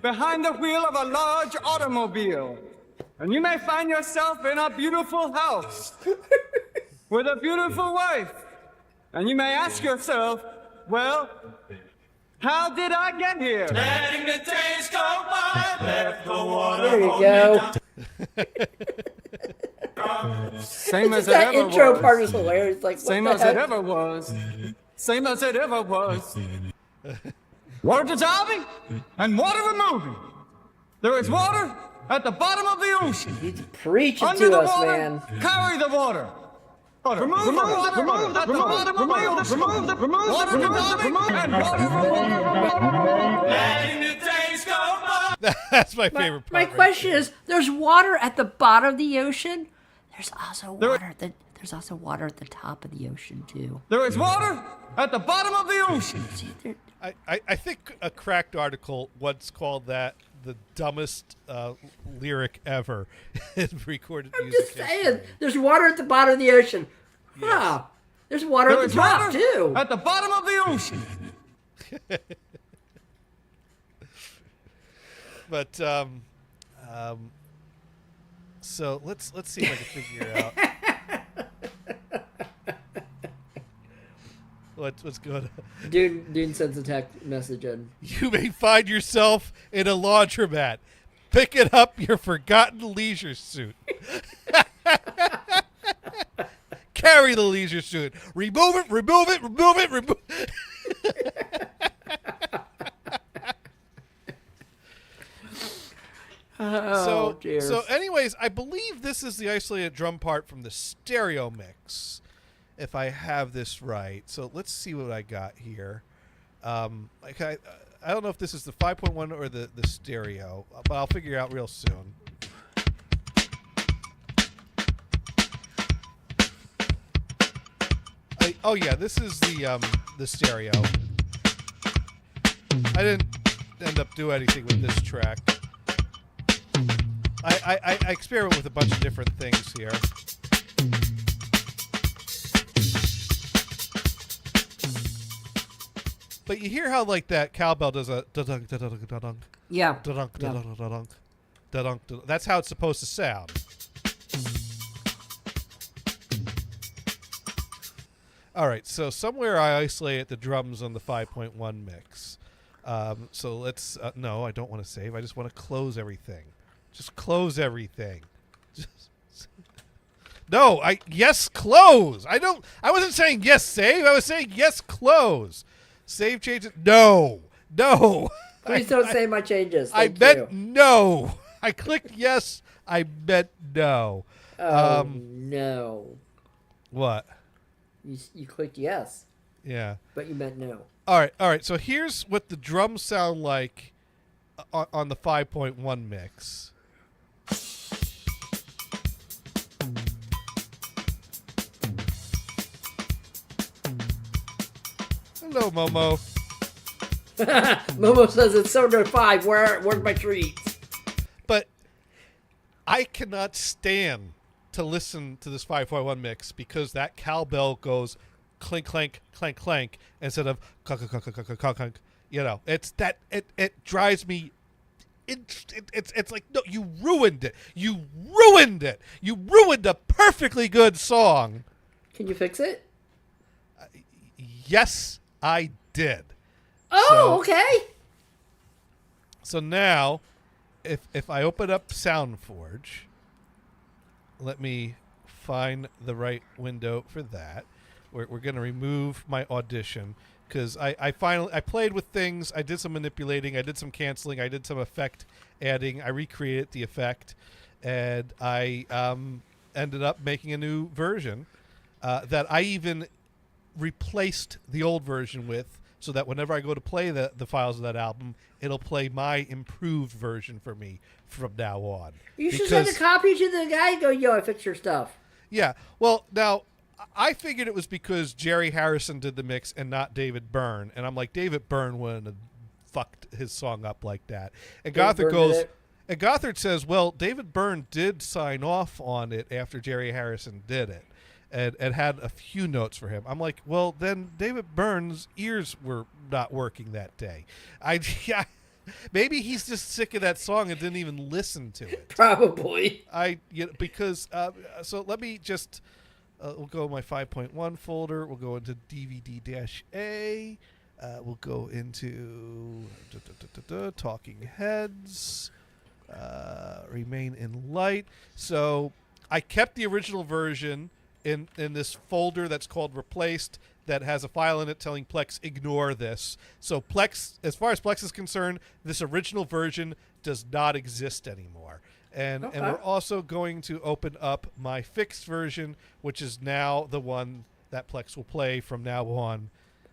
behind the wheel of a large automobile. And you may find yourself in a beautiful house with a beautiful wife. And you may ask yourself, well, how did I get here? Letting the days go by, left the water. There you go. Same as it that ever intro was. part is hilarious. Like, Same what as the it heck? ever was. Same as it ever was. Water dissolving and water removing. There is water at the bottom of the ocean. He's preaching Under to the us, water, man. carry the water. Remove the water, remove the water, remove the water, and water. Letting the days go by. That's my favorite part. My question is: there's water at the bottom of the ocean. There's also water. There's also water at the top of the ocean too. There is water at the bottom of the ocean. I think a Cracked article once called that the dumbest lyric ever in recorded I'm music. just saying, there's water at the bottom of the ocean. Huh. There's water There at is the top water too. at the bottom of the ocean. But so let's see if I can figure out what's going on. Dune sends a text message in. You may find yourself in a laundromat, picking up your forgotten leisure suit. Carry the leisure suit. Remove it. Remove it. Remove it. Remove. Oh, dear. So anyways, I believe this is the isolated drum part from the stereo mix, if I have this right. So let's see what I got here. I don't know if this is the 5.1 or the stereo, but I'll figure it out real soon. Oh yeah, this is the stereo. I didn't end up doing anything with this track. I experiment with a bunch of different things here. But you hear how like that cowbell does a da-dunk, da-dunk, da-dunk. Yeah. Da-dunk, Yeah. da-dunk, da-dunk, da-dunk, da-dunk. That's how it's supposed to sound. All right, so somewhere I isolated the drums on the 5.1 mix. So let's no, I don't want to save. I just want to close everything. Just close everything. No, yes, close. I wasn't saying yes, save. I was saying yes, close. Save changes. No. Please don't say my changes. I Thank meant you. no. I clicked yes. I meant no. Oh, no. What? You clicked yes. Yeah. But you meant no. All right. So here's what the drums sound like on the 5.1 mix. Hello, Momo. Momo says it's 7:05. Where's my treats? But I cannot stand to listen to this 5.1 mix because that cowbell goes clink, clank, clank, clank instead of clunk, clunk, clunk, clunk, clunk, clunk. You know, it's that it drives me. It's like, no, you ruined it. You ruined it. You ruined a perfectly good song. Can you fix it? Yes, I did. Oh, okay. So now, if I open up SoundForge, let me find the right window for that. We're going to remove my Audition because I played with things. I did some manipulating. I did some canceling. I did some effect adding. I recreated the effect, and I ended up making a new version that I even replaced the old version with, so that whenever I go to play the files of that album, it'll play my improved version for me from now on. You should send a copy to the guy and go, yo, I fixed your stuff. Yeah. Well, now, I figured it was because Jerry Harrison did the mix and not David Byrne. And I'm like, David Byrne wouldn't have fucked his song up like that. And Gothard says, well, David Byrne did sign off on it after Jerry Harrison did it. And had a few notes for him. I'm like, well, then David Byrne's ears were not working that day. Maybe he's just sick of that song and didn't even listen to it. Probably. Because so let me just we'll go in my 5.1 folder. We'll go into DVD-A. We'll go into Talking Heads. Remain in Light. So I kept the original version in this folder that's called Replaced, that has a file in it telling Plex ignore this. So Plex, as far as Plex is concerned, this original version does not exist anymore. And we're also going to open up my fixed version, which is now the one that Plex will play from now on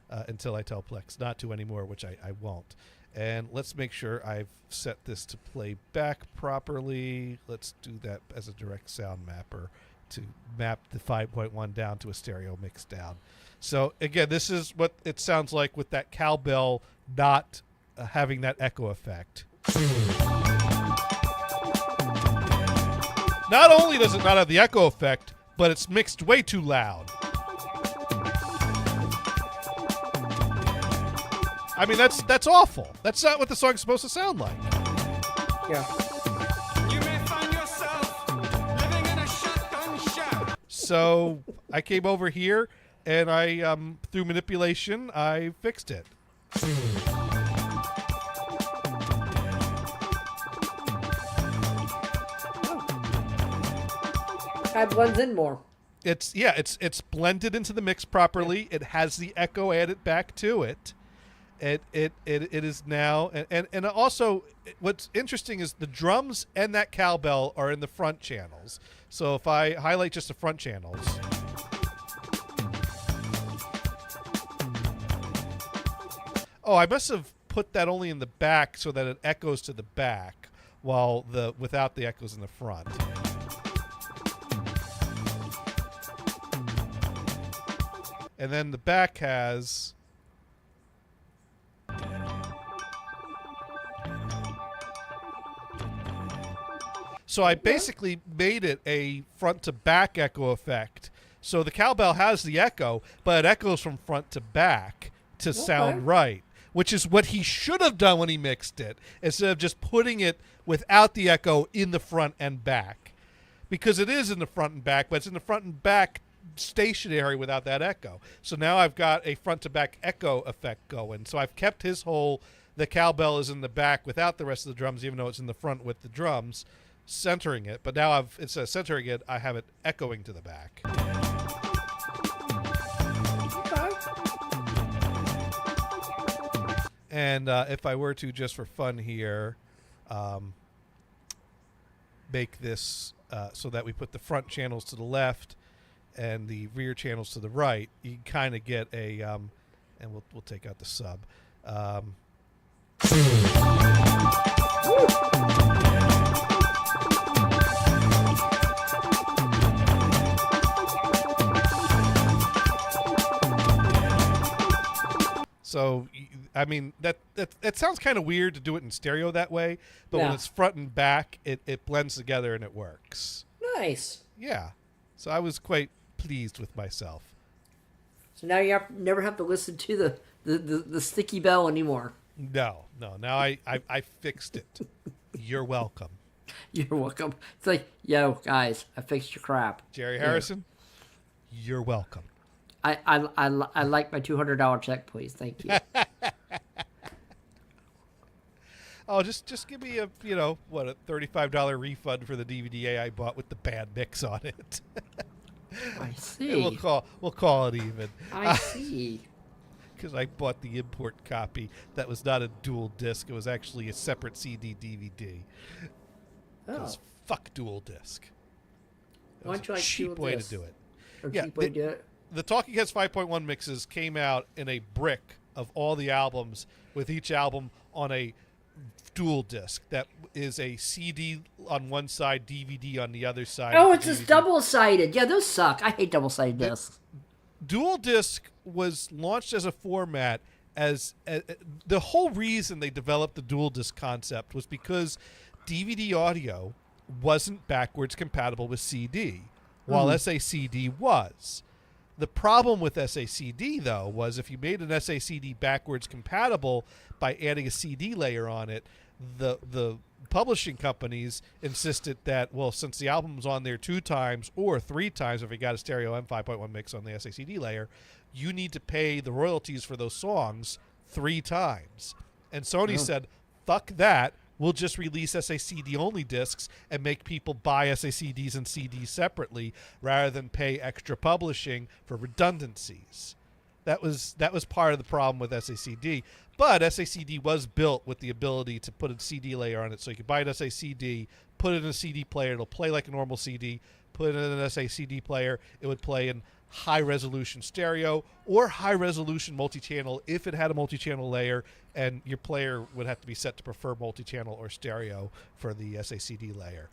until I tell Plex not to anymore, which I won't. And let's make sure I've set this to play back properly. Let's do that as a direct sound mapper to map the 5.1 down to a stereo mix down. So again, this is what it sounds like with that cowbell not having that echo effect. Not only does it not have the echo effect, but it's mixed way too loud. I mean, that's awful. That's not what the song's supposed to sound like. Yeah. So I came over here and I, through manipulation, I fixed it. It blends in more. It's blended into the mix properly. It has the echo added back to it. It is now, and also what's interesting is the drums and that cowbell are in the front channels. So if I highlight just the front channels, I must have put that only in the back so that it echoes to the back, while without the echoes in the front. And then the back has. So I basically made it a front-to-back echo effect. So the cowbell has the echo, but it echoes from front to back to sound right, which is what he should have done when he mixed it, instead of just putting it without the echo in the front and back. Because it is in the front and back, but it's in the front and back stationary without that echo. So now I've got a front-to-back echo effect going. So I've kept his whole, the cowbell is in the back without the rest of the drums, even though it's in the front with the drums, centering it, but now instead of centering it, I have it echoing to the back. And if I were to, just for fun here, make this so that we put the front channels to the left and the rear channels to the right, you can kind of get a, and we'll take out the sub. So, I mean, that sounds kind of weird to do it in stereo that way, but when it's front and back, it blends together and it works. Nice. Yeah. So I was quite pleased with myself. So now you never have to listen to the sticky bell anymore. No. Now I fixed it. You're welcome. You're welcome. It's like, yo, guys, I fixed your crap. Jerry Harrison, you're welcome. I like my $200 check, please. Thank you. Oh, just give me a $35 refund for the DVD I bought with the bad mix on it. I see. And we'll call it even. I see. Because I bought the import copy that was not a dual disc. It was actually a separate CD DVD. Because fuck dual disc. Why don't you like cheap dual way disc? to do it. Or cheap way to do it? The Talking Heads 5.1 mixes came out in a brick of all the albums, with each album on a dual disc that is a CD on one side, DVD on the other side. Oh, it's just double-sided. Yeah, those suck. I hate double-sided discs. Dual disc was launched as a format as the whole reason they developed the dual disc concept was because DVD audio wasn't backwards compatible with CD, while SACD was. The problem with SACD, though, was if you made an SACD backwards compatible by adding a CD layer on it, the publishing companies insisted that, well, since the album's on there 2 times or 3 times if you got a stereo M5.1 mix on the SACD layer, you need to pay the royalties for those songs 3 times. And Sony said, fuck that. We'll just release SACD-only discs and make people buy SACDs and CDs separately rather than pay extra publishing for redundancies. That was part of the problem with SACD. But SACD was built with the ability to put a CD layer on it, so you could buy an SACD, put it in a CD player, it'll play like a normal CD, put it in an SACD player, it would play in high-resolution stereo or high-resolution multi-channel if it had a multi-channel layer, and your player would have to be set to prefer multi-channel or stereo for the SACD layer.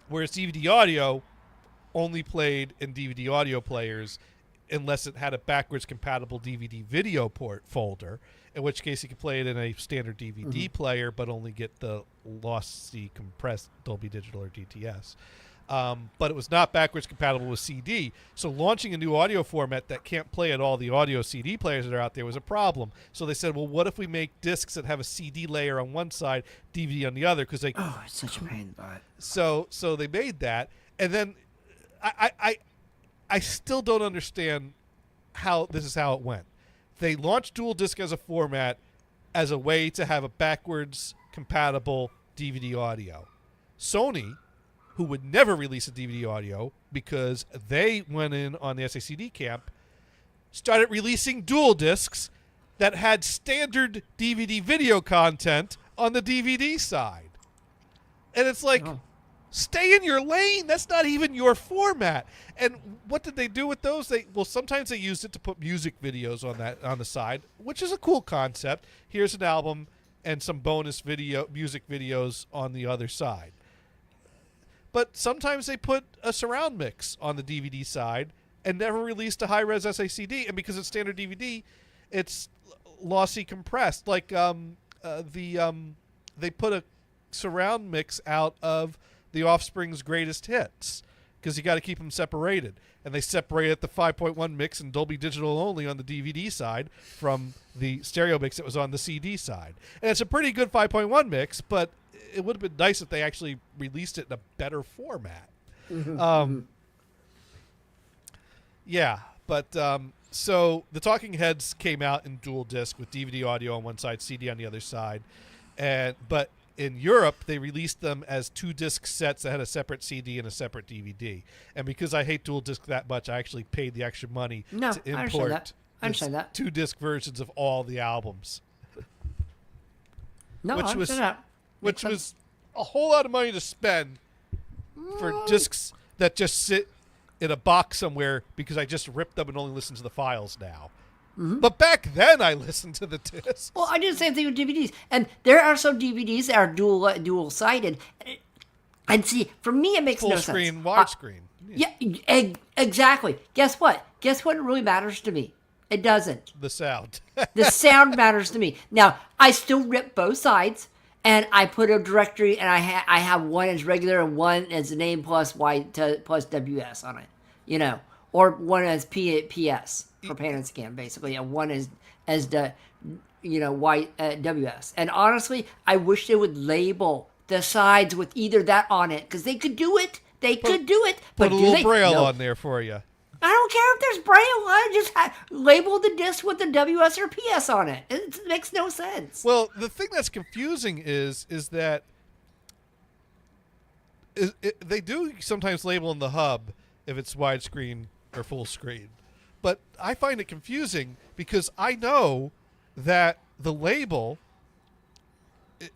Whereas DVD audio only played in DVD audio players unless it had a backwards compatible DVD video port folder, in which case you could play it in a standard DVD player but only get the lossy compressed Dolby Digital or DTS. But it was not backwards compatible with CD. So launching a new audio format that can't play at all the audio CD players that are out there was a problem. So they said, well, what if we make discs that have a CD layer on one side, DVD on the other? Because they it's such a pain in the butt. So they made that, and then I still don't understand how this is how it went. They launched dual disc as a format as a way to have a backwards compatible DVD audio. Sony, who would never release a DVD audio because they went in on the SACD camp, started releasing dual discs that had standard DVD video content on the DVD side. And it's like, stay in your lane. That's not even your format. And what did they do with those? Sometimes they used it to put music videos on the side, which is a cool concept. Here's an album and some bonus music videos on the other side. But sometimes they put a surround mix on the DVD side and never released a high-res SACD. And because it's standard DVD, it's lossy compressed. Like they put a surround mix out of the Offspring's greatest hits because you got to keep them separated. And they separated the 5.1 mix and Dolby Digital only on the DVD side from the stereo mix that was on the CD side. And it's a pretty good 5.1 mix, but it would have been nice if they actually released it in a better format. Yeah, but so the Talking Heads came out in dual disc with DVD audio on one side, CD on the other side, but in Europe they released them as 2-disc sets that had a separate CD and a separate DVD. And because I hate dual disc that much, I actually paid the extra money to import I understand that. 2-disc versions of all the albums. No, I understand that. Which was a whole lot of money to spend for discs that just sit in a box somewhere because I just ripped them and only listen to the files now. But back then I listened to the discs. Well, I did the same thing with DVDs. And there are some DVDs that are dual-sided. And see, for me it makes no sense. Full screen, widescreen. Yeah, exactly. Guess what? Guess what really matters to me? It doesn't. The sound. The sound matters to me. Now, I still rip both sides. And I put a directory, and I have one as regular and one as name plus plus WS on it, or one as PS for pan and scan basically, and one as the WS. And honestly, I wish they would label the sides with either that on it because they could do it. They could do it. Put But a do little they? braille No. on there for you. I don't care if there's braille. I just label the disc with the WS or PS on it. It makes no sense. Well, the thing that's confusing is that they do sometimes label in the hub if it's widescreen or full screen. But I find it confusing because I know that the label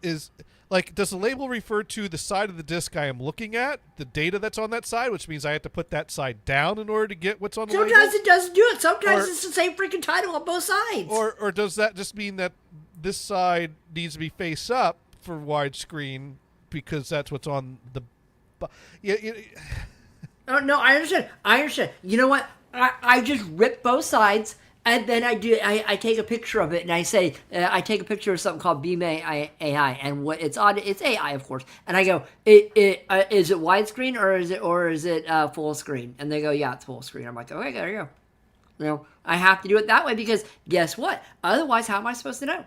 is like, does the label refer to the side of the disc I am looking at, the data that's on that side, which means I have to put that side down in order to get what's on the label? Sometimes it doesn't do it. Sometimes it's the same freaking title on both sides. Or does that just mean that this side needs to be face up for widescreen because that's what's on the... Oh, no, I understand. You know what? I just rip both sides, and then I take a picture of it, and I say, I take a picture of something called Beam AI, and what it's on, it's AI, of course, and I go, is it widescreen or is it full screen? And they go, yeah, it's full screen. I'm like, okay, there you go. You know, I have to do it that way because guess what? Otherwise, how am I supposed to know?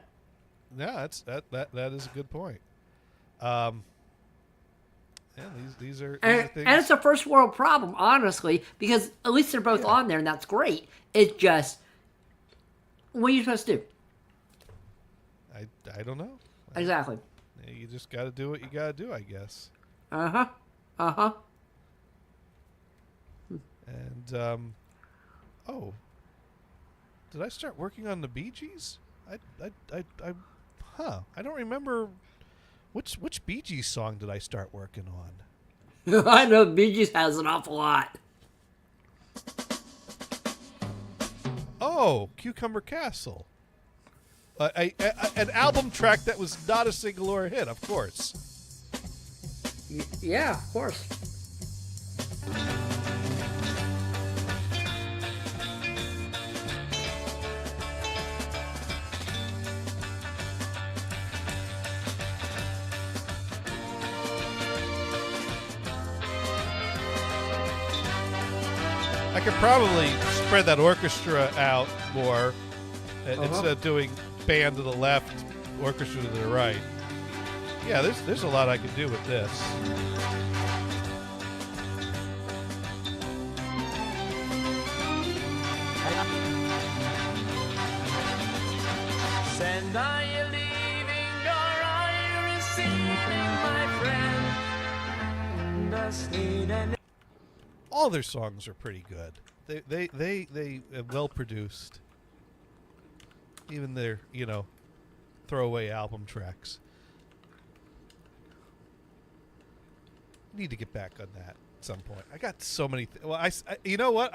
Yeah, that is a good point. Yeah, these are things. And it's a first world problem, honestly, because at least they're both on there, and that's great. It's just, what are you supposed to do? I don't know. Exactly. You just got to do what you got to do, I guess. And oh, did I start working on the Bee Gees? I don't remember. Which Bee Gees song did I start working on? I know Bee Gees has an awful lot. Oh, Cucumber Castle. An album track that was not a single or a hit, of course. Yeah, of course. I could probably spread that orchestra out more instead of doing band to the left, orchestra to the right. Yeah, there's a lot I could do with this. Send, are you leaving or are you receiving, my friend? Does need an... All their songs are pretty good. They well produced. Even their, throwaway album tracks. Need to get back on that at some point. I got so many. Well, you know what?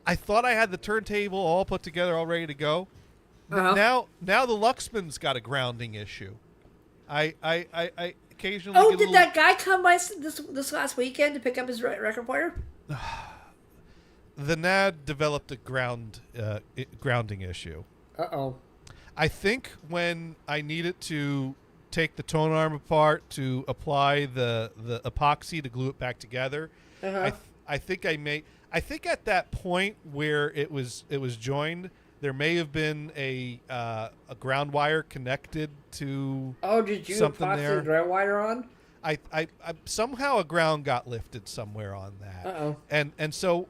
I thought I had the turntable all put together, all ready to go. Now the Luxman's got a grounding issue. I occasionally. Oh, did that guy come by this last weekend to pick up his record player? The NAD developed a grounding issue. Uh-oh. I think when I needed to take the tone arm apart to apply the epoxy to glue it back together, I think at that point where it was solddered, there may have been a ground wire connected to. Oh, did you something there? the ground wire on? I somehow a ground got lifted somewhere on that. Uh-oh. And so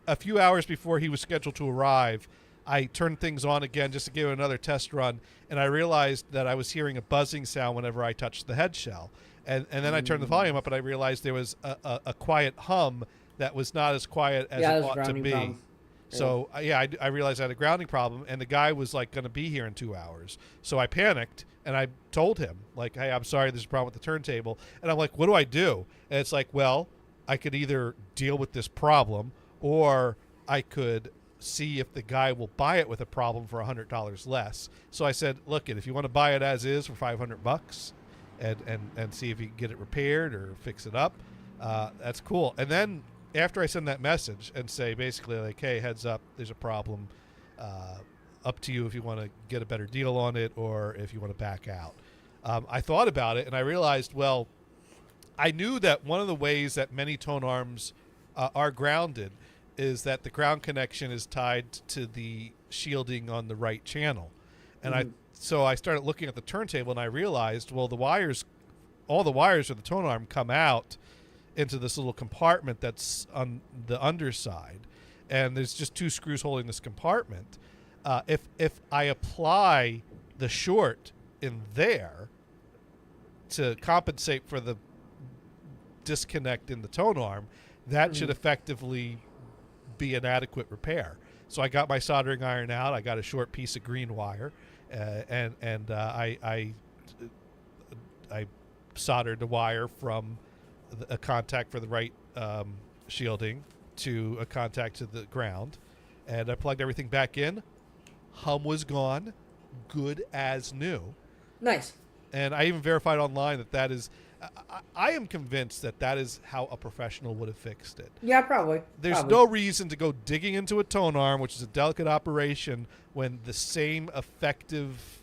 a few hours before he was scheduled to arrive, I turned things on again just to give it another test run, and I realized that I was hearing a buzzing sound whenever I touched the head shell. And then I turned the volume up, and I realized there was a quiet hum that was not as quiet as it ought to be. Problem. So, I realized I had a grounding problem, and the guy was, going to be here in 2 hours. So I panicked, and I told him, hey, I'm sorry, there's a problem with the turntable. And I'm like, what do I do? And it's like, well, I could either deal with this problem, or I could see if the guy will buy it with a problem for $100 less. So I said, look, if you want to buy it as is for $500 and see if you can get it repaired or fix it up, that's cool. And then after I send that message and say basically hey, heads up, there's a problem, up to you if you want to get a better deal on it or if you want to back out. I thought about it and I realized, well, I knew that one of the ways that many tone arms are grounded is that the ground connection is tied to the shielding on the right channel. And so I started looking at the turntable and I realized, well, all the wires of the tone arm come out into this little compartment that's on the underside. and there's just 2 screws holding this compartment. If I apply the short in there to compensate for the disconnect in the tone arm, that should effectively be an adequate repair. So I got my soldering iron out. I got a short piece of green wire, and I soldered the wire from a contact for the right shielding to a contact to the ground, and I plugged everything back in. Hum was gone, good as new. Nice. And I even verified online that is. I am convinced that is how a professional would have fixed it. Yeah, probably. There's no reason to go digging into a tone arm, which is a delicate operation, when the same effective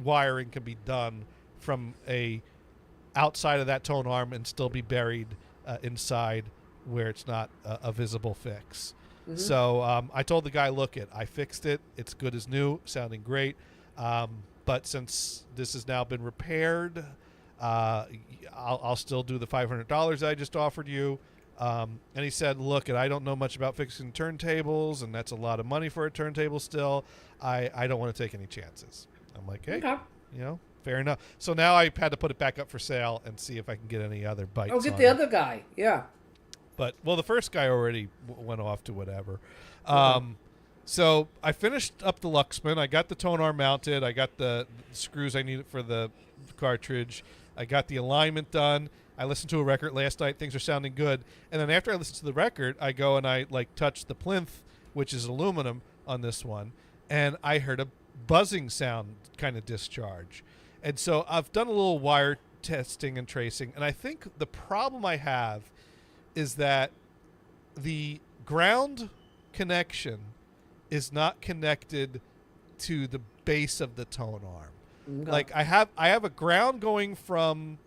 wiring can be done from a outside of that tone arm and still be buried inside where it's not a visible fix. Mm-hmm. So I told the guy, look, I fixed it. It's good as new, sounding great. But since this has now been repaired, I'll still do the $500 I just offered you. And he said, look, I don't know much about fixing turntables, and that's a lot of money for a turntable still. I don't want to take any chances. I'm like, hey, fair enough. So now I had to put it back up for sale and see if I can get any other bites. Oh, get the other guy. Yeah. But, well, the first guy already went off to whatever. So I finished up the Luxman. I got the tone arm mounted. I got the screws I needed for the cartridge. I got the alignment done. I listened to a record last night. Things are sounding good. And then after I listened to the record, I go and I touch the plinth, which is aluminum on this one, and I heard a buzzing sound kind of discharge. And so I've done a little wire testing and tracing, and I think the problem I have is that the ground connection is not connected to the base of the tone arm. Okay. Like I have a ground going from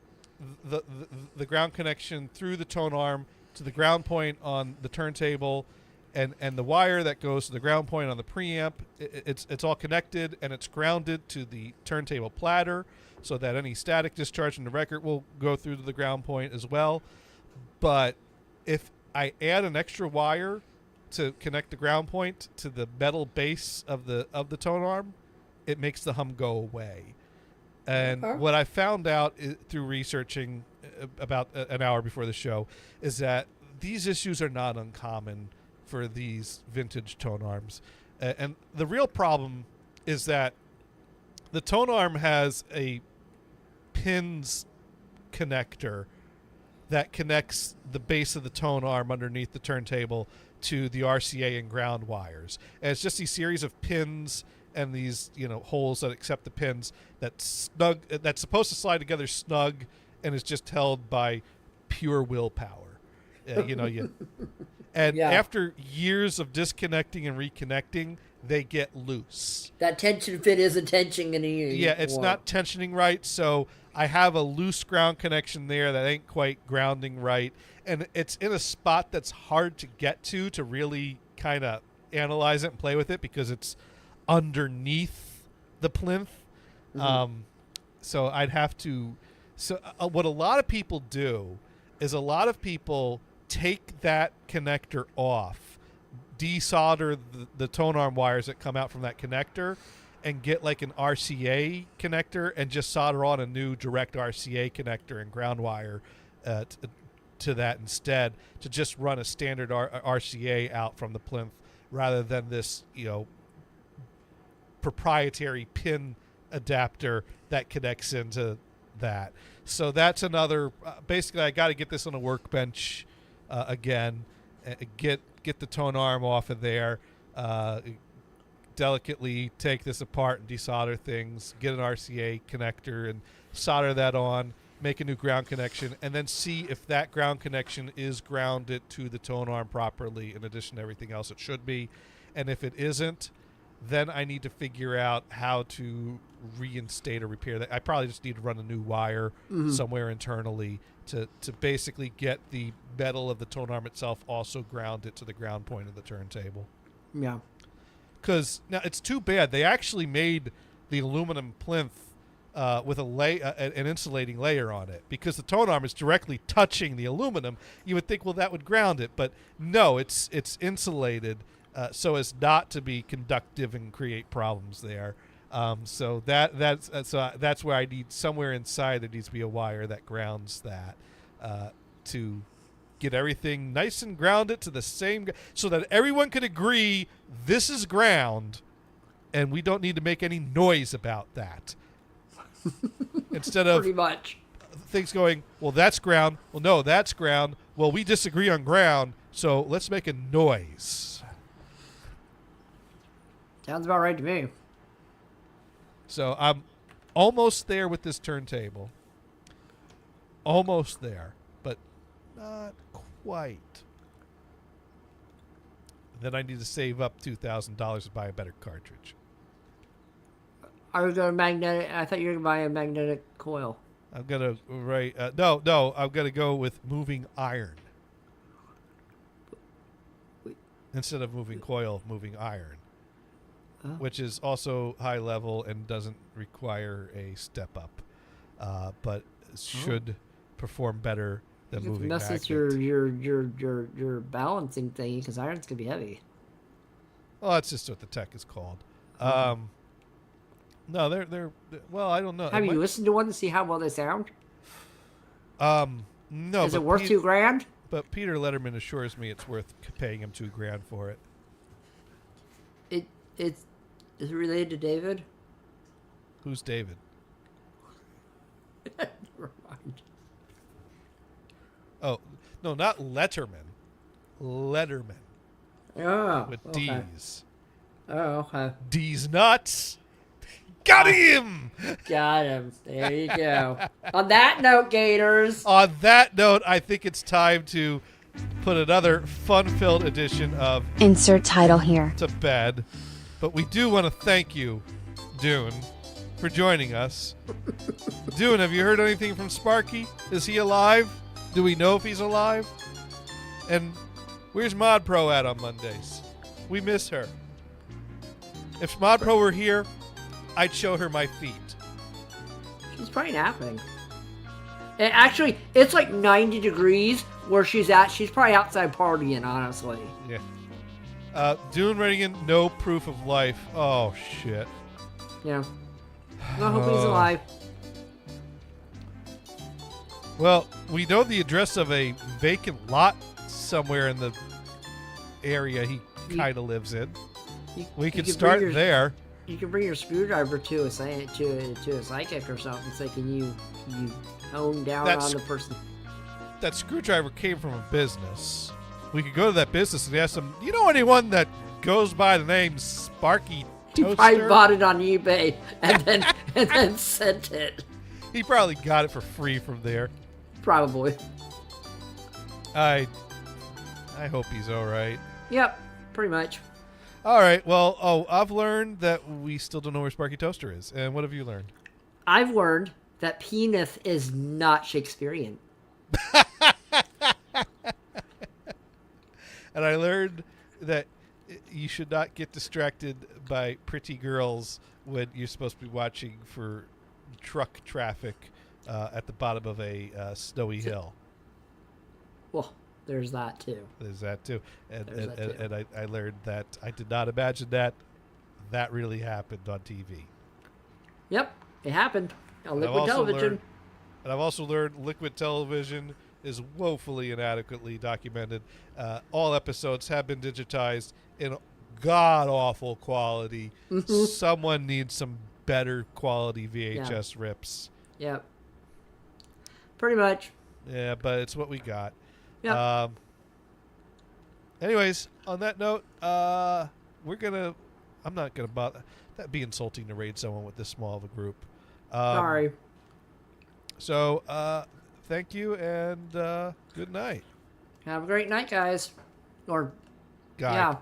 the ground connection through the tone arm to the ground point on the turntable, and the wire that goes to the ground point on the preamp. It's all connected, and it's grounded to the turntable platter, so that any static discharge from the record will go through to the ground point as well. But if I add an extra wire to connect the ground point to the metal base of the tone arm, it makes the hum go away. And what I found out through researching about an hour before the show is that these issues are not uncommon for these vintage tone arms. And the real problem is that the tone arm has a pins connector that connects the base of the tone arm underneath the turntable to the RCA and ground wires. And it's just these series of pins and these, holes that accept the pins that's supposed to slide together snug and is just held by pure willpower. After years of disconnecting and reconnecting, they get loose. That tension fit isn't tensioning anymore. Yeah, it's not tensioning right, so I have a loose ground connection there that ain't quite grounding right, and it's in a spot that's hard to get to really kind of analyze it and play with it because it's underneath the plinth. Mm-hmm. So I'd have to... So what a lot of people do is a lot of people take that connector off, desolder the tone arm wires that come out from that connector, and get like an RCA connector and just solder on a new direct RCA connector and ground wire to that instead, to just run a standard RCA out from the plinth rather than this, proprietary pin adapter that connects into that. So that's another, basically I got to get this on a workbench again, get the tone arm off of there, delicately take this apart and desolder things, get an RCA connector and solder that on, make a new ground connection, and then see if that ground connection is grounded to the tone arm properly in addition to everything else it should be. And if it isn't, then I need to figure out how to reinstate or repair that. I probably just need to run a new wire somewhere internally to basically get the metal of the tone arm itself also grounded to the ground point of the turntable. Yeah. Because now it's too bad. They actually made the aluminum plinth with an insulating layer on it, because the tone arm is directly touching the aluminum. You would think, well, that would ground it, but no, it's insulated so as not to be conductive and create problems there. So that's where I need somewhere inside there needs to be a wire that grounds that to get everything nice and grounded to the same, so that everyone could agree this is ground, and we don't need to make any noise about that. Instead of pretty much things going, well, that's ground. Well, no, that's ground. Well, we disagree on ground, so let's make a noise. Sounds about right to me. So I'm almost there with this turntable. Almost there, but not quite. Then I need to save up $2,000 to buy a better cartridge. I was going magnetic. I thought you were going to buy a magnetic coil. I'm gonna no. I'm gonna go with moving iron instead of moving coil. Moving iron, which is also high level and doesn't require a step up, but should perform better than moving Mess magnet. with your balancing thing, because iron's gonna be heavy. Well, that's just what the tech is called. No, they're well, I don't know. Have you listened to one to see how well they sound? No. Is it worth $2,000? But Peter Letterman assures me it's worth paying him $2,000 for it. Is it related to David? Who's David? Never mind. Oh no, not Letterman. Letterman. Oh, with okay. D's. Oh, okay. D's nuts. Got him! Got him. There you go. On that note, Gators. On that note, I think it's time to put another fun-filled edition of Insert title here to bed. But we do want to thank you, Dune, for joining us. Dune, have you heard anything from Sparky? Is he alive? Do we know if he's alive? And where's Mod Pro at on Mondays? We miss her. If Mod Pro were here, I'd show her my feet. She's probably napping. And actually, it's like 90 degrees where she's at. She's probably outside partying, honestly. Yeah. Dune writing in no proof of life. Oh, shit. Yeah. I hope he's alive. Well, we know the address of a vacant lot somewhere in the area he kind of lives in. We could start there. You can bring your screwdriver to a psychic or something. Say, can you hone down on the person? That screwdriver came from a business. We could go to that business and ask them, you know anyone that goes by the name Sparky Toaster? He probably bought it on eBay and then sent it. He probably got it for free from there. Probably. I hope he's all right. Yep, pretty much. All right. Well, I've learned that we still don't know where Sparky Toaster is. And what have you learned? I've learned that penis is not Shakespearean. And I learned that you should not get distracted by pretty girls when you're supposed to be watching for truck traffic at the bottom of a snowy hill. Well, there's that too. There's that too. And There's that too. I learned that I did not imagine that really happened on TV. Yep, it happened on liquid television. And I've also learned liquid television is woefully inadequately documented. All episodes have been digitized in god-awful quality. Mm-hmm. Someone needs some better quality VHS rips. Yep. Pretty much. Yeah, but it's what we got. Yep. Anyways, on that note, I'm not gonna bother. That'd be insulting to raid someone with this small of a group. Sorry. So, thank you and good night. Have a great night, guys. Or, Guy. yeah.